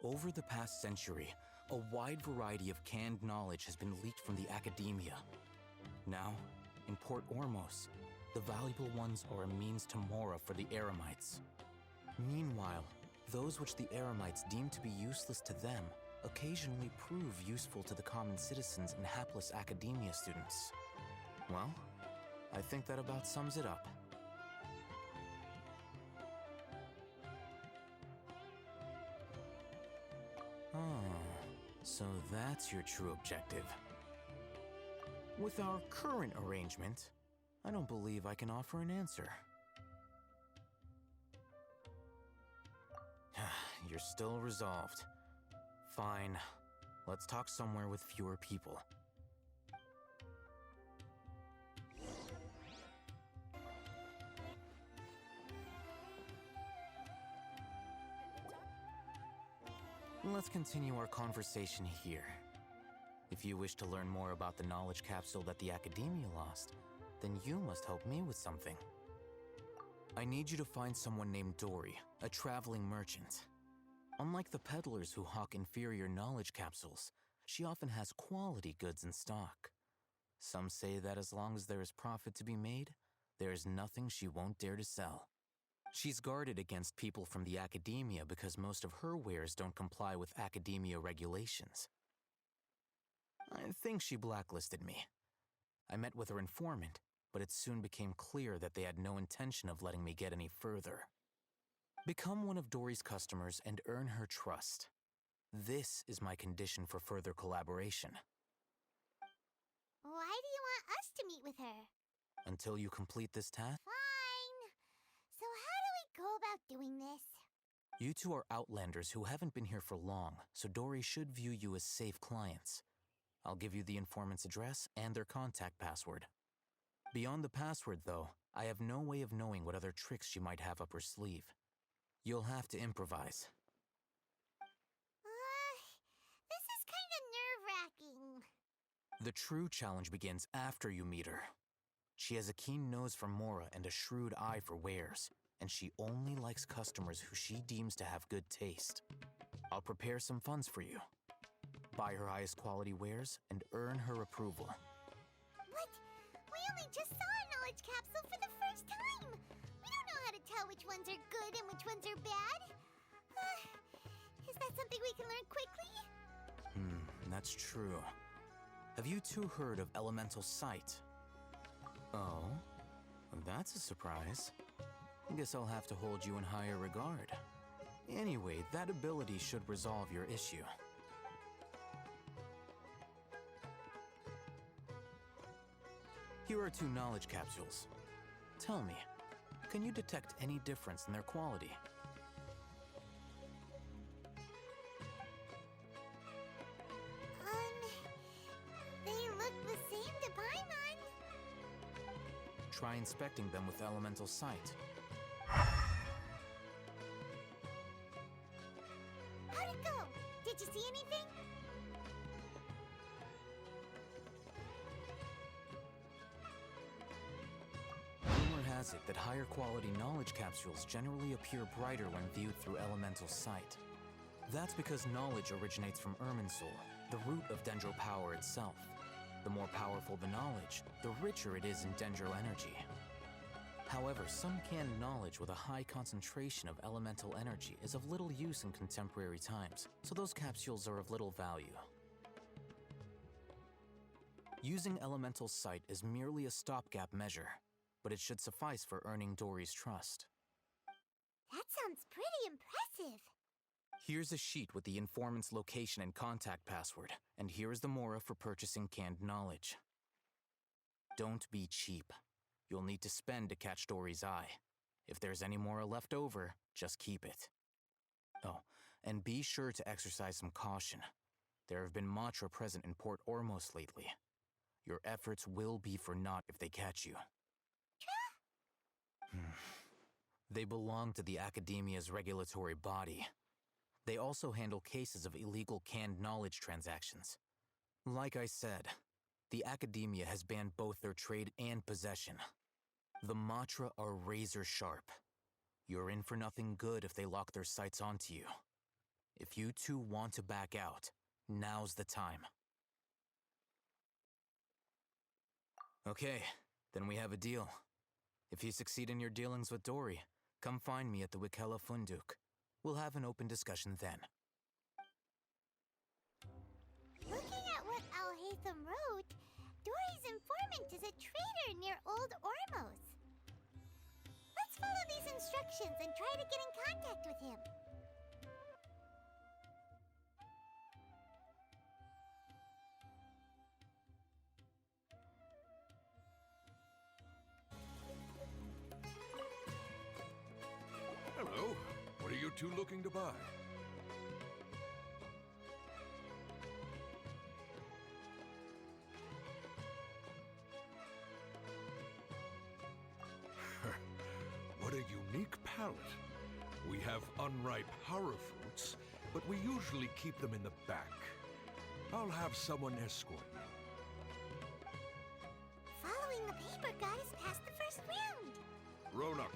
Over the past century, a wide variety of canned knowledge has been leaked from the Academia. Now, in Port Ormos, the valuable ones are a means to mora for the Eremites. Meanwhile, those which the Eremites deem to be useless to them occasionally prove useful to the common citizens and hapless Academia students. Well, I think that about sums it up. So that's your true objective. With our current arrangement, I don't believe I can offer an answer. You're still resolved. Fine. Let's talk somewhere with fewer people. Let's continue our conversation here. If you wish to learn more about the knowledge capsule that the Academia lost, then you must help me with something. I need you to find someone named Dory, a traveling merchant. Unlike the peddlers who hawk inferior knowledge capsules, she often has quality goods in stock. Some say that as long as there is profit to be made, there is nothing she won't dare to sell. She's guarded against people from the Academia because most of her wares don't comply with Academia regulations. I think she blacklisted me. I met with her informant, but it soon became clear that they had no intention of letting me get any further. Become one of Dory's customers and earn her trust. This is my condition for further collaboration. Why do you want us to meet with her? Until you complete this task? Fine. So how do we go about doing this? You two are outlanders who haven't been here for long, so Dory should view you as safe clients. I'll give you the informant's address and their contact password. Beyond the password, though, I have no way of knowing what other tricks she might have up her sleeve. You'll have to improvise. This is kind of nerve-wracking. The true challenge begins after you meet her. She has a keen nose for mora and a shrewd eye for wares. and she only likes customers who she deems to have good taste. I'll prepare some funds for you. Buy her highest quality wares and earn her approval. What? We only just saw a knowledge capsule for the first time! We don't know how to tell which ones are good and which ones are bad. Is that something we can learn quickly? That's true. Have you two heard of elemental sight? Oh, that's a surprise. Guess I'll have to hold you in higher regard. Anyway, that ability should resolve your issue. Here are 2 knowledge capsules. Tell me, can you detect any difference in their quality? They look the same to Paimon. Try inspecting them with elemental sight. How'd it go? Did you see anything? Rumor has it that higher quality knowledge capsules generally appear brighter when viewed through elemental sight. That's because knowledge originates from Irminsul, the root of Dendro power itself. The more powerful the knowledge, the richer it is in Dendro energy. However, some canned knowledge with a high concentration of elemental energy is of little use in contemporary times, so those capsules are of little value. Using elemental sight is merely a stopgap measure, but it should suffice for earning Dory's trust. That sounds pretty impressive. Here's a sheet with the informant's location and contact password, and here is the Mora for purchasing canned knowledge. Don't be cheap. You'll need to spend to catch Dory's eye. If there's any Mora left over, just keep it. Oh, and be sure to exercise some caution. There have been Matra present in Port Ormos lately. Your efforts will be for naught if they catch you. They belong to the Academia's regulatory body. They also handle cases of illegal canned knowledge transactions. Like I said, the Academia has banned both their trade and possession. The Matra are razor sharp. You're in for nothing good if they lock their sights onto you. If you two want to back out, now's the time. Okay, then we have a deal. If you succeed in your dealings with Dory, come find me at the Wikella Funduk. We'll have an open discussion then. Looking at what Alhaitham wrote, Dory's informant is a trader near Old Ormos. Let's follow these instructions and try to get in contact with him. Hello. What are you two looking to buy? What a unique palette. We have unripe horror fruits, but we usually keep them in the back. I'll have someone escort you. Following the paper got us past the first round. Ronak,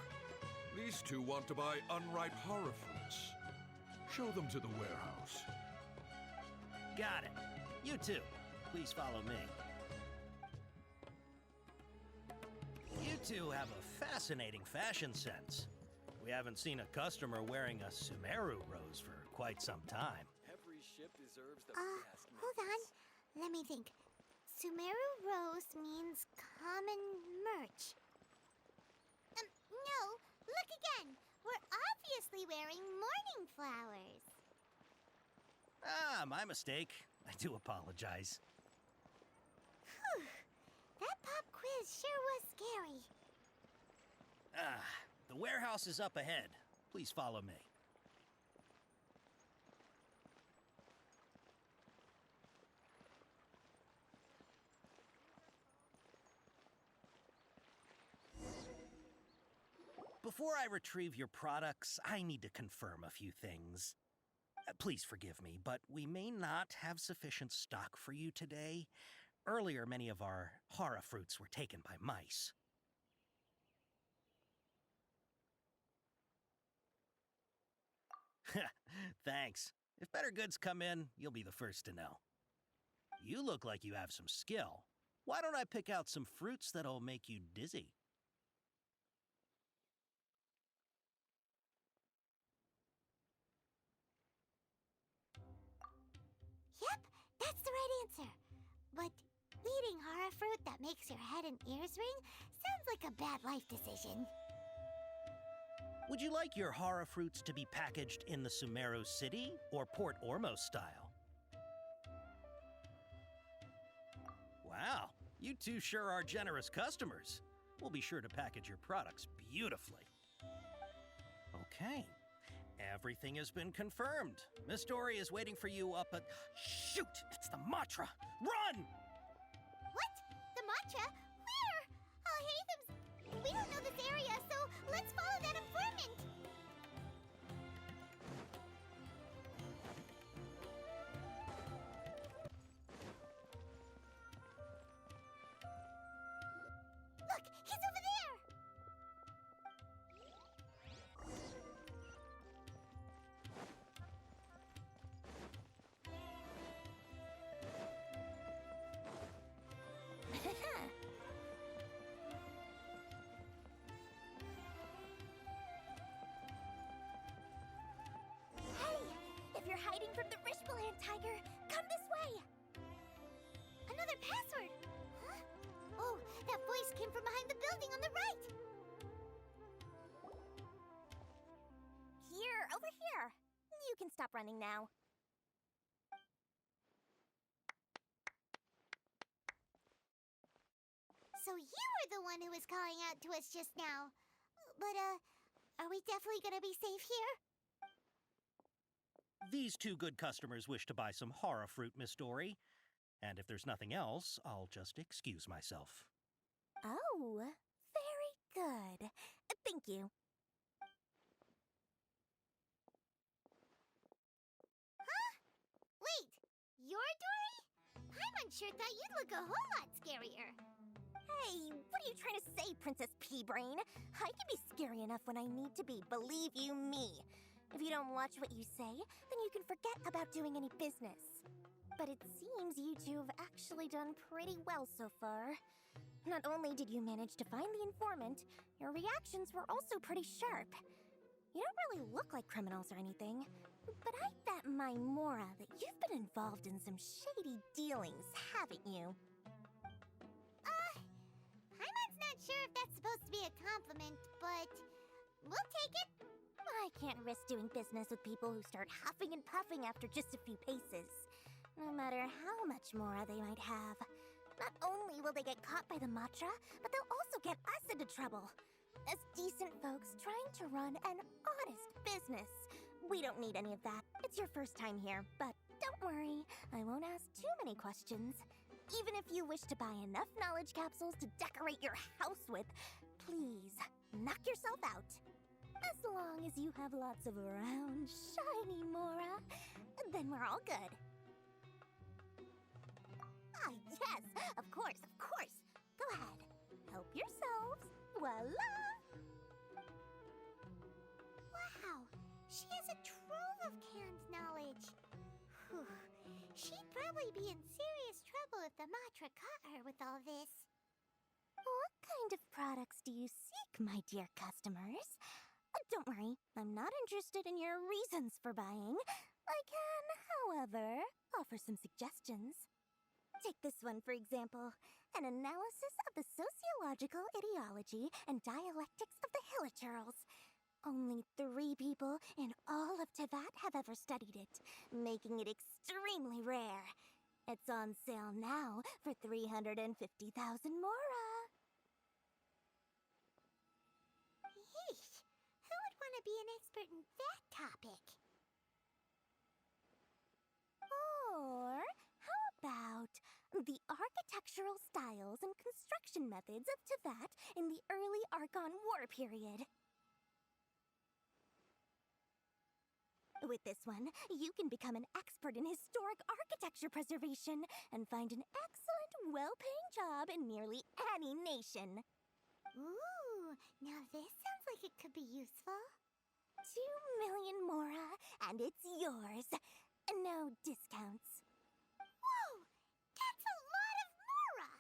these two want to buy unripe horror fruits. Show them to the warehouse. Got it. You too. Please follow me. You two have a fascinating fashion sense. We haven't seen a customer wearing a Sumeru rose for quite some time. Every ship deserves the best. Hold on. Let me think. Sumeru Rose means common merch. No, look again. We're obviously wearing morning flowers. Ah, my mistake. I do apologize. Whew. That pop quiz sure was scary. Ah, the warehouse is up ahead. Please follow me. Before I retrieve your products, I need to confirm a few things. Please forgive me, but we may not have sufficient stock for you today. Earlier, many of our hara fruits were taken by mice. Thanks. If better goods come in, you'll be the first to know. You look like you have some skill. Why don't I pick out some fruits that'll make you dizzy? Yep, that's the right answer. But eating horror fruit that makes your head and ears ring sounds like a bad life decision. Would you like your horror fruits to be packaged in the Sumeru City or Port Ormos style? Wow, you two sure are generous customers. We'll be sure to package your products beautifully. Okay, everything has been confirmed. Miss Dory is waiting for you up at... Shoot, it's the Matra! Run! What? The Matra? Where? Oh, Hathams, we don't know this area, so let's follow that informant. Look, he's over there! Hey, if you're hiding from the Rishbaland tiger, come this way! Another password! Huh? Oh, that voice came from behind the building on the right! Here, over here. You can stop running now. So you were the one who was calling out to us just now. But, are we definitely gonna be safe here? These two good customers wish to buy some horror fruit, Miss Dory. And if there's nothing else, I'll just excuse myself. Oh, very good. Thank you. Huh? Wait, you're Dory? Paimon sure thought you'd look a whole lot scarier. Hey, what are you trying to say, Princess Pea-Brain? I can be scary enough when I need to be, believe you me. If you don't watch what you say, then you can forget about doing any business. But it seems you two have actually done pretty well so far. Not only did you manage to find the informant, your reactions were also pretty sharp. You don't really look like criminals or anything, but I bet my Mora that you've been involved in some shady dealings, haven't you? Paimon's not sure if that's supposed to be a compliment, but we'll take it. I can't risk doing business with people who start huffing and puffing after just a few paces. No matter how much Mora they might have. Not only will they get caught by the Matra, but they'll also get us into trouble. As decent folks trying to run an honest business. We don't need any of that. It's your first time here, but don't worry, I won't ask too many questions. Even if you wish to buy enough knowledge capsules to decorate your house with, please, knock yourself out. As long as you have lots of round, shiny Mora, then we're all good. Ah, yes, of course, of course. Go ahead, help yourselves. Voila! Wow, she has a trove of canned knowledge. Whew. She'd probably be in serious trouble if the Matra caught her with all this. What kind of products do you seek, my dear customers? Don't worry, I'm not interested in your reasons for buying. I can, however, offer some suggestions. Take this one, for example. An analysis of the sociological ideology and dialectics of the Hilichurls. Only 3 people in all of Teyvat have ever studied it, making it extremely rare. It's on sale now for 350,000 Mora. Yeesh, who would want to be an expert in that topic? Or how about the architectural styles and construction methods of Teyvat in the early Archon War period? With this one, you can become an expert in historic architecture preservation and find an excellent, well-paying job in nearly any nation. Ooh, now this sounds like it could be useful. 2 million Mora, and it's yours. No discounts. Whoa! That's a lot of Mora!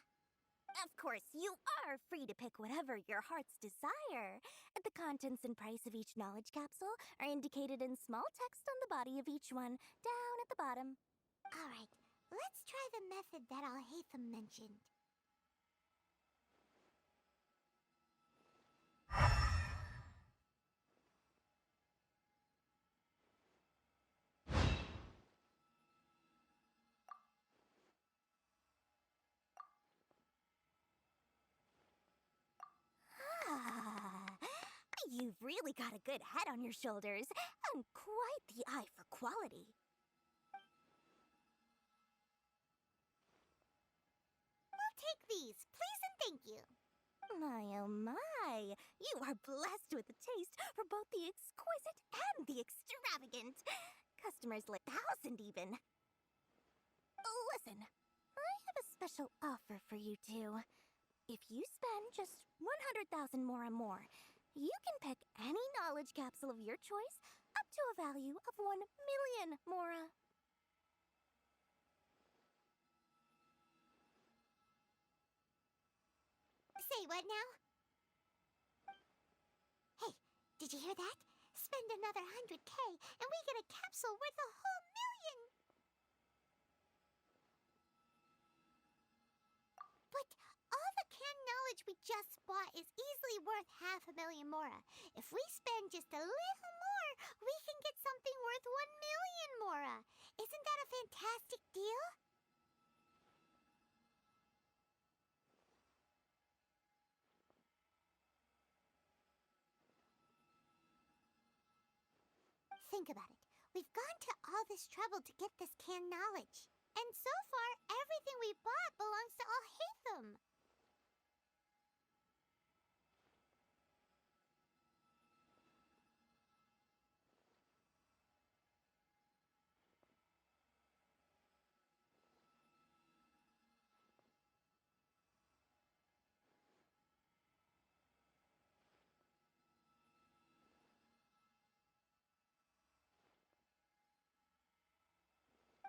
Of course, you are free to pick whatever your heart's desire. The contents and price of each knowledge capsule are indicated in small text on the body of each one, down at the bottom. Alright, let's try the method that Alhaitham mentioned. You've really got a good head on your shoulders, and quite the eye for quality. We'll take these, please and thank you. My oh my, you are blessed with a taste for both the exquisite and the extravagant. Customers like 1,000 even. Listen, I have a special offer for you two. If you spend just 100,000 more, you can pick any knowledge capsule of your choice up to a value of 1 million Mora. Say what now? Hey, did you hear that? Spend another 100K and we get a capsule worth a whole million! But all the canned knowledge we just bought is easily worth 500,000 Mora. If we spend just a little more, we can get something worth 1 million Mora. Isn't that a fantastic deal? Think about it. We've gone to all this trouble to get this canned knowledge. And so far, everything we bought belongs to Alhaitham.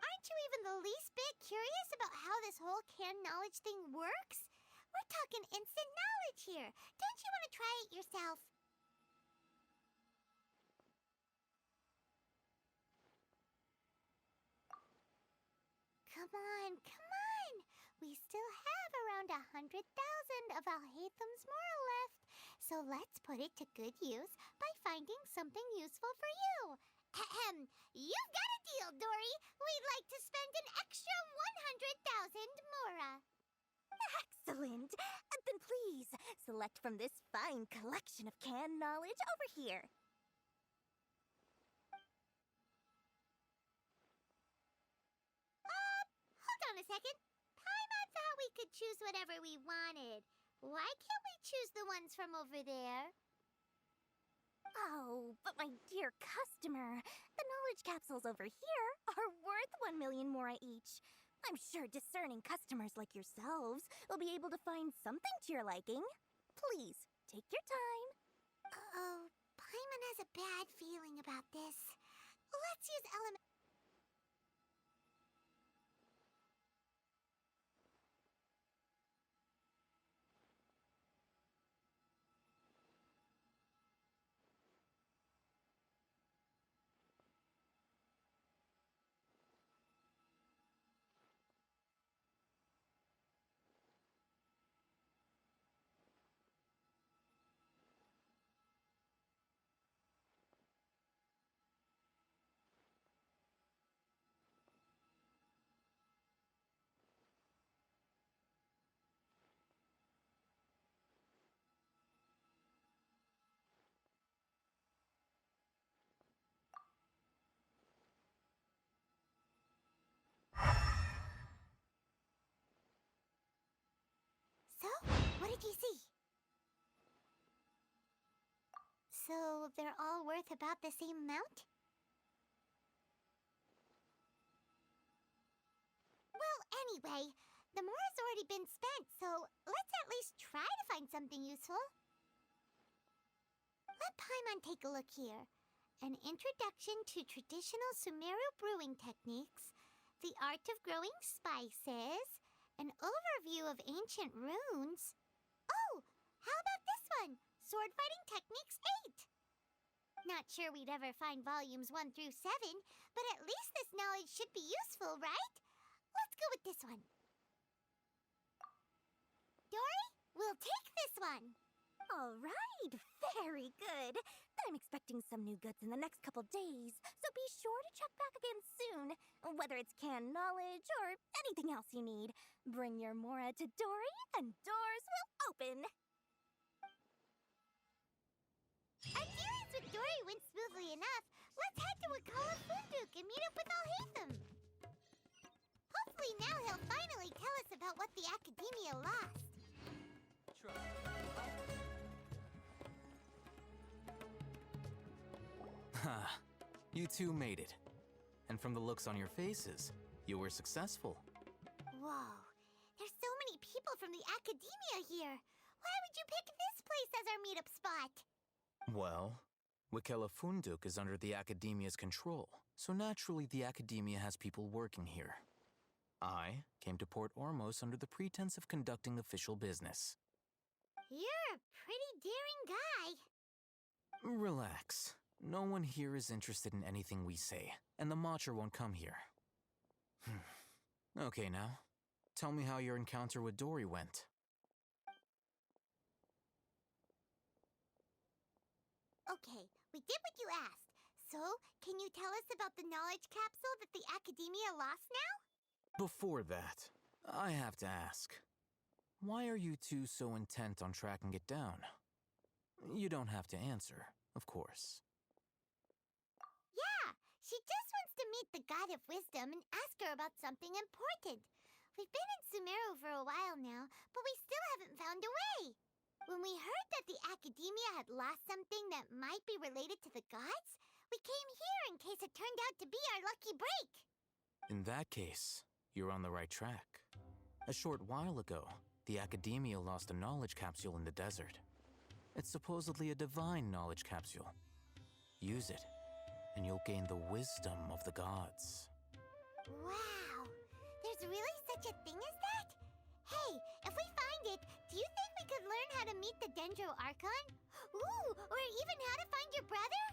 Aren't you even the least bit curious about how this whole canned knowledge thing works? We're talking instant knowledge here. Don't you want to try it yourself? Come on, come on. We still have around 100,000 of Alhaitham's Mora left. So let's put it to good use by finding something useful for you. Ahem. You've got a deal, Dory. We'd like to spend an extra 100,000 Mora. Excellent. Then please, select from this fine collection of canned knowledge over here. Hold on a second. Paimon thought we could choose whatever we wanted. Why can't we choose the ones from over there? Oh, but my dear customer, the knowledge capsules over here are worth 1 million Mora each. I'm sure discerning customers like yourselves will be able to find something to your liking. Please, take your time. Uh-oh, Paimon has a bad feeling about this. Let's use element... So, what did you see? So, they're all worth about the same amount? Well, anyway, the Mora's already been spent, so let's at least try to find something useful. Let Paimon take a look here. An introduction to traditional Sumeru brewing techniques, the art of growing spices, an overview of ancient runes. Oh, how about this one? Sword Fighting Techniques 8. Not sure we'd ever find volumes 1 through 7, but at least this knowledge should be useful, right? Let's go with this one. Dory, we'll take this one. All right, very good. I'm expecting some new goods in the next couple days, so be sure to check back again soon. Whether it's canned knowledge or anything else you need, bring your Mora to Dory and doors will open. Our dealings with Dory went smoothly enough. Let's head to Wakala Funduk and meet up with Alhaitham. Hopefully now he'll finally tell us about what the Academia lost. Ha! You two made it. And from the looks on your faces, you were successful. Whoa, there's so many people from the Academia here. Why would you pick this place as our meetup spot? Well, Wakela Funduk is under the Academia's control, so naturally the Academia has people working here. I came to Port Ormos under the pretense of conducting official business. You're a pretty daring guy. Relax. No one here is interested in anything we say, and the Matcher won't come here. Okay now, tell me how your encounter with Dory went. Okay, we did what you asked. So, can you tell us about the knowledge capsule that the Academia lost now? Before that, I have to ask, why are you two so intent on tracking it down? You don't have to answer, of course. Yeah, she just wants to meet the God of Wisdom and ask her about something important. We've been in Sumeru for a while now, but we still haven't found a way. When we heard that the Academia had lost something that might be related to the gods, we came here in case it turned out to be our lucky break. In that case, you're on the right track. A short while ago, the Academia lost a knowledge capsule in the desert. It's supposedly a divine knowledge capsule. Use it, and you'll gain the wisdom of the gods. Wow, there's really such a thing as that? Hey, if we find it, do you think we could learn how to meet the Dendro Archon? Ooh, or even how to find your brother?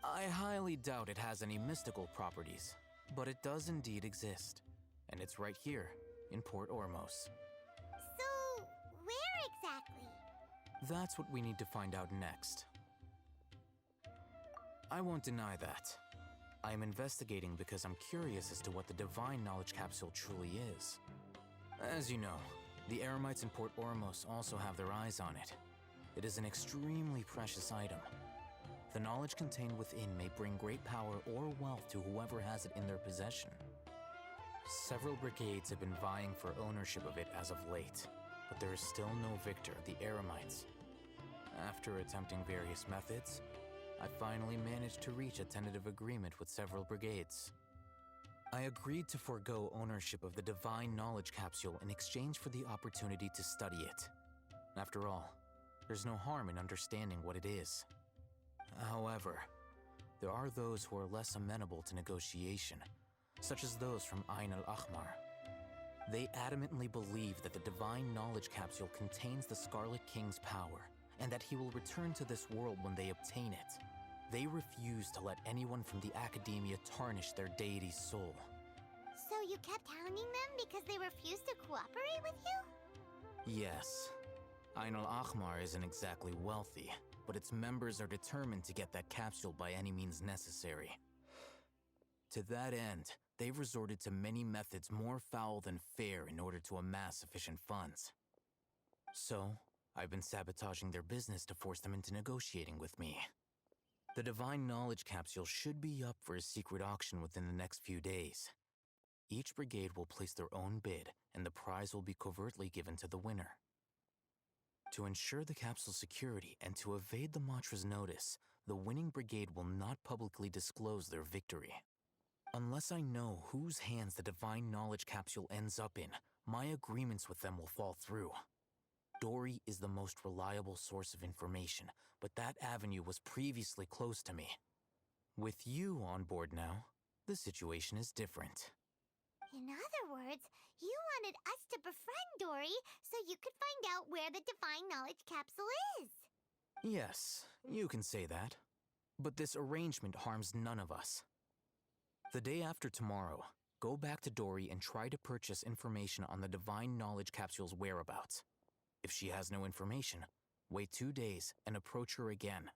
I highly doubt it has any mystical properties, but it does indeed exist. And it's right here, in Port Ormos. So, where exactly? That's what we need to find out next. I won't deny that. I am investigating because I'm curious as to what the divine knowledge capsule truly is. As you know, the Eremites in Port Ormos also have their eyes on it. It is an extremely precious item. The knowledge contained within may bring great power or wealth to whoever has it in their possession. Several brigades have been vying for ownership of it as of late, but there is still no victor, the Eremites. After attempting various methods, I finally managed to reach a tentative agreement with several brigades. I agreed to forego ownership of the divine knowledge capsule in exchange for the opportunity to study it. After all, there's no harm in understanding what it is. However, there are those who are less amenable to negotiation, such as those from Ain al-Ahmar. They adamantly believe that the divine knowledge capsule contains the Scarlet King's power, and that he will return to this world when they obtain it. They refuse to let anyone from the Academia tarnish their deity's soul. So you kept hounding them because they refused to cooperate with you? Yes. Ain al-Ahmar isn't exactly wealthy, but its members are determined to get that capsule by any means necessary. To that end, they've resorted to many methods more foul than fair in order to amass sufficient funds. So, I've been sabotaging their business to force them into negotiating with me. The divine knowledge capsule should be up for a secret auction within the next few days. Each brigade will place their own bid, and the prize will be covertly given to the winner. To ensure the capsule's security and to evade the Matra's notice, the winning brigade will not publicly disclose their victory. Unless I know whose hands the divine knowledge capsule ends up in, my agreements with them will fall through. Dory is the most reliable source of information, but that avenue was previously closed to me. With you on board now, the situation is different. In other words, you wanted us to befriend Dory so you could find out where the Divine Knowledge Capsule is. Yes, you can say that. But this arrangement harms none of us. The day after tomorrow, go back to Dory and try to purchase information on the Divine Knowledge Capsule's whereabouts. If she has no information, wait 2 days and approach her again.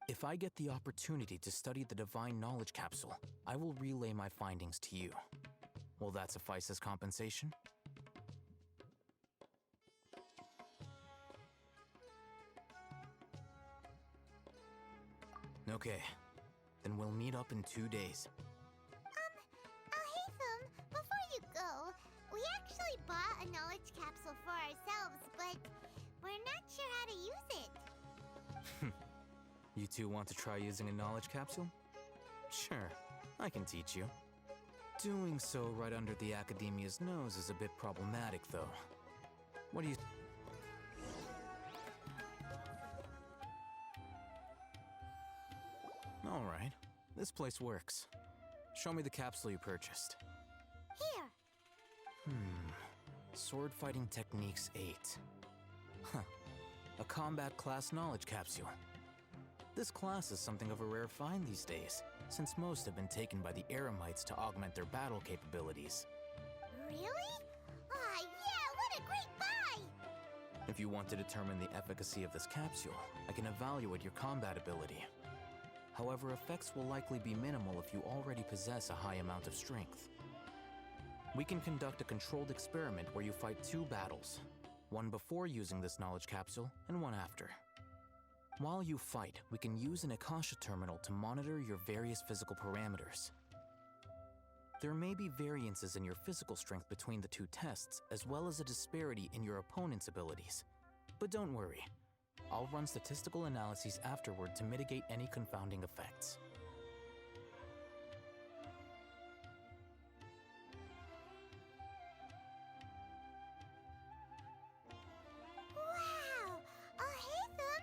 If I get the opportunity to study the Divine Knowledge Capsule, I will relay my findings to you. Will that suffice as compensation? Okay, then we'll meet up in 2 days. Alhaitham, before you go, we actually bought a knowledge capsule for ourselves, but we're not sure how to use it. You two want to try using a knowledge capsule? Sure, I can teach you. Doing so right under the Academia's nose is a bit problematic, though. What do you... Alright, this place works. Show me the capsule you purchased. Here. Sword Fighting Techniques 8. Huh. A combat class knowledge capsule. This class is something of a rare find these days, since most have been taken by the Eremites to augment their battle capabilities. Really? Aw, yeah, what a great buy! If you want to determine the efficacy of this capsule, I can evaluate your combat ability. However, effects will likely be minimal if you already possess a high amount of strength. We can conduct a controlled experiment where you fight 2 battles, one before using this knowledge capsule and one after. While you fight, we can use an Akasha terminal to monitor your various physical parameters. There may be variances in your physical strength between the 2 tests, as well as a disparity in your opponent's abilities. But don't worry, I'll run statistical analyses afterward to mitigate any confounding effects. Wow! Alhaitham!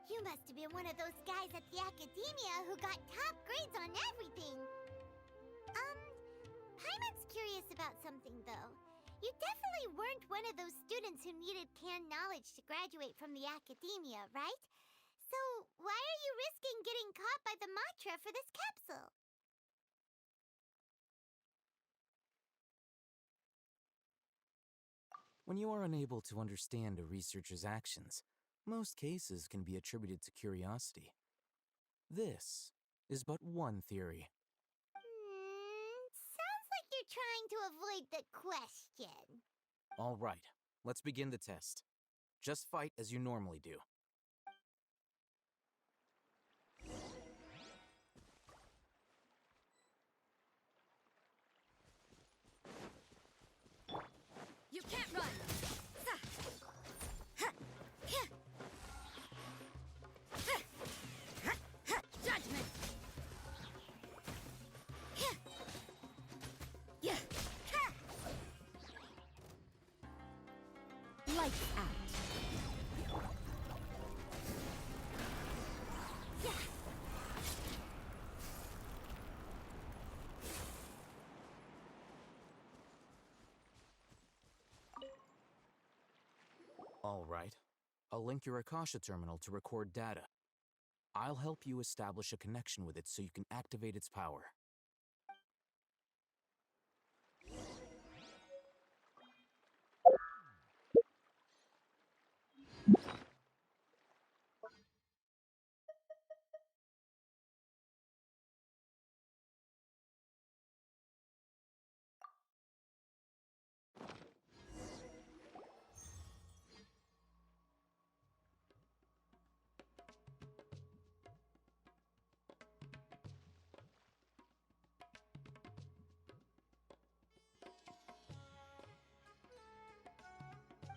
You must have been one of those guys at the Academia who got top grades on everything. Paimon's curious about something, though. You definitely weren't one of those students who needed canned knowledge to graduate from the Academia, right? So, why are you risking getting caught by the Matra for this capsule? When you are unable to understand a researcher's actions, most cases can be attributed to curiosity. This is but one theory. Sounds like you're trying to avoid the question. All right, let's begin the test. Just fight as you normally do. You can't run! Judgment! Lights out. All right. I'll link your Akasha terminal to record data. I'll help you establish a connection with it so you can activate its power.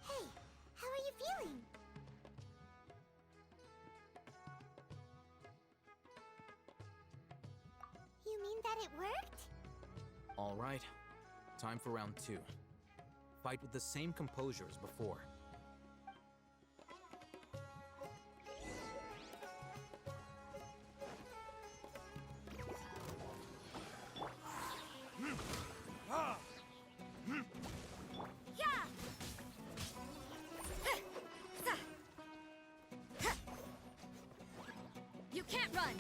Hey, how are you feeling? You mean that it worked? All right. Time for round 2. Fight with the same composure as before. run!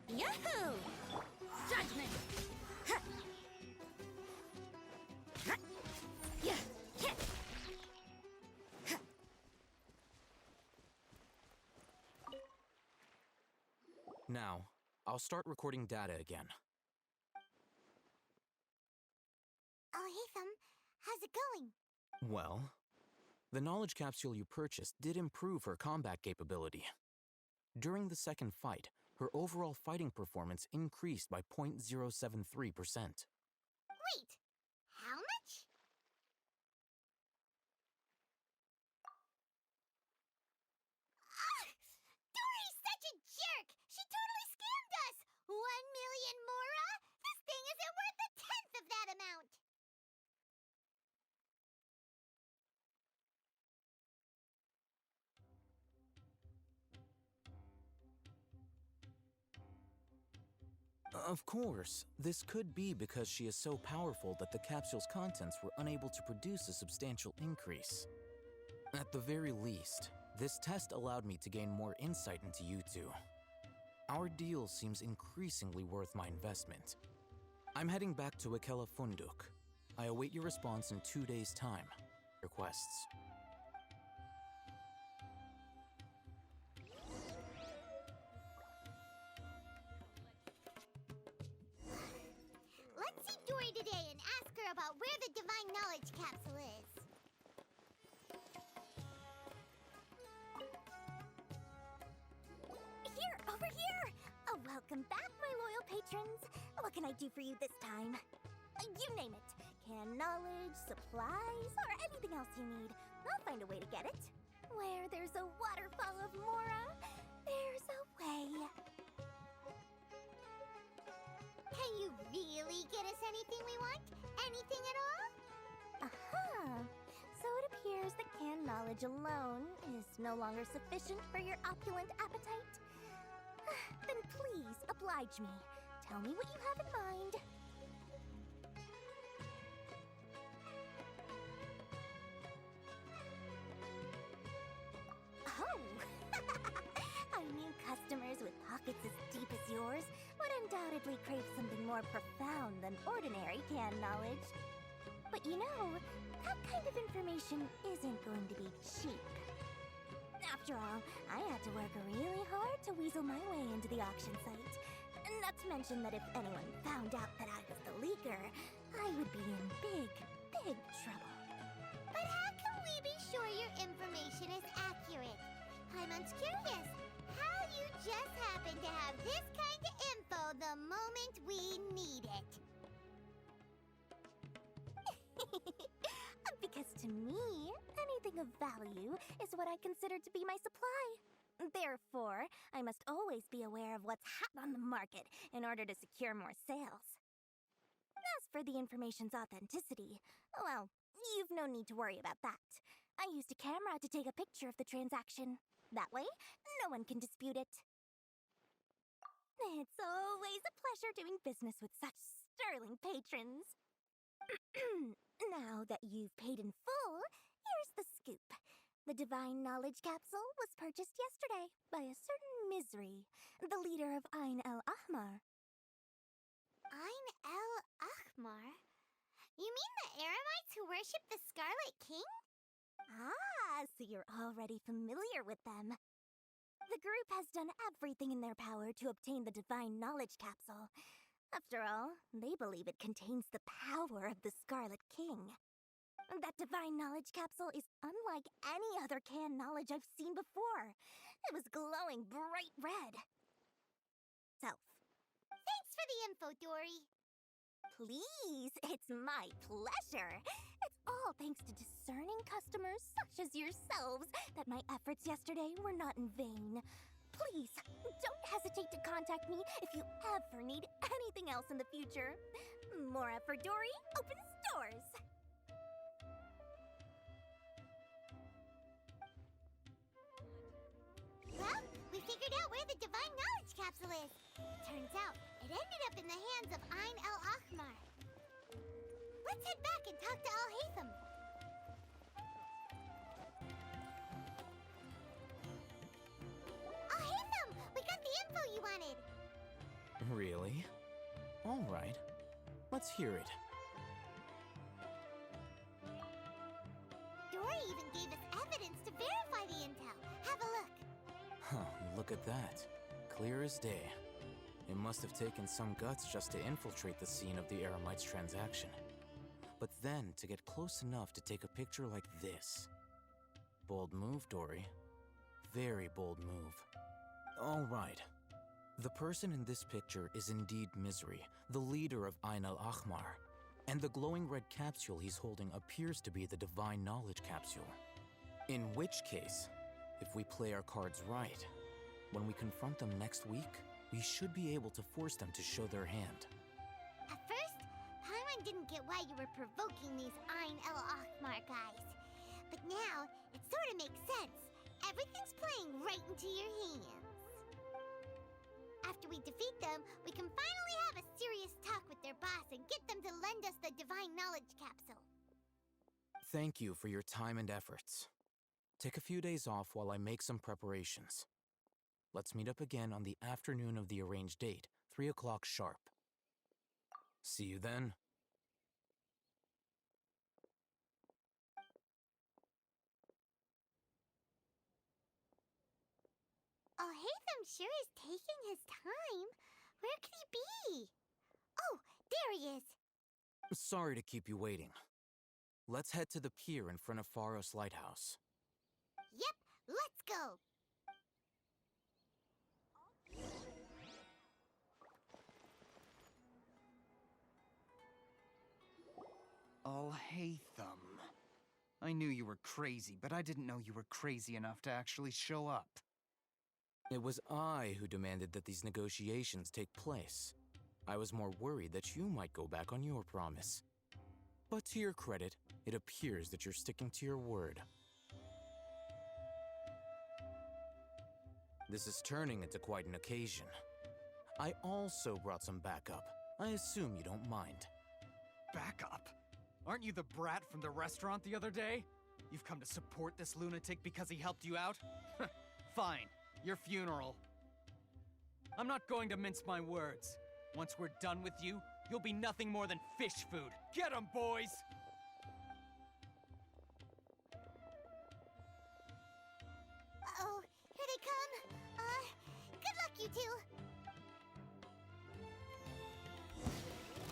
Yahoo! Judgment! Now, I'll start recording data again. Oh, hey, Thumb. How's it going? Well, the knowledge capsule you purchased did improve her combat capability. During the second fight, her overall fighting performance increased by 0.073%. Wait, how much? Dory's such a jerk! She totally scammed us! 1 million Mora? This thing isn't worth a tenth of that amount! Of course, this could be because she is so powerful that the capsule's contents were unable to produce a substantial increase. At the very least, this test allowed me to gain more insight into you two. Our deal seems increasingly worth my investment. I'm heading back to Akela Funduk. I await your response in 2 days' time. Requests. Let's see Dory today and ask her about where the Divine Knowledge Capsule is. Here, over here! Welcome back, my loyal patrons. What can I do for you this time? You name it. Canned knowledge, supplies, or anything else you need. I'll find a way to get it. Where there's a waterfall of Mora, there's a way. Can you really get us anything we want? Anything at all? So it appears that canned knowledge alone is no longer sufficient for your opulent appetite. Then please, oblige me. Tell me what you have in mind. Oh! Our new customers with pockets as deep as yours would undoubtedly crave something more profound than ordinary canned knowledge. But you know, that kind of information isn't going to be cheap. After all, I had to work really hard to weasel my way into the auction site. Not to mention that if anyone found out that I was the leaker, I would be in big, big trouble. But how can we be sure your information is accurate? Paimon's curious. How you just happen to have this kind of info the moment we need it? Because to me, anything of value is what I consider to be my supply. Therefore, I must always be aware of what's hot on the market in order to secure more sales. As for the information's authenticity, well, you've no need to worry about that. I used a camera to take a picture of the transaction. That way, no one can dispute it. It's always a pleasure doing business with such sterling patrons. Now that you've paid in full, here's the scoop. The Divine Knowledge Capsule was purchased yesterday by a certain Misery, the leader of Ain el-Ahmar. Ain el-Ahmar? You mean the Eremites who worship the Scarlet King? Ah, so you're already familiar with them. The group has done everything in their power to obtain the Divine Knowledge Capsule. After all, they believe it contains the power of the Scarlet King. That Divine Knowledge Capsule is unlike any other canned knowledge I've seen before. It was glowing bright red. Thanks for the info, Dory. Please, it's my pleasure. It's all thanks to discerning customers such as yourselves that my efforts yesterday were not in vain. Please, don't hesitate to contact me if you ever need anything else in the future. Mora for Dory opens doors. Well, we figured out where the Divine Knowledge Capsule is. Turns out, it ended up in the hands of Ain el-Ahmar. Let's head back and talk to Al-Haytham. Al-Haytham, we got the info you wanted. Really? All right. Let's hear it. Dory even gave us evidence to verify the intel. Have a look. Huh, look at that. Clear as day. It must have taken some guts just to infiltrate the scene of the Eremites transaction. But then to get close enough to take a picture like this. Bold move, Dory. Very bold move. All right. The person in this picture is indeed Misery, the leader of Ain al-Ahmar. And the glowing red capsule he's holding appears to be the Divine Knowledge capsule. In which case, if we play our cards right, when we confront them next week, we should be able to force them to show their hand. At first, Paimon didn't get why you were provoking these Ain al-Ahmar guys. But now, it sort of makes sense. Everything's playing right into your hands. After we defeat them, we can finally have a serious talk with their boss and get them to lend us the Divine Knowledge capsule. Thank you for your time and efforts. Take a few days off while I make some preparations. Let's meet up again on the afternoon of the arranged date, 3 o'clock sharp. See you then. Al-Haytham sure is taking his time. Where could he be? Oh, there he is. Sorry to keep you waiting. Let's head to the pier in front of Pharos Lighthouse. Yep, let's go. Al-Haytham. I knew you were crazy, but I didn't know you were crazy enough to actually show up. It was I who demanded that these negotiations take place. I was more worried that you might go back on your promise. But to your credit, it appears that you're sticking to your word. This is turning into quite an occasion. I also brought some backup. I assume you don't mind. Backup? Aren't you the brat from the restaurant the other day? You've come to support this lunatic because he helped you out? Fine, your funeral. I'm not going to mince my words. Once we're done with you, you'll be nothing more than fish food. Get 'em, boys! Uh-oh, here they come. Good luck, you two.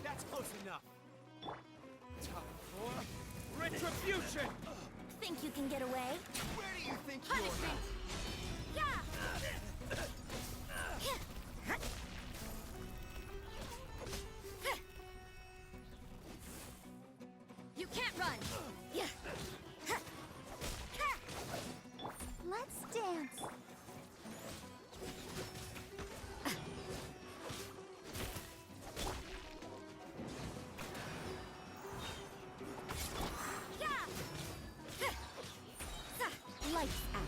That's close enough. Time for retribution! Think you can get away? Where do you think Punishment! Yeah! You can't run! Yeah. Let's dance. Lights out.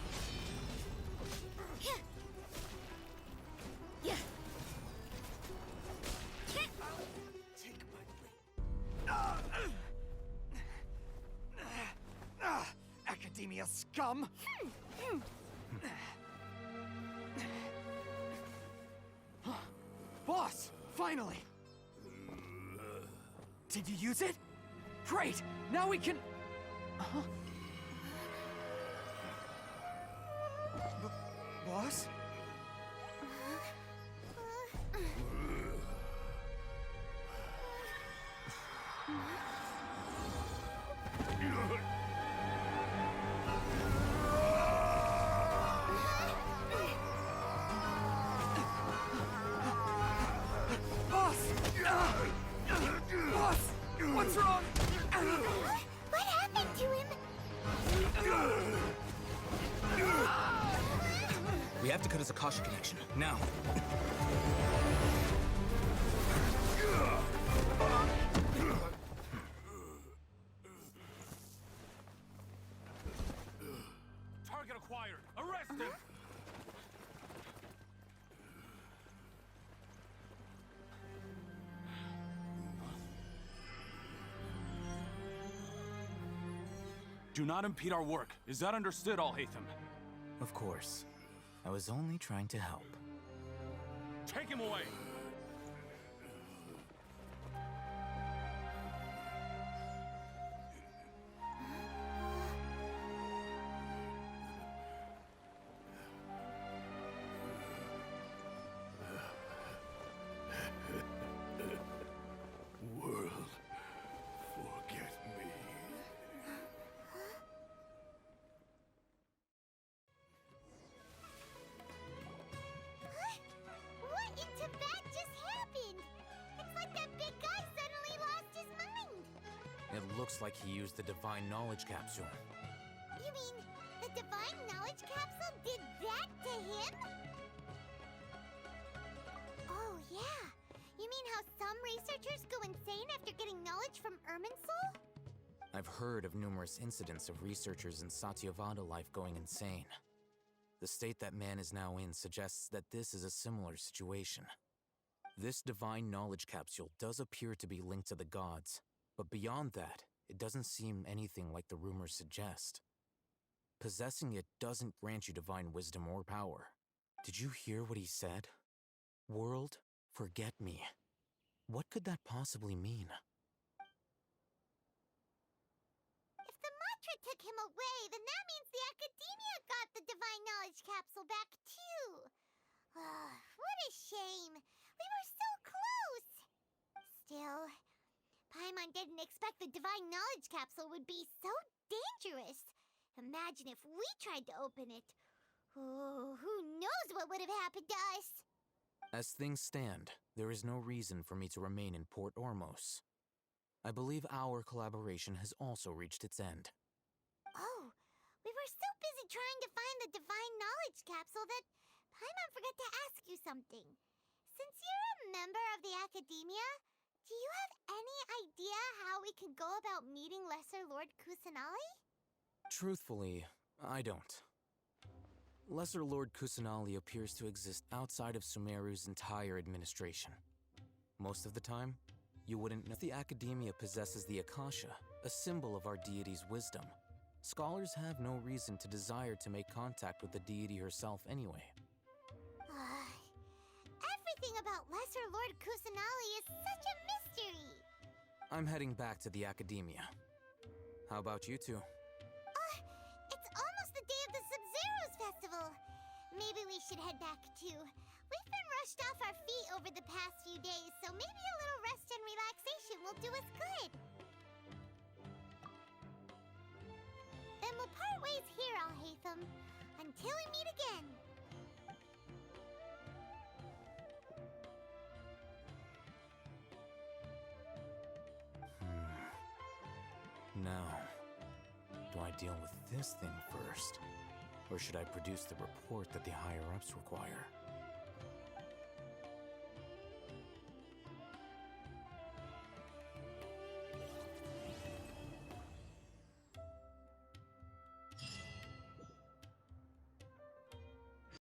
Yeah. Take my Academia scum! Boss! Finally! Did you use it? Great! Now we can... Huh? Boss? Boss! Boss! What's wrong? What happened to him? We have to cut his Akasha connection, now. Target acquired. Arrest him. Do not impede our work. Is that understood, Alhaitham? Of course. I was only trying to help. Take him away! World, forget me. What in Tibet just happened? It's like that big guy suddenly lost his mind. It looks like he used the Divine Knowledge Capsule. You mean the Divine Knowledge Capsule did that to him? Oh, yeah. You mean how some researchers go insane after getting knowledge from Irminsul? I've heard of numerous incidents of researchers in Satyavada life going insane. The state that man is now in suggests that this is a similar situation. This Divine Knowledge Capsule does appear to be linked to the gods, but beyond that, it doesn't seem anything like the rumors suggest. Possessing it doesn't grant you divine wisdom or power. Did you hear what he said? World, forget me. What could that possibly mean? If the mantra took him away, then that means the Academia got the Divine Knowledge Capsule back too. What a shame. We were so close. Still, Paimon didn't expect the Divine Knowledge Capsule would be so dangerous. Imagine if we tried to open it. Oh, who knows what would have happened to us? As things stand, there is no reason for me to remain in Port Ormos. I believe our collaboration has also reached its end. Oh, we were so busy trying to find the Divine Knowledge Capsule that Paimon forgot to ask you something. Since you're a member of the Academia, do you have any idea how we can go about meeting Lesser Lord Kusanali? Truthfully, I don't. Lesser Lord Kusanali appears to exist outside of Sumeru's entire administration. Most of the time, you wouldn't know. The Academia possesses the Akasha, a symbol of our deity's wisdom. Scholars have no reason to desire to make contact with the deity herself anyway. Everything about Lesser Lord Kusanali is such a mystery. I'm heading back to the Academia. How about you two? It's almost the day of the Sub-Zero's festival. Maybe we should head back too. We've been rushed off our feet over the past few days, so maybe a little rest and relaxation will do us good. Then we'll part ways here, Alhaitham, until we meet again. Now, do I deal with this thing first? Or should I produce the report that the higher-ups require?